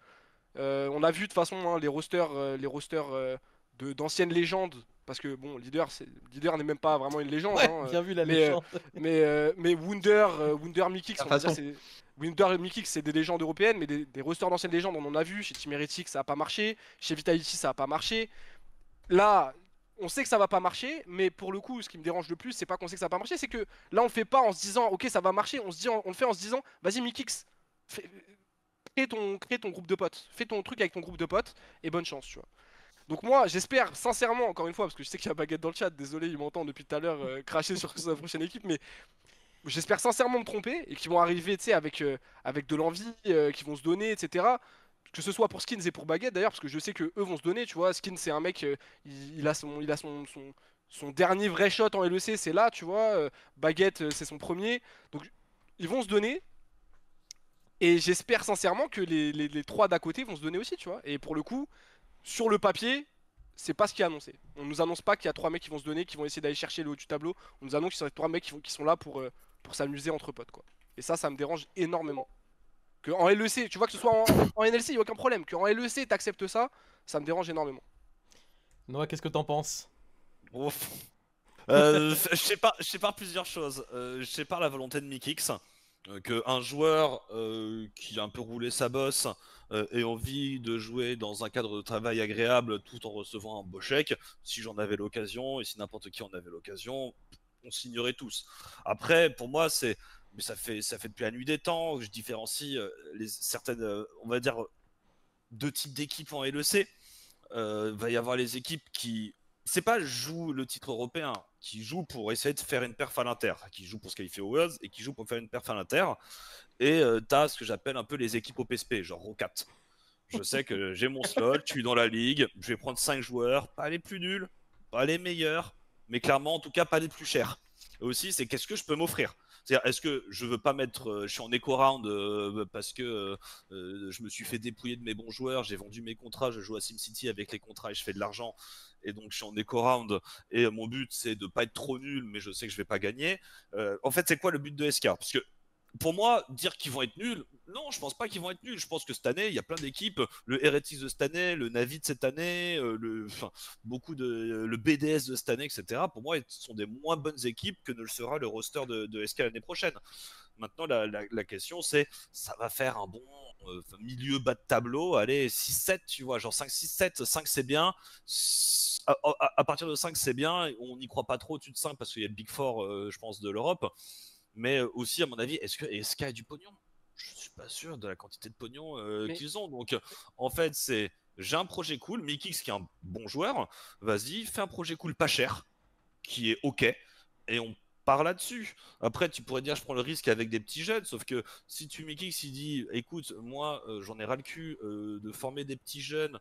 On a vu de toute façon hein, les rosters d'anciennes légendes, parce que bon, Leader n'est même pas vraiment une légende. Ouais, Hein, bien vu la mais, légende. mais Wunder, Mikix, De on toute va dire, façon. Wunder et Mikix, c'est des légendes européennes, mais des rosters d'anciennes légendes, on en a vu. Chez Team Heretic, ça a pas marché. Chez Vitality, ça a pas marché. Là, on sait que ça va pas marcher, mais pour le coup, ce qui me dérange le plus, c'est pas qu'on sait que ça va pas marcher, c'est que là, on le fait pas en se disant, ok, ça va marcher, on le fait en se disant, vas-y, Mikix, crée ton groupe de potes, fais ton truc avec ton groupe de potes, et bonne chance, tu vois. Donc moi, j'espère sincèrement, encore une fois, parce que je sais qu'il y a Baguette dans le chat, désolé, il m'entend depuis tout à l'heure cracher sur sa prochaine équipe, mais j'espère sincèrement me tromper, et qu'ils vont arriver, tu sais, avec de l'envie, qu'ils vont se donner, etc. Que ce soit pour Skins et pour Baguette d'ailleurs, parce que je sais que eux vont se donner, tu vois. Skins c'est un mec, il a son dernier vrai shot en LEC, c'est là, tu vois. Baguette c'est son premier. Donc ils vont se donner. Et j'espère sincèrement que les trois d'à côté vont se donner aussi, tu vois. Et pour le coup, sur le papier, c'est pas ce qui est annoncé. On nous annonce pas qu'il y a trois mecs qui vont se donner, qui vont essayer d'aller chercher le haut du tableau. On nous annonce qu'il y a trois mecs qui sont là pour s'amuser entre potes, quoi. Et ça me dérange énormément. Que en LEC, tu vois, que ce soit en NLC, il n'y a aucun problème. Que en LEC, t'acceptes ça, ça me dérange énormément. Noah, qu'est-ce que t'en penses? Ouf. Je sépare plusieurs choses. Je sépare la volonté de Mikix, que un joueur qui a un peu roulé sa bosse ait envie de jouer dans un cadre de travail agréable tout en recevant un beau chèque. Si j'en avais l'occasion et si n'importe qui en avait l'occasion, on signerait tous. Après, pour moi, mais ça fait depuis la nuit des temps que je différencie certaines, on va dire, deux types d'équipes en LEC. Va y avoir les équipes qui, c'est pas jouent le titre européen, qui jouent pour essayer de faire une perf à l'inter, qui jouent pour se qualifier aux Worlds et qui jouent pour faire une perf à l'inter. Et t'as ce que j'appelle un peu les équipes au PSP, genre Rocat. Je sais que j'ai mon slot, je suis dans la ligue, je vais prendre 5 joueurs, pas les plus nuls, pas les meilleurs, mais clairement en tout cas pas les plus chers. Et aussi, c'est qu'est-ce que je peux m'offrir. C'est-à-dire, est-ce que je veux pas mettre, je suis en éco-round parce que je me suis fait dépouiller de mes bons joueurs, j'ai vendu mes contrats, je joue à SimCity avec les contrats et je fais de l'argent, et donc je suis en éco-round, et mon but c'est de pas être trop nul, mais je sais que je vais pas gagner. En fait, c'est quoi le but de SK? Parce que pour moi, dire qu'ils vont être nuls, non, je pense pas qu'ils vont être nuls. Je pense que cette année, il y a plein d'équipes, le Heretics de cette année, le Navi de cette année, le BDS de cette année, etc. Pour moi, ce sont des moins bonnes équipes que ne le sera le roster de SK l'année prochaine. Maintenant, la question, c'est, ça va faire un bon milieu bas de tableau, allez, 6-7, tu vois, genre 5-6-7, 5 c'est bien. À partir de 5 c'est bien, on n'y croit pas trop au-dessus de 5 parce qu'il y a le Big Four, je pense, de l'Europe. Mais aussi, à mon avis, est-ce que SK a du pognon? Je suis pas sûr de la quantité de pognon qu'ils ont. Donc, en fait, c'est j'ai un projet cool, Mikix qui est un bon joueur, vas-y, fais un projet cool pas cher, qui est ok, et on part là-dessus. Après, tu pourrais dire, je prends le risque avec des petits jeunes, sauf que si tu Mikix, il dit, écoute, moi, j'en ai ras le cul de former des petits jeunes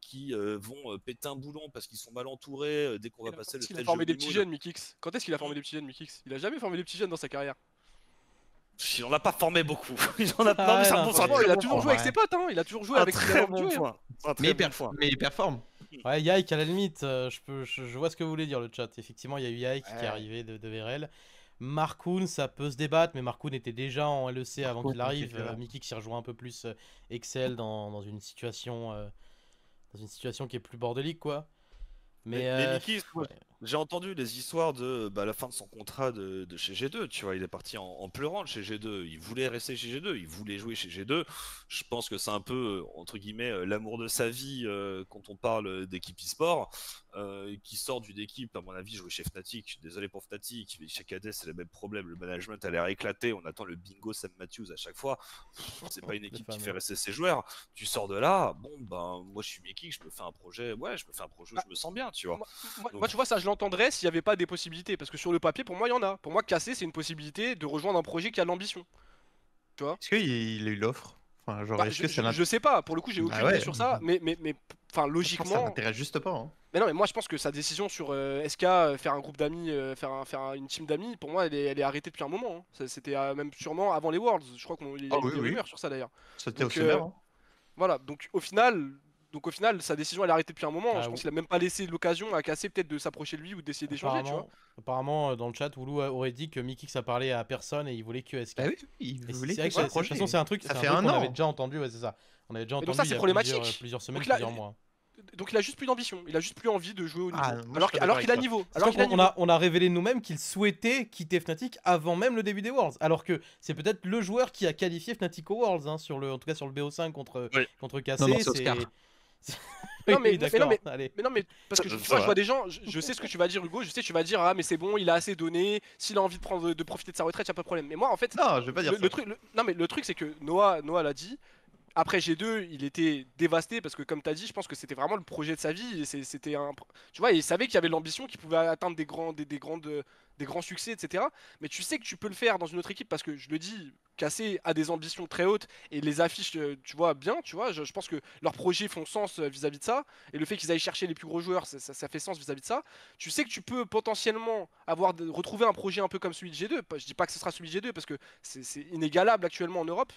qui vont péter un boulon parce qu'ils sont mal entourés dès qu'on va passer le Il a stage formé de des petits Mimoun. jeunes, Mikix. Quand est-ce qu'il a formé des petits jeunes, Mikix? Il a jamais formé des petits jeunes dans sa carrière. Il en a pas formé beaucoup. Il en a Ah non, mais ouais, c'est un non, bon, franchement, c'est un Il a bon toujours point. joué avec ses potes, hein. Il a toujours joué Un avec ses très potes. bon point. Un Mais très bon point. il performe. Ouais, Yike, à la limite, je vois ce que vous voulez dire, le chat. Effectivement, il y a eu Yike qui est Ouais. arrivé de VRL. Markoun, ça peut se débattre, mais Markoun était déjà en LEC avant Markoun qu'il arrive. était là. Mickey qui rejoint un peu plus Excel dans une situation qui est plus bordélique, quoi. Mais Mickey, ouais. j'ai entendu les histoires de la fin de son contrat de chez G2. Tu vois, il est parti en pleurant de chez G2. Il voulait rester chez G2, il voulait jouer chez G2. Je pense que c'est un peu, entre guillemets, l'amour de sa vie quand on parle d'équipe e-sport. Qui sort d'une équipe, à mon avis, jouer chez Fnatic. Je suis désolé pour Fnatic, mais chez KD, c'est le même problème. Le management a l'air éclaté. On attend le bingo Sam Matthews à chaque fois. C'est pas une équipe qui fait rester ses joueurs. Tu sors de là, bon, ben, moi je suis Mickey, je me fais un projet. Ouais, je me fais un projet où je me sens bien, tu vois. Moi, tu vois, ça, je l'entendrais s'il n'y avait pas des possibilités. Parce que sur le papier, pour moi, il y en a. Pour moi, casser, c'est une possibilité de rejoindre un projet qui a de l'ambition. Tu vois? Est-ce qu'il a eu l'offre? Enfin, genre, Bah, est-ce que ça je sais pas, pour le coup, j'ai Bah aucune ouais. idée sur ça. Mais enfin, ça logiquement. m'intéresse juste pas. Hein. Mais non, mais moi, je pense que sa décision sur SK, faire un groupe d'amis, une team d'amis, pour moi, elle est arrêtée depuis un moment. Hein. C'était même sûrement avant les Worlds. Je crois qu'il y a Ah eu oui, des oui. rumeurs sur ça d'ailleurs. C'était au Donc, sommaire. Hein. Voilà, donc au final, sa décision elle est arrêtée depuis un moment. Ah, Je pense qu'il a même pas laissé l'occasion à Casser peut-être de s'approcher de lui ou d'essayer d'échanger, tu vois. Apparemment, dans le chat, Woulou aurait dit que Mickey ça parlait à personne et il voulait que SK. Bah oui, il Et voulait c'est vrai qu'il que soit de toute façon, c'est un truc, Ça c'est fait un truc un qu'on an. avait déjà entendu, ouais, c'est ça. On avait déjà donc entendu ça, il y c'est a problématique. plusieurs semaines, Donc là, plusieurs mois. Donc il a juste plus d'ambition, il a juste plus envie de jouer au niveau. Ah, moi, je alors suis pas alors d'accord qu'il a avec niveau. C'est Alors qu'il a qu'on niveau. on a révélé nous-mêmes qu'il souhaitait quitter Fnatic avant même le début des Worlds. Alors que c'est peut-être le joueur qui a qualifié Fnatic aux Worlds, hein, en tout cas sur le BO5 contre KC. Non, c'est Oscar. Non, mais- Oui, d'accord, mais- allez. Mais non, mais parce que Ça moi je va. vois des gens, je sais ce que tu vas dire, Hugo, je sais, tu vas dire, ah, mais c'est bon, il a assez donné, s'il a envie de profiter de sa retraite, y a pas de problème. Mais moi en fait, Non, je vais pas dire ça. non, mais le truc c'est que Noah l'a dit. Après G2, il était dévasté parce que comme t'as dit, je pense que c'était vraiment le projet de sa vie. Et c'était un, tu vois, il savait qu'il y avait l'ambition, qu'il pouvait atteindre des grandes des grands succès, etc. Mais tu sais que tu peux le faire dans une autre équipe parce que je le dis, Cassé a des ambitions très hautes et les affiches, tu vois, bien, tu vois. Je pense que leurs projets font sens vis-à-vis de ça. Et le fait qu'ils aillent chercher les plus gros joueurs, ça fait sens vis-à-vis de ça. Tu sais que tu peux potentiellement retrouver un projet un peu comme celui de G2. Je dis pas que ce sera celui de G2 parce que c'est inégalable actuellement en Europe.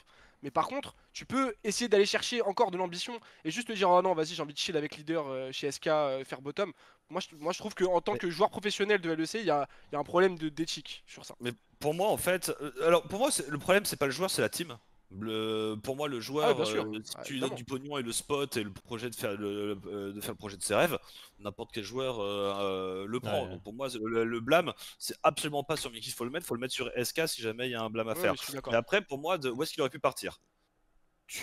Mais par contre, tu peux essayer d'aller chercher encore de l'ambition et juste te dire, oh non, vas-y, j'ai envie de chill avec leader chez SK, faire bottom. Moi, je trouve qu'en tant que joueur professionnel de LEC, il y a un problème d'éthique sur ça. Mais pour moi, en fait, alors pour moi, le problème, c'est pas le joueur, c'est la team. Pour moi, le joueur, bien sûr. si tu lui donnes du pognon et le spot et le projet de faire le projet de ses rêves, n'importe quel joueur le prend. Ouais. Donc pour moi, le blâme, c'est absolument pas sur Mickey, faut le mettre sur SK si jamais il y a un blâme à faire. Je suis d'accord. Mais après, pour moi, où est-ce qu'il aurait pu partir?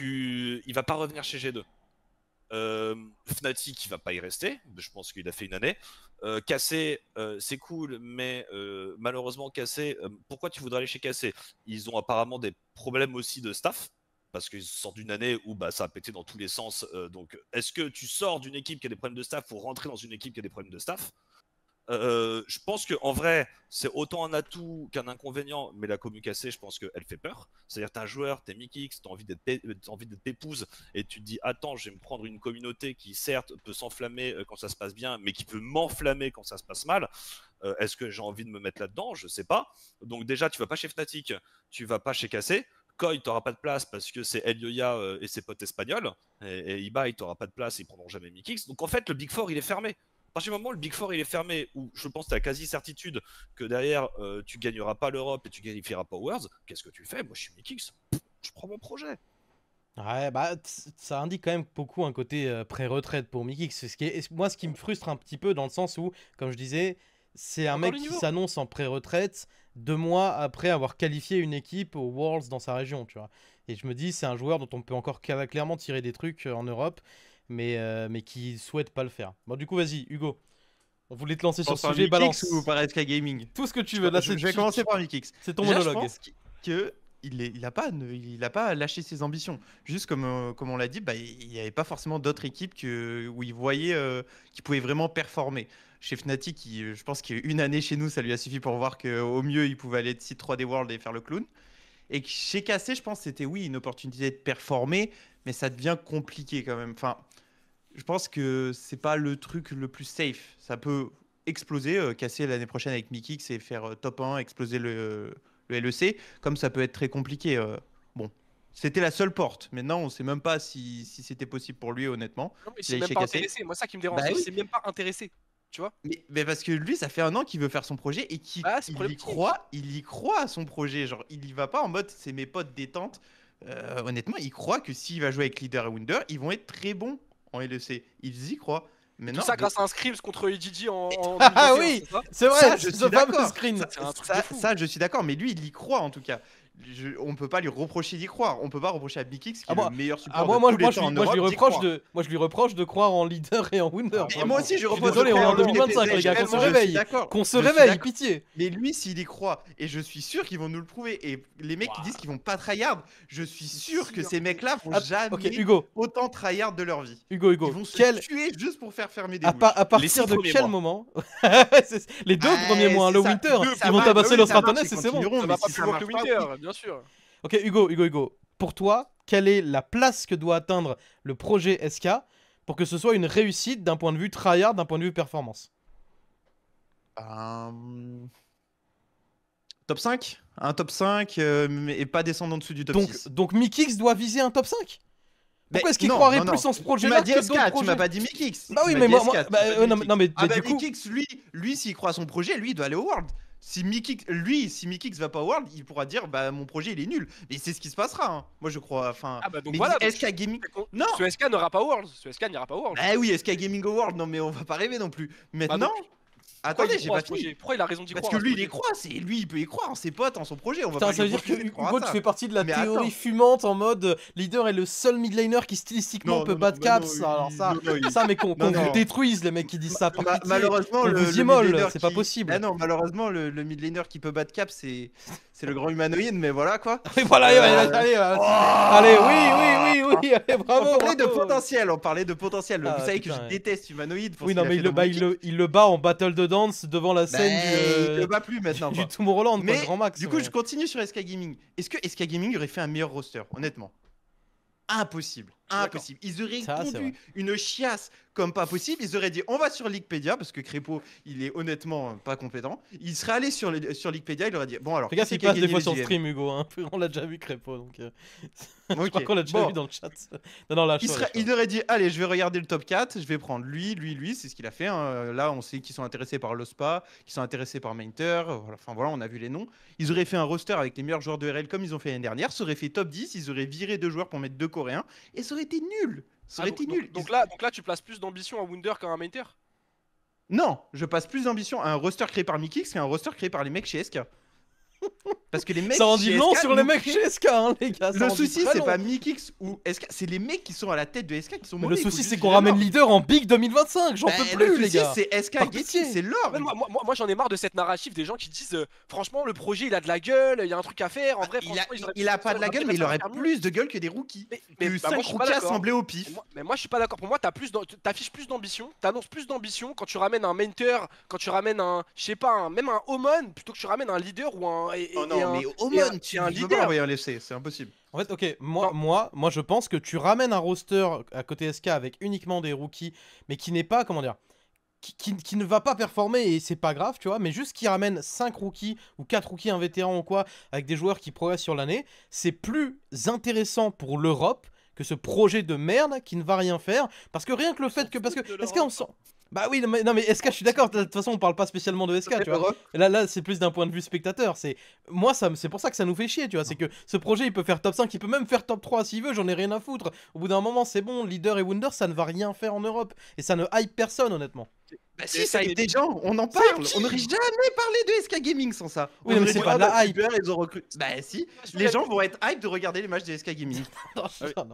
Il va pas revenir chez G2. Fnatic, il va pas y rester. Je pense qu'il a fait une année. Cassé, c'est cool, mais malheureusement, Cassé, pourquoi tu voudrais aller chez Cassé? Ils ont apparemment des problèmes aussi de staff. Parce qu'ils sortent d'une année où ça a pété dans tous les sens. Donc, est-ce que tu sors d'une équipe qui a des problèmes de staff pour rentrer dans une équipe qui a des problèmes de staff? Je pense qu'en vrai, c'est autant un atout qu'un inconvénient, mais la commu cassée, je pense qu'elle fait peur. C'est-à-dire, t'es un joueur, t'es Mickix, t'as envie d'être pépouse, et tu te dis, attends, je vais me prendre une communauté qui, certes, peut s'enflammer quand ça se passe bien, mais qui peut m'enflammer quand ça se passe mal. Est-ce que j'ai envie de me mettre là-dedans? Je sais pas. Donc, déjà, tu vas pas chez Fnatic, tu vas pas chez Cassé. Koi, t'auras pas de place parce que c'est Elioya et ses potes espagnols. Et Ibai, t'auras pas de place, ils prendront jamais Mickix. Donc, en fait, le Big Four, il est fermé. À partir du moment où le Big Four il est fermé, où je pense que tu as quasi certitude que derrière tu gagneras pas l'Europe et tu qualifieras pas Worlds, qu'est-ce que tu fais? Moi je suis Mickix, je prends mon projet. Ouais, bah ça indique quand même beaucoup un côté pré-retraite pour Mickix. Moi, ce qui me frustre un petit peu dans le sens où, comme je disais, c'est un Encore mec le qui niveau. s'annonce en pré-retraite 2 mois après avoir qualifié une équipe aux Worlds dans sa région, tu vois. Et je me dis, c'est un joueur dont on peut encore clairement tirer des trucs en Europe, mais qui souhaite pas le faire. Bon, du coup, vas-y, Hugo. On voulait te lancer sur ce Par sujet, Mickix balance. ou par SK Gaming? Tout ce que tu veux. Là, Je vais commencer par Mickix. C'est ton Déjà, monologue. je pense que il a pas lâché ses ambitions. Juste comme on l'a dit, il n'y avait pas forcément d'autres équipes où il voyait qu'il pouvait vraiment performer. Chez Fnatic, je pense qu'une année chez nous, ça lui a suffi pour voir qu'au mieux, il pouvait aller de site 3D World et faire le clown. Et que chez KC, je pense que c'était une opportunité de performer, mais ça devient compliqué quand même. Enfin, je pense que c'est pas le truc le plus safe. Ça peut exploser, casser l'année prochaine avec Mickix et faire top 1, exploser le LEC, comme ça peut être très compliqué. Bon, c'était la seule porte. Maintenant, on sait même pas si c'était possible pour lui, honnêtement. Non, mais il Il s'est est même chez pas Cassé. intéressé. Moi, ça qui me dérange, Bah c'est qu'il oui. s'est même pas intéressé. Tu vois? Mais parce que lui, ça fait 1 an qu'il veut faire son projet et qu'il Ah, c'est il y problématique. croit, il y croit à son projet. Genre, il y va pas en mode c'est mes potes détente. Honnêtement, il croit que s'il va jouer avec Leader et Wunder, ils vont être très bons en LEC. Ils y croient. Mais Tout non, ça grâce à un scrims contre EDG en Ah 2021, oui, c'est ça? c'est vrai, Ça, je ce suis fameux d'accord. screen. C'est un truc de fou. Ça, je suis d'accord, mais lui, il y croit en tout cas. On peut pas lui reprocher d'y croire. On peut pas reprocher à Bikix qui Ah, est moi- le meilleur Ah, support moi, de tous les temps en je lui Europe, d'y reproche croire. moi, je lui reproche de croire en leader et en Wunder. Et moi aussi, je suis reproche. désolé, de on est en croire 2025, les gars, qu'on se je suis réveille. d'accord. Qu'on se Je suis réveille, d'accord. pitié. Mais lui, s'il y croit, et je suis sûr qu'ils vont nous le prouver, et les mecs qui disent qu'ils vont pas tryhard, je suis sûr que ces mecs-là vont Ah, jamais ok, Hugo, autant tryhard de leur vie. Hugo, Ils vont se quel... tuer juste pour faire fermer des à, bouches. à partir Les 6 de premiers quel mois. moment les 2 Ouais, premiers mois, c'est le ça. Winter, Ça ils vont marche, tabasser oui, le ça marche, Stratonès ils et c'est bon. continueront, Ça mais va pas si plus ça loin que marche le pas, Winter, bien sûr. Ok, Hugo, pour toi, quelle est la place que doit atteindre le projet SK pour que ce soit une réussite d'un point de vue tryhard, d'un point de vue performance? Top 5? Un top 5 et pas descendre en dessous du top 6. Donc Mickix doit viser un top 5? Pourquoi Mais est-ce qu'il non, croirait non, plus non. en ce projet Tu là m'as dit que SK, d'autres tu projets? m'as pas dit Mickix. Bah oui, Tu mais m'as dit moi, SK, tu bah, m'as pas dit non, Mickix. non, mais Ah bah du coup, Mickix, lui s'il croit à son projet, lui il doit aller au World. Si Mickix va pas au World, il pourra dire bah mon projet il est nul. Mais c'est ce qui se passera. Hein. Moi je crois. Enfin. Ah bah donc mais voilà. donc SK Gaming. Non. Ce SK n'aura pas Worlds. Ce SK n'ira pas Worlds. Bah oui, SK Gaming au World. Non mais on va pas rêver non plus. Maintenant. donc, Attendez, j'ai pas fini. Pourquoi il a raison d'y Parce croire que lui il y croit. C'est lui il peut y croire. En ses potes, en son projet. On va putain, pas ça veut lui dire que refuser de croire à Hugo, tu ça. fais partie de la Mais théorie attends. fumante en mode leader est le seul mid laner qui stylistiquement Non, peut non, battre non, caps. non, Alors ça, non, ça mais qu'on non, vous non. détruise les mecs qui disent ça. Par pitié. Malheureusement, qu'on le vous mid immole, laner c'est pas qui- possible. Ah non, malheureusement, le mid laner qui peut battre cap, c'est le grand humanoïde, mais voilà quoi. Oui, voilà, allez, allez, oui, allez, bravo. On parlait de bravo. potentiel, on parlait de potentiel. Ah, Vous savez putain, que je ouais. déteste humanoïde. pour Oui, ce non, qu'il a mais fait dans mon il le bat en Battle de danse devant la scène il ne va plus maintenant. du quoi. Tomorrowland, quoi, Mais grand max. du coup, mais- je continue sur SK Gaming. Est-ce que SK Gaming aurait fait un meilleur roster, honnêtement? Impossible. Je suis d'accord. Impossible. Ils auraient Ça, c'est pondu vrai. une chiasse comme pas possible. Ils auraient dit on va sur Leaguepedia parce que Crépo il est honnêtement pas compétent. Il serait allé sur Leaguepedia, il aurait dit bon alors Fais gaffe, qui c'est il qui a passe des gagné fois les sur le IM? stream, Hugo. Hein. On l'a déjà vu, Crépo. Donc, je Ok. crois qu'on l'a déjà Bon. vu dans le chat. Non, là, Il aurait dit allez, je vais regarder le top 4, je vais prendre lui, c'est ce qu'il a fait. Hein. Là, on sait qu'ils sont intéressés par l'OSPA, qu'ils sont intéressés par Mainter. Voilà. Enfin voilà, on a vu les noms. Ils auraient fait un roster avec les meilleurs joueurs de RL comme ils ont fait l'année dernière. Ça aurait fait top 10, ils auraient viré 2 joueurs pour mettre 2 Coréens. Et ça aurait été nul. Ça aurait été nul. Donc là, tu places plus d'ambition à Wunder qu'à un Mainter? Non, je passe plus d'ambition à un roster créé par Mikix qu'à un roster créé par les mecs chez SK. Parce que les mecs Ça en chez dit long SK sur les nous mecs créent- chez SK, hein, les gars. ça Le en dit souci, très c'est long. pas Mikix ou SK, c'est les mecs qui sont à la tête de SK qui sont Mais mauvais. le il faut souci, juste c'est qu'on dire ramène leur. leader en Big 2025. J'en peux Le plus, les souci, gars. c'est SK Par Getty, pitié. c'est leur. Moi, j'en ai marre de cette narrative des gens qui disent franchement le projet il a de la gueule, il y a un truc à faire. En vrai, Il a pas de la gueule, mais il aurait plus de gueule que des rookies. Que 5 moi, je suis pas rookies d'accord. assemblés au pif. Mais moi je suis pas d'accord. Pour moi, t'affiches plus d'ambition, t'annonces plus d'ambition quand tu ramènes un Mainter, quand tu ramènes un, je sais pas, même un Omon, plutôt que tu ramènes un leader ou un. Oh non, mais Omen, tu un peux leader. pas envoyer un LFC, c'est impossible. En fait, ok, moi, je pense que tu ramènes un roster à côté SK avec uniquement des rookies, mais qui n'est pas, comment dire, qui ne va pas performer et c'est pas grave, tu vois, mais juste qui ramène 5 rookies ou 4 rookies, un vétéran ou quoi, avec des joueurs qui progressent sur l'année, c'est plus intéressant pour l'Europe que ce projet de merde qui ne va rien faire, parce que rien que le fait que, parce que SK on sent. Bah oui, non mais SK, je suis d'accord, de toute façon on parle pas spécialement de SK, tu vois. Là c'est plus d'un point de vue spectateur. Moi, c'est pour ça que ça nous fait chier, tu vois. C'est que ce projet, il peut faire top 5, il peut même faire top 3 s'il veut, j'en ai rien à foutre. Au bout d'un moment, c'est bon, Leader et Wunder, ça ne va rien faire en Europe. Et ça ne hype personne, honnêtement. Bah si, ça hype des gens, on en parle. On n'aurait jamais parlé de SK Gaming sans ça. Oui, On mais aurait c'est dit, pas de la bah, hype. super, ils ont recruté. Bah si, les gens vont être hype de regarder les matchs de SK Gaming. Non,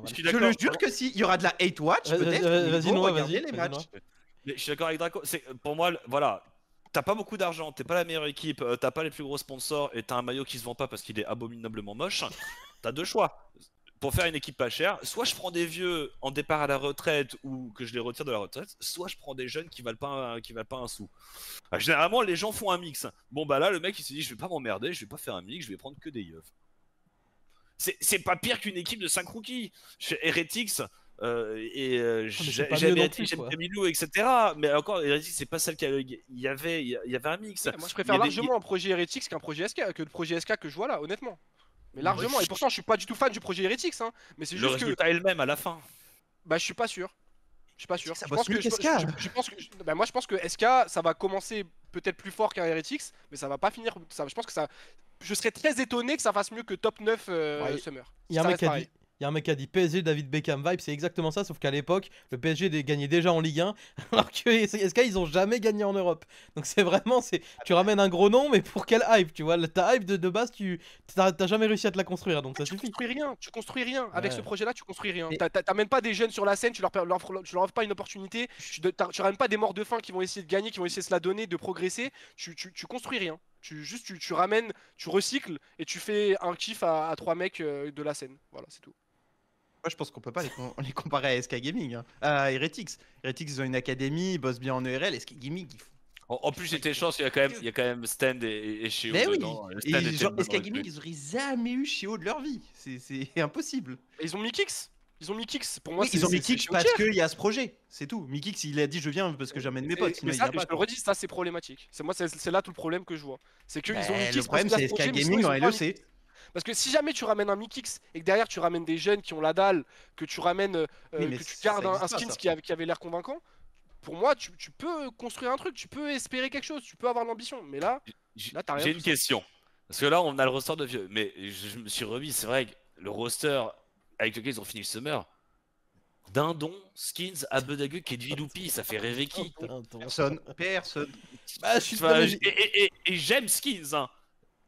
Je suis Je le jure que si, il y aura de la hate watch Vas-y, peut-être. vas-y, ils vont Noah, regarder vas-y, les vas-y, matchs. Mais je suis d'accord avec Draco. Pour moi, voilà. T'as pas beaucoup d'argent, t'es pas la meilleure équipe, t'as pas les plus gros sponsors et t'as un maillot qui se vend pas parce qu'il est abominablement moche. T'as deux choix. Pour faire une équipe pas chère, soit je prends des vieux en départ à la retraite ou que je les retire de la retraite, soit je prends des jeunes qui valent pas un sou. Généralement, les gens font un mix. Bon, bah là, le mec il s'est dit, je vais pas m'emmerder, je vais pas faire un mix, je vais prendre que des yeux. C'est pas pire qu'une équipe de 5 rookies. Chez Heretics, c'est pas mieux j'aime non Heretics, plus, j'aime quoi. Camilo, etc. Mais encore, Heretics, c'est pas celle qu'il y avait. Il y avait un mix. Moi je préfère Il y a des- largement un projet Heretics qu'un projet SK, que le projet SK que je vois là, honnêtement. Mais largement, et pourtant je suis pas du tout fan du projet Heretics, hein. Mais c'est Le juste que résultat est le même à la fin. bah je suis pas sûr. Je suis pas sûr. Ça Je bosse pense mieux que je, qu'SK. je pense que bah, moi je pense que SK ça va commencer peut-être plus fort qu'un Heretics, mais ça va pas finir. Je pense que ça. Je serais très étonné que ça fasse mieux que top 9 Ouais, Summer. Il y a Ça un mec reste qui a pareil. dit. Il y a un mec qui a dit PSG David Beckham vibe, c'est exactement ça, sauf qu'à l'époque, le PSG gagnait déjà en Ligue 1, alors que SK ils ont jamais gagné en Europe. Donc c'est vraiment, tu ramènes un gros nom, mais pour quelle hype, tu vois. Ta hype de base, t'as jamais réussi à te la construire, donc ça Tu suffit. construis rien. Avec Ouais. ce projet-là, tu construis rien. Et- T'amènes pas des jeunes sur la scène, tu leur offres pas une opportunité. Tu ramènes pas des morts de faim qui vont essayer de gagner, qui vont essayer de se la donner, de progresser. Tu construis rien. Tu ramènes, tu recycles et tu fais un kiff à 3 mecs de la scène. Voilà, c'est tout. Moi, je pense qu'on peut pas les comparer à SK Gaming. Hein. À Heretics. Heretics, ils ont une académie, ils bossent bien en ERL. SK Gaming, ils font. En plus, j'étais chance, il y a quand même Stand et Sheo Mais oui, dedans. et Stand était genre, une bonne SK Gaming, recrue. ils auraient jamais eu Shio de leur vie. C'est impossible. Et ils ont mis Kix. Ils ont mis Kix. Pour moi, Oui, ils ont mis c'est Kix parce qu'il y a ce projet. C'est tout. Mikix, il a dit je viens parce que j'amène mes potes. Sinon, Mais il ça, vient je pas, te le quoi. redis, ça c'est problématique. C'est là tout le problème que je vois. C'est qu'ils ont mis Bah, Kix le problème, parce c'est qu'il y a ce SK projet, mais sinon, Gaming en ils ont pas mis LEC. Kix. Parce que si jamais tu ramènes un Mikix et que derrière tu ramènes des jeunes qui ont la dalle, que tu ramènes, Oui, mais que tu ça gardes un existe pas, skins ça. qui avait l'air convaincant, pour moi tu peux construire un truc, tu peux espérer quelque chose, tu peux avoir l'ambition. Mais là, t'as rien. J'ai tout une ça. question. Parce que là, on a le roster de vieux. Mais je me suis remis, c'est vrai que le roster avec lequel ils ont fini le summer. Dindon, Skins, Abedagu, Kedvi Loupi, ça fait rêver qui? Personne. Bah, je suis Enfin, non, mais et j'aime Skins, hein.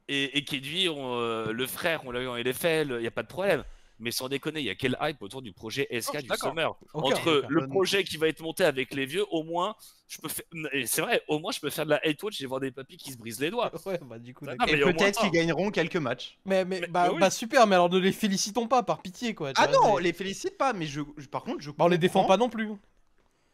Et Kedvi, le frère, on l'a eu en LFL, il n'y a pas de problème. Mais sans déconner, il y a quel hype autour du projet SK je suis du d'accord. Summer? Aucun, Entre aucun. le projet qui va être monté avec les vieux, au moins, je peux faire. Et c'est vrai, au moins, je peux faire de la hate watch et voir des papis qui se brisent les doigts. Ouais, bah du coup, Ah, d'accord. mais Et au moins peut-être ça. qu'ils gagneront quelques matchs. Mais bah oui. bah super, mais alors ne les félicitons pas, par pitié, quoi. tu Ah vois, non, on c'est- les félicite pas, mais par contre, je Bah, on les défend comprends- pas non plus.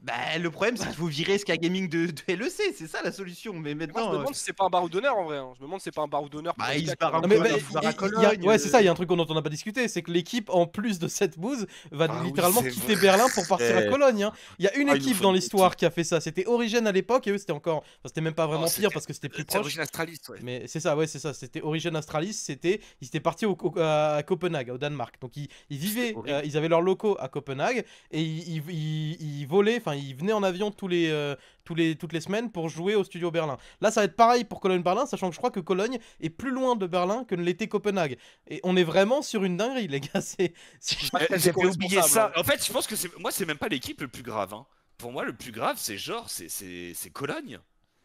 Bah, le problème, c'est qu'il faut virer SK Gaming de LEC, c'est ça la solution. Mais Moi, je maintenant, me demande si c'est pas un baroud d'honneur en vrai. Hein. Je me demande si c'est pas un baroud d'honneur pour bah, SK il se qui barre aurait un Non, pu mais peu, faire il se barre à fou. il Cologne. ouais, c'est ça, il y a un truc dont on n'a pas discuté, c'est que l'équipe, en plus de cette bouse, va Ah oui, littéralement c'est quitter vrai. Berlin pour partir à Cologne. Hein. Il y a une Ah, il nous équipe faut dans une l'histoire équipe. qui a fait ça, c'était Origin à l'époque, et eux c'était encore. Enfin, c'était même pas vraiment Oh, pire c'était parce que c'était plus c'est proche. Origin Astralis, ouais. Mais c'est ça, ouais, c'est ça. C'était Origin Astralis, ils étaient partis à Copenhague, au Danemark. Donc ils vivaient, horrible. ils avaient leurs locaux à Copenhague et ils volaient, enfin ils venaient en avion toutes les semaines pour jouer au studio Berlin. Là, ça va être pareil pour Cologne-Berlin, sachant que je crois que Cologne est plus loin de Berlin que ne l'était Copenhague. Et on est vraiment sur une dinguerie, les gars. J'avais oublié ça. hein. En fait, je pense que c'est même pas l'équipe le plus grave. Hein. Pour moi, le plus grave, c'est genre, c'est Cologne.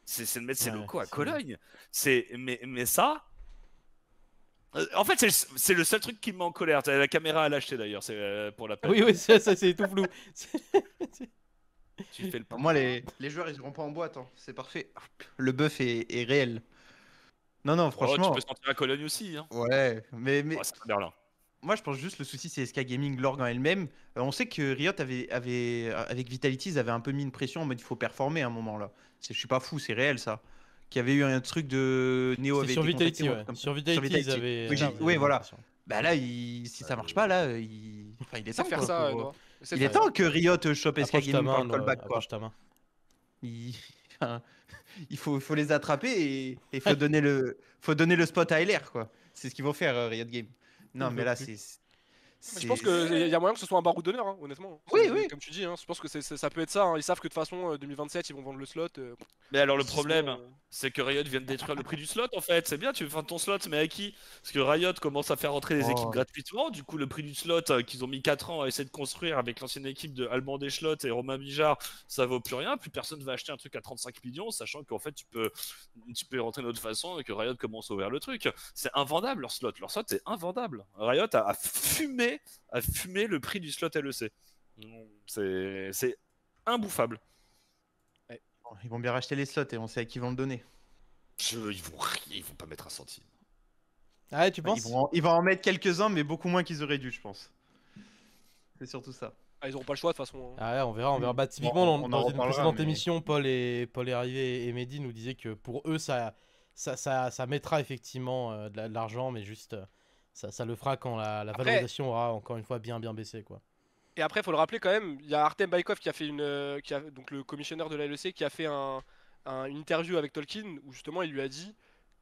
C'est de mettre ses Ouais, locaux à c'est- Cologne. Mais ça. En fait, c'est le seul truc qui me met en colère. T'as la caméra à l'acheter d'ailleurs, c'est pour la peine. Oui, oui, c'est tout flou. Tu fais le Pour moi, les joueurs, ils iront pas en boîte. Hein. C'est parfait. Le buff est réel. Non, non, Oh, tu franchement. peux sentir à Cologne aussi. Hein. Ouais, mais Oh, c'est pas Berlin. moi, je pense juste le souci, c'est SK Gaming, l'orgue en elle-même. On sait que Riot avec Vitality, ils avaient un peu mis une pression en mode il faut performer à un moment là. Je suis pas fou, c'est réel ça. Qu'il y avait eu un truc de Neo C'était avait sur été Vitality, contacté, ouais. un truc comme ça. Sur Vitality, ils avaient. Oui, ils avaient oui, voilà. l'impression. Bah là, si ça marche pas, là, il est C'est temps. faire quoi, ça, pour- Noah. C'est Il est faire temps que Riot chope SK Approche ta Gaming par main, le callback, quoi. approche ta main. Il, enfin, faut les attraper et il faut donner le spot à LR, quoi. C'est ce qu'ils vont faire, Riot Game. Non, Il mais veut là, plus. Je pense qu'il y a moyen que ce soit un baroud d'honneur, hein, honnêtement. Oui, C'est- oui. Comme tu dis, hein, je pense que ça peut être ça. Hein. Ils savent que de toute façon, 2027, ils vont vendre le slot. Mais alors le S'ils problème, sont, c'est que Riot vient de détruire le prix du slot en fait. C'est bien, tu veux vendre ton slot, mais à qui? Parce que Riot commence à faire rentrer des équipes Oh. gratuitement. Du coup, le prix du slot qu'ils ont mis 4 ans à essayer de construire avec l'ancienne équipe de Alban Deschlot et Romain Bijard, ça vaut plus rien. Plus personne va acheter un truc à 35 millions, sachant qu'en fait, tu peux y rentrer d'une autre façon et que Riot commence à ouvrir le truc. C'est invendable leur slot. Leur slot, c'est invendable. Riot a fumé le prix du slot LEC. C'est imbouffable. Ils vont bien racheter les slots et on sait à qui vont le donner. Ils vont pas mettre un centime. Ah ouais, tu penses? Ils vont en mettre quelques-uns, mais beaucoup moins qu'ils auraient dû, je pense. C'est surtout ça. ils auront pas le choix de toute façon. Hein. Ah ouais, on verra, on verra. Oui. Bah, typiquement, Bon, on en dans une reparlera, précédente mais- émission, Paul est arrivé et Mehdi nous disaient que pour eux, ça mettra effectivement de l'argent, mais juste ça le fera quand la Après- valorisation aura encore une fois bien baissé, quoi. Et après, il faut le rappeler quand même, il y a Artem Baikov qui a fait donc le commissionnaire de la LEC qui a fait une interview avec Tolkien où justement il lui a dit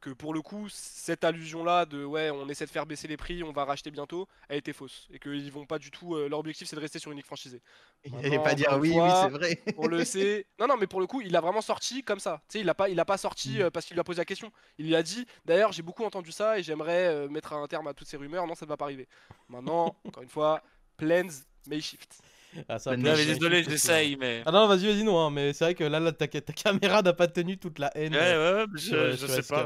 que pour le coup, cette allusion-là de ouais, on essaie de faire baisser les prix, on va racheter bientôt, a été fausse. Et qu'ils vont pas du tout. Leur objectif, c'est de rester sur une ligue franchisée. Et Maintenant, pas dire encore oui, une oui, fois, c'est vrai. On le sait. Non, non, mais pour le coup, il a vraiment sorti comme ça. Tu sais, il a pas sorti parce qu'il lui a posé la question. Il lui a dit, d'ailleurs, j'ai beaucoup entendu ça et j'aimerais mettre un terme à toutes ces rumeurs. Non, ça ne va pas arriver. Maintenant, encore une fois, plans may shift. Ah, ça Bah, peut non, être mais chiant, désolé, parce que- j'essaye, mais. Ah non, vas-y, non, hein, mais c'est vrai que là ta caméra n'a pas tenu toute la haine. Ouais, sur je sais SK. pas.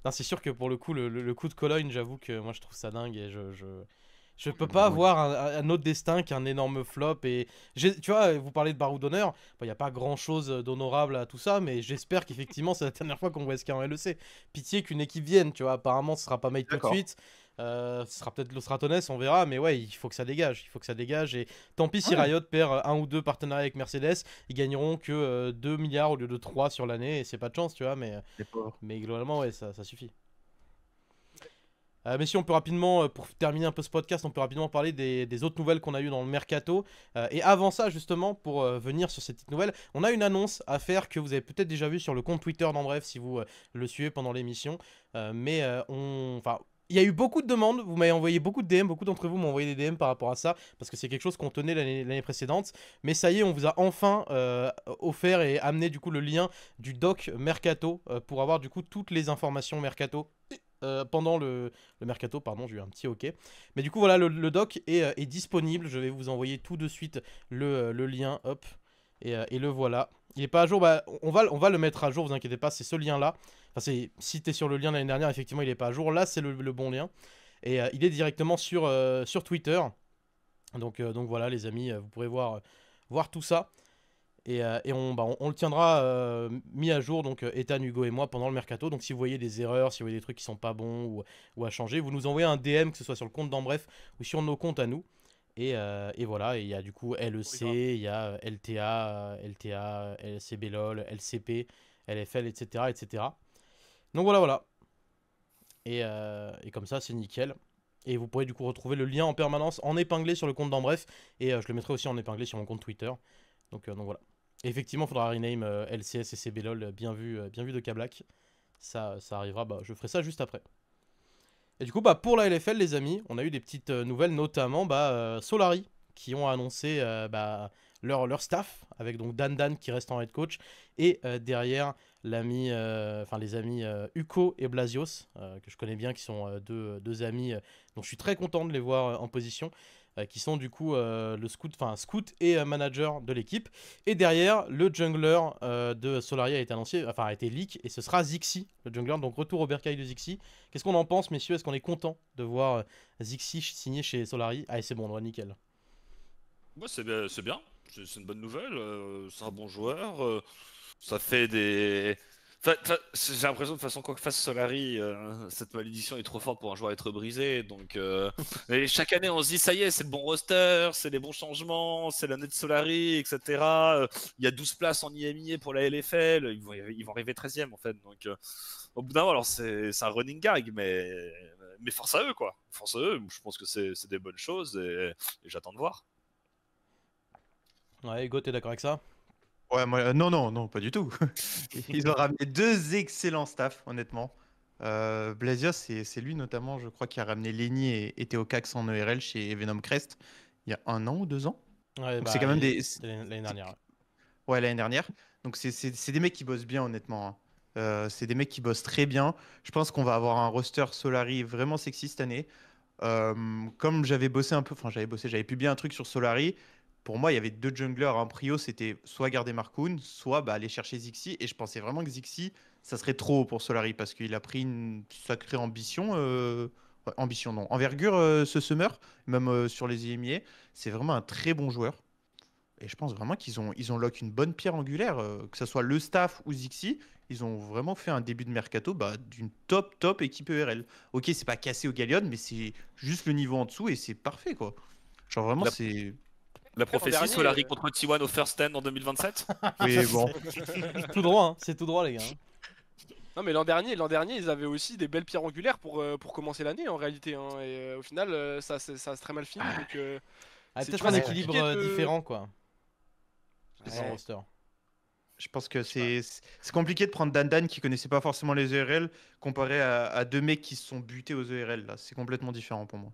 Non, c'est sûr que pour le coup, le coup de Cologne, j'avoue que moi je trouve ça dingue et je peux pas avoir un autre destin qu'un énorme flop. Et tu vois, vous parlez de baroud d'honneur, il n'y a pas grand chose d'honorable à tout ça, mais j'espère qu'effectivement c'est la dernière fois qu'on voit SK en LEC. Pitié qu'une équipe vienne, tu vois, apparemment ce sera pas Mate tout de D'accord. suite. Ce sera peut-être Los Ratones, on verra, mais ouais, il faut que ça dégage. Il faut que ça dégage. Et tant pis si Ouais. Riot perd un ou deux partenariats avec Mercedes, ils gagneront que 2 milliards au lieu de 3 sur l'année, et c'est pas de chance, tu vois, mais globalement, ouais, ça suffit. Mais si on peut rapidement, pour terminer un peu ce podcast, on peut rapidement parler des autres nouvelles qu'on a eues dans le mercato. Et avant ça, justement, pour venir sur ces petites nouvelles, on a une annonce à faire que vous avez peut-être déjà vu sur le compte Twitter d'Andrev si vous le suivez pendant l'émission. Il y a eu beaucoup de demandes, vous m'avez envoyé beaucoup de DM, beaucoup d'entre vous m'ont envoyé des DM par rapport à ça, parce que c'est quelque chose qu'on tenait l'année précédente. Mais ça y est, on vous a enfin offert et amené du coup le lien du doc Mercato pour avoir du coup toutes les informations Mercato. Pendant le mercato, pardon, j'ai eu un petit ok. Mais du coup, voilà, le doc est disponible. Je vais vous envoyer tout de suite le lien, hop, et le voilà. Il est pas à jour, bah, on va le mettre à jour, vous inquiétez pas, c'est ce lien-là. Enfin, si t'es sur le lien l'année dernière, effectivement, il est pas à jour. Là, c'est le bon lien. Et il est directement sur Twitter. Donc voilà, les amis, vous pourrez voir tout ça. Et on le tiendra mis à jour, donc Ethan, Hugo et moi, pendant le mercato. Donc si vous voyez des erreurs, si vous voyez des trucs qui sont pas bons ou à changer, vous nous envoyez un DM, que ce soit sur le compte d'Ambref ou sur nos comptes à nous. Et voilà, et il y a du coup LEC, il y a LTA, LCB LOL, LCP, LFL, etc., etc. Donc voilà. Et comme ça, c'est nickel. Et vous pourrez du coup retrouver le lien en permanence en épinglé sur le compte d'Ambref. Et je le mettrai aussi en épinglé sur mon compte Twitter. Donc voilà. Et effectivement, il faudra rename LCS et CBLOL, bien vu de Kablack. Ça arrivera, je ferai ça juste après. Et du coup, pour la LFL, les amis, on a eu des petites nouvelles, notamment Solari, qui ont annoncé leur staff, avec donc Dan qui reste en head coach, et derrière les amis Uko et Blasios, que je connais bien, qui sont deux amis, dont je suis très content de les voir en position, qui sont du coup le scout et manager de l'équipe. Et derrière, le jungler de Solari a été annoncé, enfin a été leak, et ce sera Zixi, le jungler, donc retour au bercail de Zixi. Qu'est-ce qu'on en pense, messieurs? Est-ce qu'on est content de voir Zixi signer chez Solari? Ah, et c'est bon, nickel. Ouais, c'est bien, c'est une bonne nouvelle. C'est un bon joueur. Ça fait des. J'ai l'impression de toute façon, quoi que fasse Solari, cette malédiction est trop forte pour un joueur à être brisé. Donc, et chaque année, on se dit ça y est, c'est le bon roster, c'est les bons changements, c'est l'année de Solari, etc. Il y a 12 places en IMIA pour la LFL, ils vont arriver 13e en fait. Donc, au bout d'un moment, alors c'est un running gag, mais force à eux, quoi. Force à eux, je pense que c'est des bonnes choses et j'attends de voir. Ouais, Hugo, t'es d'accord avec ça? Ouais, moi, non, pas du tout. Ils ont ramené 2 excellents staffs, honnêtement. Blasios, c'est lui notamment, je crois, qui a ramené Lenny et Théocax en ERL chez Venom Crest il y a 1 an ou 2 ans. Ouais, Donc c'est quand même des. l'année dernière. Ouais, l'année dernière. Donc c'est des mecs qui bossent bien, honnêtement, hein. C'est des mecs qui bossent très bien. Je pense qu'on va avoir un roster Solari vraiment sexy cette année. Comme j'avais bossé un peu, enfin j'avais publié un truc sur Solari. Pour moi, il y avait 2 junglers en prio, c'était soit garder Markoon, soit aller chercher Zixi. Et je pensais vraiment que Zixi, ça serait trop haut pour Solari parce qu'il a pris une sacrée ambition. Ouais, ambition, non. Envergure ce summer, même sur les IMIA. C'est vraiment un très bon joueur. Et je pense vraiment qu'ils ont lock une bonne pierre angulaire, que ce soit le staff ou Zixi. Ils ont vraiment fait un début de mercato d'une top équipe ERL. Ok, c'est pas cassé au Gallion, mais c'est juste le niveau en dessous et c'est parfait, quoi. Genre vraiment, La, c'est. la prophétie dernier, Solari contre T1 au first stand en 2027. Oui, bon. Tout droit, hein, c'est tout droit, les gars. Non mais l'an dernier, ils avaient aussi des belles pierres angulaires pour commencer l'année en réalité, hein. Et au final, ça s'est très mal fini. Donc, Peut-être tu vois, un c'est équilibre compliqué de- différent, quoi, C'est dans le ça. roster. Je pense que Je sais c'est compliqué de prendre Dan qui connaissait pas forcément les ERL comparé à 2 mecs qui se sont butés aux ERL là. C'est complètement différent pour moi.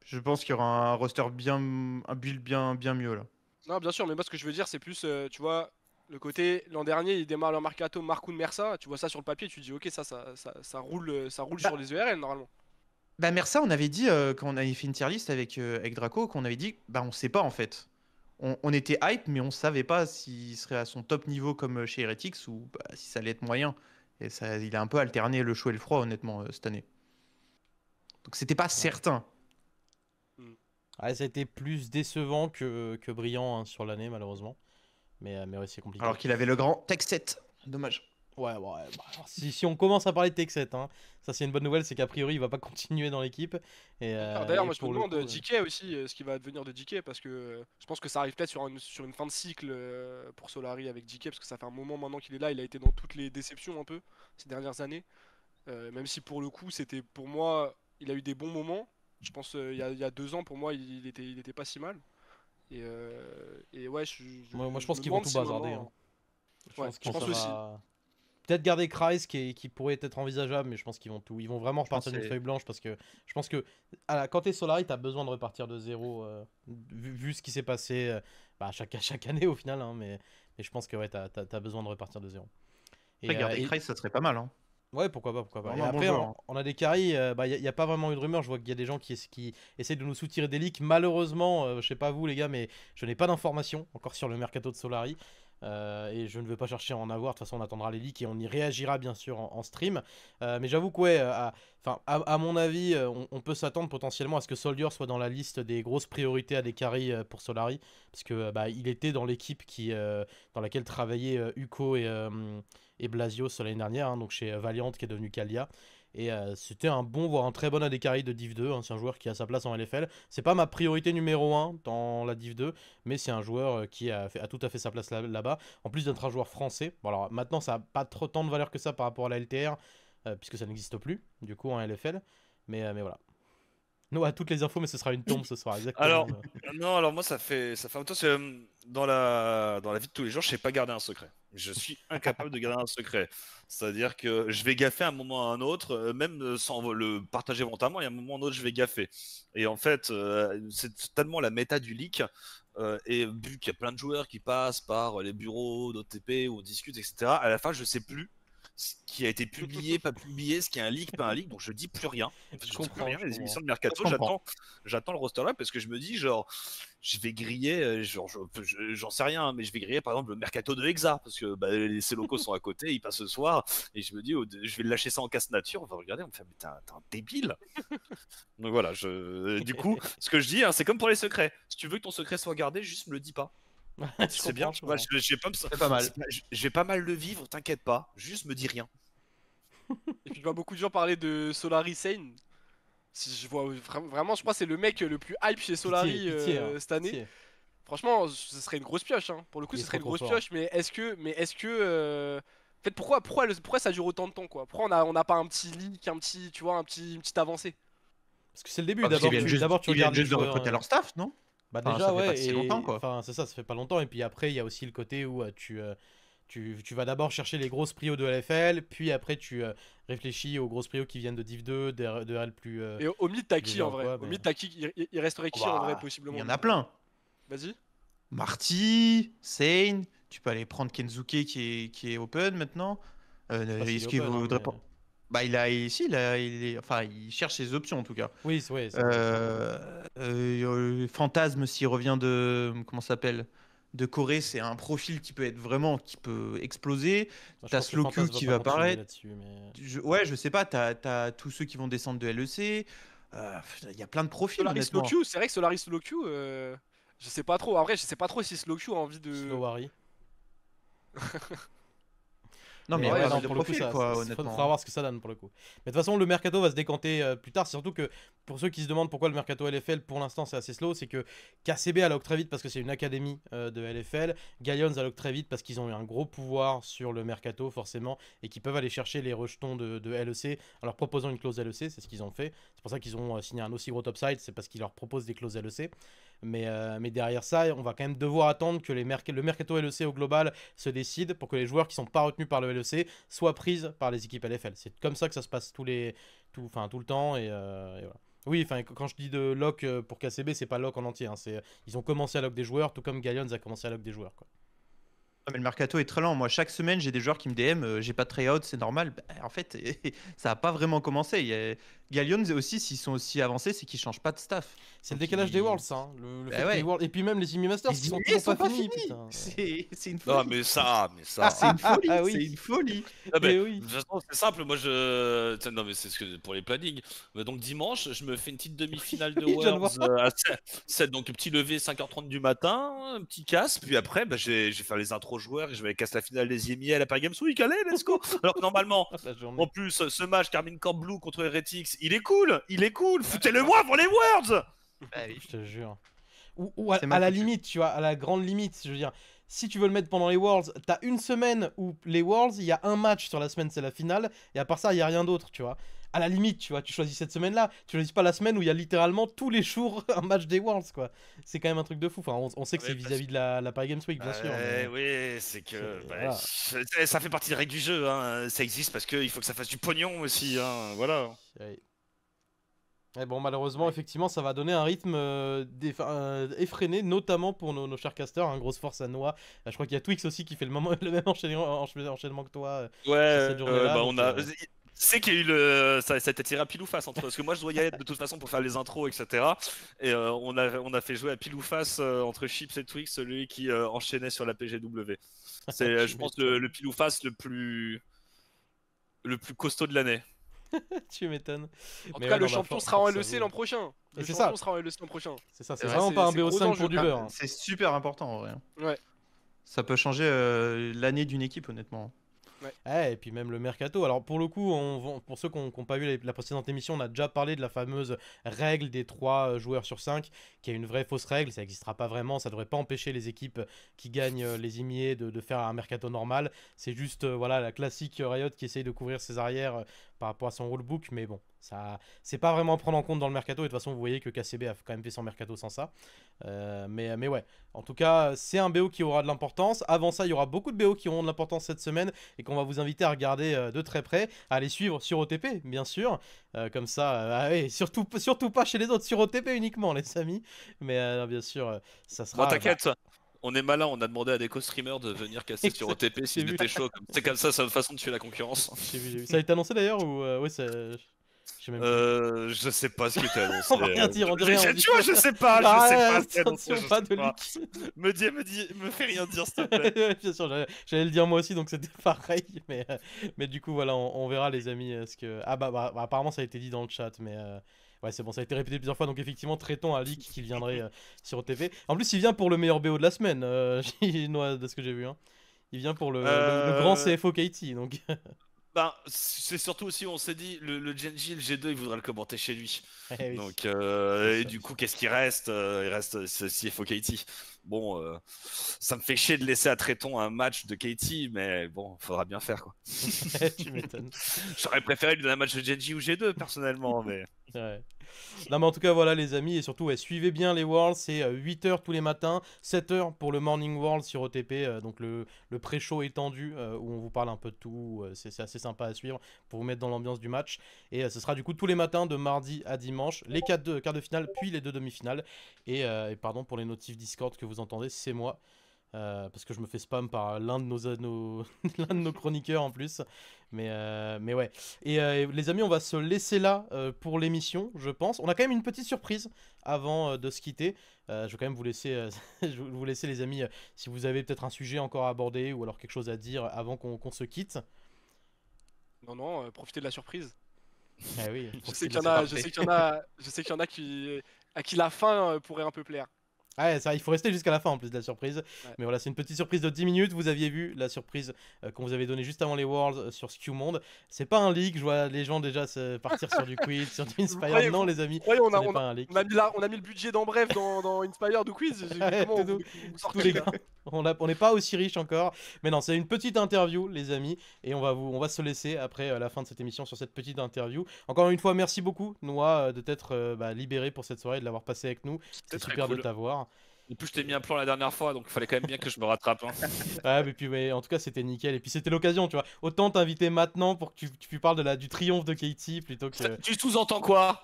Je pense qu'il y aura un roster un build bien mieux là. Non, bien sûr, mais moi ce que je veux dire, c'est plus, tu vois, le côté, l'an dernier, ils démarrent leur mercato Markoun Mersa, tu vois ça sur le papier, tu te dis, ok, ça roule Bah, sur les ERL normalement. Bah Mersa, on avait dit quand on avait fait une tier list avec Draco, qu'on avait dit on sait pas en fait. On était hype, mais on savait pas s'il serait à son top niveau comme chez Heretics ou si ça allait être moyen. Et ça, il a un peu alterné le chaud et le froid honnêtement cette année. Donc c'était pas certain. Ouais, ça a été plus décevant que brillant, hein, sur l'année, malheureusement. Mais ouais, c'est compliqué. Alors qu'il avait le grand Tech 7. Dommage. Ouais, alors, si on commence à parler de Tech7, hein, ça c'est une bonne nouvelle, c'est qu'a priori il va pas continuer dans l'équipe. D'ailleurs, moi je me pour le demande coup, DK aussi, ce qui va advenir de DK, parce que je pense que ça arrive peut-être sur une fin de cycle pour Solari avec DK, parce que ça fait un moment maintenant qu'il est là, il a été dans toutes les déceptions un peu ces dernières années. Même si pour le coup, c'était pour moi, il a eu des bons moments. Je pense il y a 2 ans, pour moi, il était pas si mal. Et ouais, moi je je pense me qu'ils vont demande tout si bazarder, maintenant. hein. Je Ouais, pense que je pense ça aussi. va. Peut-être garder Kreis qui pourrait être envisageable, mais je pense qu'ils vont tout. Ils vont vraiment Je pense repartir d'une que feuille blanche parce que je pense que quand t'es Solari, t'as besoin de repartir de zéro, vu ce qui s'est passé chaque année au final, hein, mais je pense que ouais, t'as besoin de repartir de zéro. Et, Regarder Kreis, ça serait pas mal. Hein. ouais, pourquoi pas, pourquoi C'est pas. Et vraiment un bon après, joueur. Hein. on a des carries, il n'y a pas vraiment eu de rumeur. Je vois qu'il y a des gens qui essaient de nous soutirer des leaks. Malheureusement, je sais pas vous les gars, mais je n'ai pas d'informations encore sur le mercato de Solari. Et je ne vais pas chercher à en avoir. De toute façon, on attendra les leaks et on y réagira bien sûr en stream. Mais j'avoue que, ouais, à mon avis, on peut s'attendre potentiellement à ce que Soldier soit dans la liste des grosses priorités à des carries pour Solari. Parce que il était dans l'équipe dans laquelle travaillaient Uko et Blasios l'année dernière, hein, donc chez Valiant qui est devenu Calia. Et c'était un bon, voire un très bon AD carry de Div 2. Hein. C'est un joueur qui a sa place en LFL. C'est pas ma priorité numéro 1 dans la Div 2, mais c'est un joueur qui a tout à fait sa place là-bas. En plus d'être un joueur français. Bon, alors maintenant, ça n'a pas trop tant de valeur que ça par rapport à la LTR, puisque ça n'existe plus, du coup, en LFL. Mais voilà. Nous, à toutes les infos, mais ce sera une tombe ce soir, exactement. Alors, non, alors moi, ça fait longtemps que dans la vie de tous les jours, je sais pas garder un secret. Je suis incapable de garder un secret. C'est-à-dire que je vais gaffer à un moment ou à un autre, même sans le partager volontairement, il y a un moment ou un autre, je vais gaffer. Et en fait, c'est tellement la méta du leak, et vu qu'il y a plein de joueurs qui passent par les bureaux d'OTP où on discute, etc., à la fin, je sais plus ce qui a été publié, pas publié, ce qui est un leak, pas un leak, donc je dis plus rien. En fait, je dis plus rien. Les émissions de Mercato, j'attends le roster là parce que je me dis, genre, je vais griller, j'en sais rien, mais je vais griller par exemple le Mercato de Hexa parce que ces locaux sont à côté, ils passent ce soir, et je me dis, je vais le lâcher ça en casse nature, on va regarder, on me fait, mais t'es un débile. Donc voilà, du coup, ce que je dis, hein, c'est comme pour les secrets. Si tu veux que ton secret soit gardé, juste me le dis pas. C'est bien, je vais pas mal le vivre, t'inquiète pas, juste me dis rien. Et puis je vois beaucoup de gens parler de Solari Sane. Si je vois vraiment, je crois que c'est le mec le plus hype chez Solari cette année. Pitié. Franchement, ce serait une grosse pioche. Hein. Pour le coup, ce serait une grosse pioche. Mais est-ce que, en fait, pourquoi ça dure autant de temps quoi? Pourquoi on n'a pas un petit leak, tu vois, une petite avancée? Parce que c'est le début. Parce qu'ils D'abord, tu regardes juste de joueurs, recruter leur staff, non? Bah Enfin, déjà, ça fait ouais. pas si longtemps, quoi. Enfin, c'est ça fait pas longtemps. Et puis après, il y a aussi le côté où tu vas d'abord chercher les grosses prios de LFL, puis après tu réfléchis aux grosses prios qui viennent de Div 2, de RL plus. Et au mid, t'as qui en vrai? quoi, Au mais- mid, t'as qui? Il resterait qui en vrai, possiblement? Il y en a plein. Vas-y. Marty, Sane, tu peux aller prendre Kenzuke qui est open maintenant. Est-ce qu'il voudrait pas. Bah, il cherche ses options en tout cas. Oui, c'est Fantasme, s'il revient de. Comment ça s'appelle? De Corée, c'est un profil qui peut exploser. T'as Slowq qui va apparaître. Je sais pas, t'as tous ceux qui vont descendre de LEC. Il y a plein de profils. Solaris Slowq, c'est vrai que Solaris Slowq, je sais pas trop. En vrai, je sais pas trop si Slowq a envie de. Slowari. Non, mais ouais, il y a non, de pour le coup, profils, quoi, honnêtement. Faudra voir ce que ça donne pour le coup. Mais de toute façon, le mercato va se décanter plus tard. Surtout que pour ceux qui se demandent pourquoi le mercato LFL pour l'instant c'est assez slow, c'est que KCB alloc très vite parce que c'est une académie de LFL. Gallions alloc très vite parce qu'ils ont eu un gros pouvoir sur le mercato forcément et qu'ils peuvent aller chercher les rejetons de LEC en leur proposant une clause LEC. C'est ce qu'ils ont fait. C'est pour ça qu'ils ont signé un aussi gros topside. C'est parce qu'ils leur proposent des clauses LEC. Mais derrière ça, on va quand même devoir attendre que le mercato LEC au global se décide pour que les joueurs qui sont pas retenus par le LEC soient prises par les équipes LFL. C'est comme ça que ça se passe tout le temps et voilà. Oui, enfin quand je dis de lock pour KCB, c'est pas lock en entier. Hein, ils ont commencé à lock des joueurs, tout comme Gallions a commencé à lock des joueurs. Quoi. Mais le mercato est très lent. Moi, chaque semaine, j'ai des joueurs qui me DM, j'ai pas de tryout, c'est normal. En fait, ça a pas vraiment commencé. Gallions aussi, s'ils sont aussi avancés, c'est qu'ils changent pas de staff. C'est le décalage des Worlds, hein. Les Worlds. Et puis même les Simi Masters, ils sont toujours pas finis. Putain. C'est une folie. Non, mais ça. C'est une folie. Ah oui. C'est une folie. Ah ben, oui. de toute façon, c'est simple, moi non mais c'est ce que pour les plannings. Donc dimanche, je me fais une petite demi-finale de Worlds à 7, donc petit lever 5h30 du matin, un petit casse, puis après je vais faire les intros joueurs et je vais casser la finale des IMI à la Paris Games Week, allez, let's go. Alors que normalement, en plus, ce match Carmine Corp Blue contre Heretics, il est cool, foutez-le-moi pour les Worlds. Bah oui. Je te jure. Ou à la limite, tu vois, à la grande limite, je veux dire, si tu veux le mettre pendant les Worlds, t'as une semaine où les Worlds, il y a un match sur la semaine, c'est la finale, et à part ça, il y a rien d'autre, tu vois. À la limite, tu vois, tu choisis cette semaine-là, tu choisis pas la semaine où il y a littéralement tous les jours un match des Worlds, quoi. C'est quand même un truc de fou. Enfin, on sait que c'est vis-à-vis de la Paris Games Week, bien sûr. Mais... Oui, c'est que voilà. ça fait partie des règles du jeu, hein. Ça existe parce qu'il faut que ça fasse du pognon aussi, hein. Voilà. Ouais. Et bon, malheureusement, effectivement, ça va donner un rythme effréné, notamment pour nos chers casters. Hein, grosse force à Noah. Je crois qu'il y a Twix aussi qui fait le même enchaînement que toi. Ouais, on a. C'est qu'il y a eu ça a été tiré à pile ou face entre parce que moi je dois y aller de toute façon pour faire les intros, etc. Et on a fait jouer à pile ou face entre Chips et Twix, celui qui enchaînait sur la PGW. C'est je pense le pile ou face le plus costaud de l'année. Tu m'étonnes. En tout cas, le champion sera en LEC l'an prochain. C'est ça. Sera en LEC l'an prochain. C'est ça, c'est vraiment pas un BO5 pour du beurre. Hein. C'est super important en vrai. Ouais. Ça peut changer l'année d'une équipe, honnêtement. Et puis même le mercato. Alors pour le coup, pour ceux qui n'ont pas vu la précédente émission, on a déjà parlé de la fameuse règle des 3 joueurs sur 5, qui est une vraie fausse règle. Ça n'existera pas vraiment. Ça ne devrait pas empêcher les équipes qui gagnent les IMIA de faire un mercato normal. C'est juste voilà, la classique Riot qui essaye de couvrir ses arrières par rapport à son rulebook. Mais bon, ça c'est pas vraiment à prendre en compte dans le mercato. Et de toute façon, vous voyez que KCB a quand même fait son mercato sans ça. Mais ouais, en tout cas, c'est un BO qui aura de l'importance. Avant ça, il y aura beaucoup de BO qui auront de l'importance cette semaine et qu'on va vous inviter à regarder de très près, à les suivre sur OTP, bien sûr. Comme ça, surtout pas chez les autres, sur OTP uniquement, les amis. Mais bien sûr, ça sera. Bon, t'inquiète, on est malin, on a demandé à des co-streamers de venir casser sur OTP s'ils étaient chauds. C'est comme ça, c'est une façon de tuer la concurrence. J'ai vu. Ça a été annoncé d'ailleurs ou ouais, je sais pas ce qui était annoncé. On va rien dire, on dit rien. Tu vois, je sais pas, attention, pas de leak. Me fais rien dire, s'il te plaît. Bien sûr, j'allais le dire moi aussi, donc c'était pareil. Mais du coup, voilà, on verra, les amis. Apparemment, ça a été dit dans le chat, mais ouais, c'est bon, ça a été répété plusieurs fois. Donc, effectivement, traitons un leak qui viendrait sur OTP. En plus, il vient pour le meilleur BO de la semaine, de ce que j'ai vu. Hein. Il vient pour le grand CFO KT. Donc. Ben, c'est surtout aussi, on s'est dit, le Genji et le G2, il voudrait le commenter chez lui. Oui. Donc, et du coup, qu'est-ce qui reste? Il reste ce CFO KT. Bon, ça me fait chier de laisser à Tréton un match de KT, mais bon, faudra bien faire, quoi. Tu m'étonnes. J'aurais préféré lui donner un match de Genji ou G2, personnellement, mais... Ouais. Non mais en tout cas voilà les amis, et surtout suivez bien les Worlds, c'est 8h tous les matins, 7h pour le Morning World sur OTP, donc le pré-show étendu où on vous parle un peu de tout, c'est assez sympa à suivre pour vous mettre dans l'ambiance du match, et ce sera du coup tous les matins de mardi à dimanche, les quarts de finale puis les 2 demi-finales, et pardon pour les notifs Discord que vous entendez, c'est moi. Parce que je me fais spam par l'un de nos chroniqueurs en plus. Mais ouais. Et les amis, on va se laisser là pour l'émission, je pense. On a quand même une petite surprise avant de se quitter. Je vais quand même vous laisser, les amis, si vous avez peut-être un sujet encore à aborder ou alors quelque chose à dire avant qu'on se quitte. Non, profitez de la surprise. Ah oui, je sais qu'il y en a à qui la fin pourrait un peu plaire. Ouais, ça, il faut rester jusqu'à la fin en plus de la surprise. Ouais. Mais voilà, c'est une petite surprise de 10 minutes. Vous aviez vu la surprise qu'on vous avait donnée juste avant les Worlds sur SKU Monde. C'est pas un leak, je vois les gens déjà partir sur du quiz, sur du Inspired. Non, les amis, ouais, on pas un leak. On a mis le budget dans Bref dans Inspired ou Quiz. Tous les gars. On n'est pas aussi riche encore. Mais non, c'est une petite interview, les amis. Et on va se laisser après la fin de cette émission sur cette petite interview. Encore une fois, merci beaucoup, Noah, de t'être libéré pour cette soirée, de l'avoir passé avec nous. C'est super cool de t'avoir. En plus, je t'ai mis un plan la dernière fois, donc il fallait quand même bien que je me rattrape. Hein. Ouais, mais puis en tout cas, c'était nickel. Et puis c'était l'occasion, tu vois. Autant t'inviter maintenant pour que tu parles du triomphe de Katie plutôt que. Tu sous-entends quoi?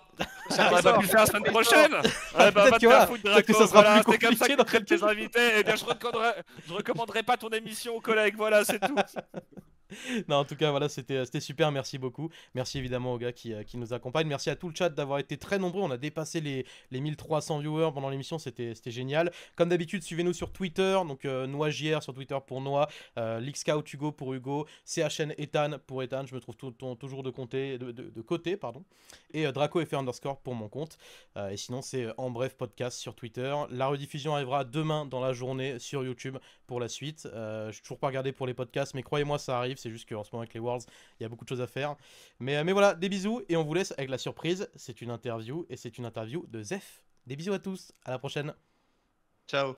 On va pas pu le faire la semaine prochaine. Peut-être que ça sera plus compliqué. C'est comme ça qu'on traite tes invités. Eh bien, je recommanderai pas ton émission aux collègues. Voilà, c'est tout. Non, en tout cas, voilà, c'était super, merci beaucoup. Merci évidemment aux gars qui nous accompagnent. Merci à tout le chat d'avoir été très nombreux. On a dépassé les 1300 viewers pendant l'émission, c'était génial. Comme d'habitude, suivez-nous sur Twitter, donc NoahJR sur Twitter pour Noah, LeakScout Hugo pour Hugo, CHN Ethan pour Ethan, je me trouve toujours de côté, pardon. Et DracoFR_ pour mon compte. Et sinon, c'est En Bref Podcast sur Twitter. La rediffusion arrivera demain dans la journée sur YouTube pour la suite. Je n'ai toujours pas regardé pour les podcasts, mais croyez-moi, ça arrive. C'est juste qu'en ce moment avec les Worlds, il y a beaucoup de choses à faire. Mais voilà, des bisous et on vous laisse avec la surprise. C'est une interview et c'est une interview de Zef. Des bisous à tous, à la prochaine. Ciao.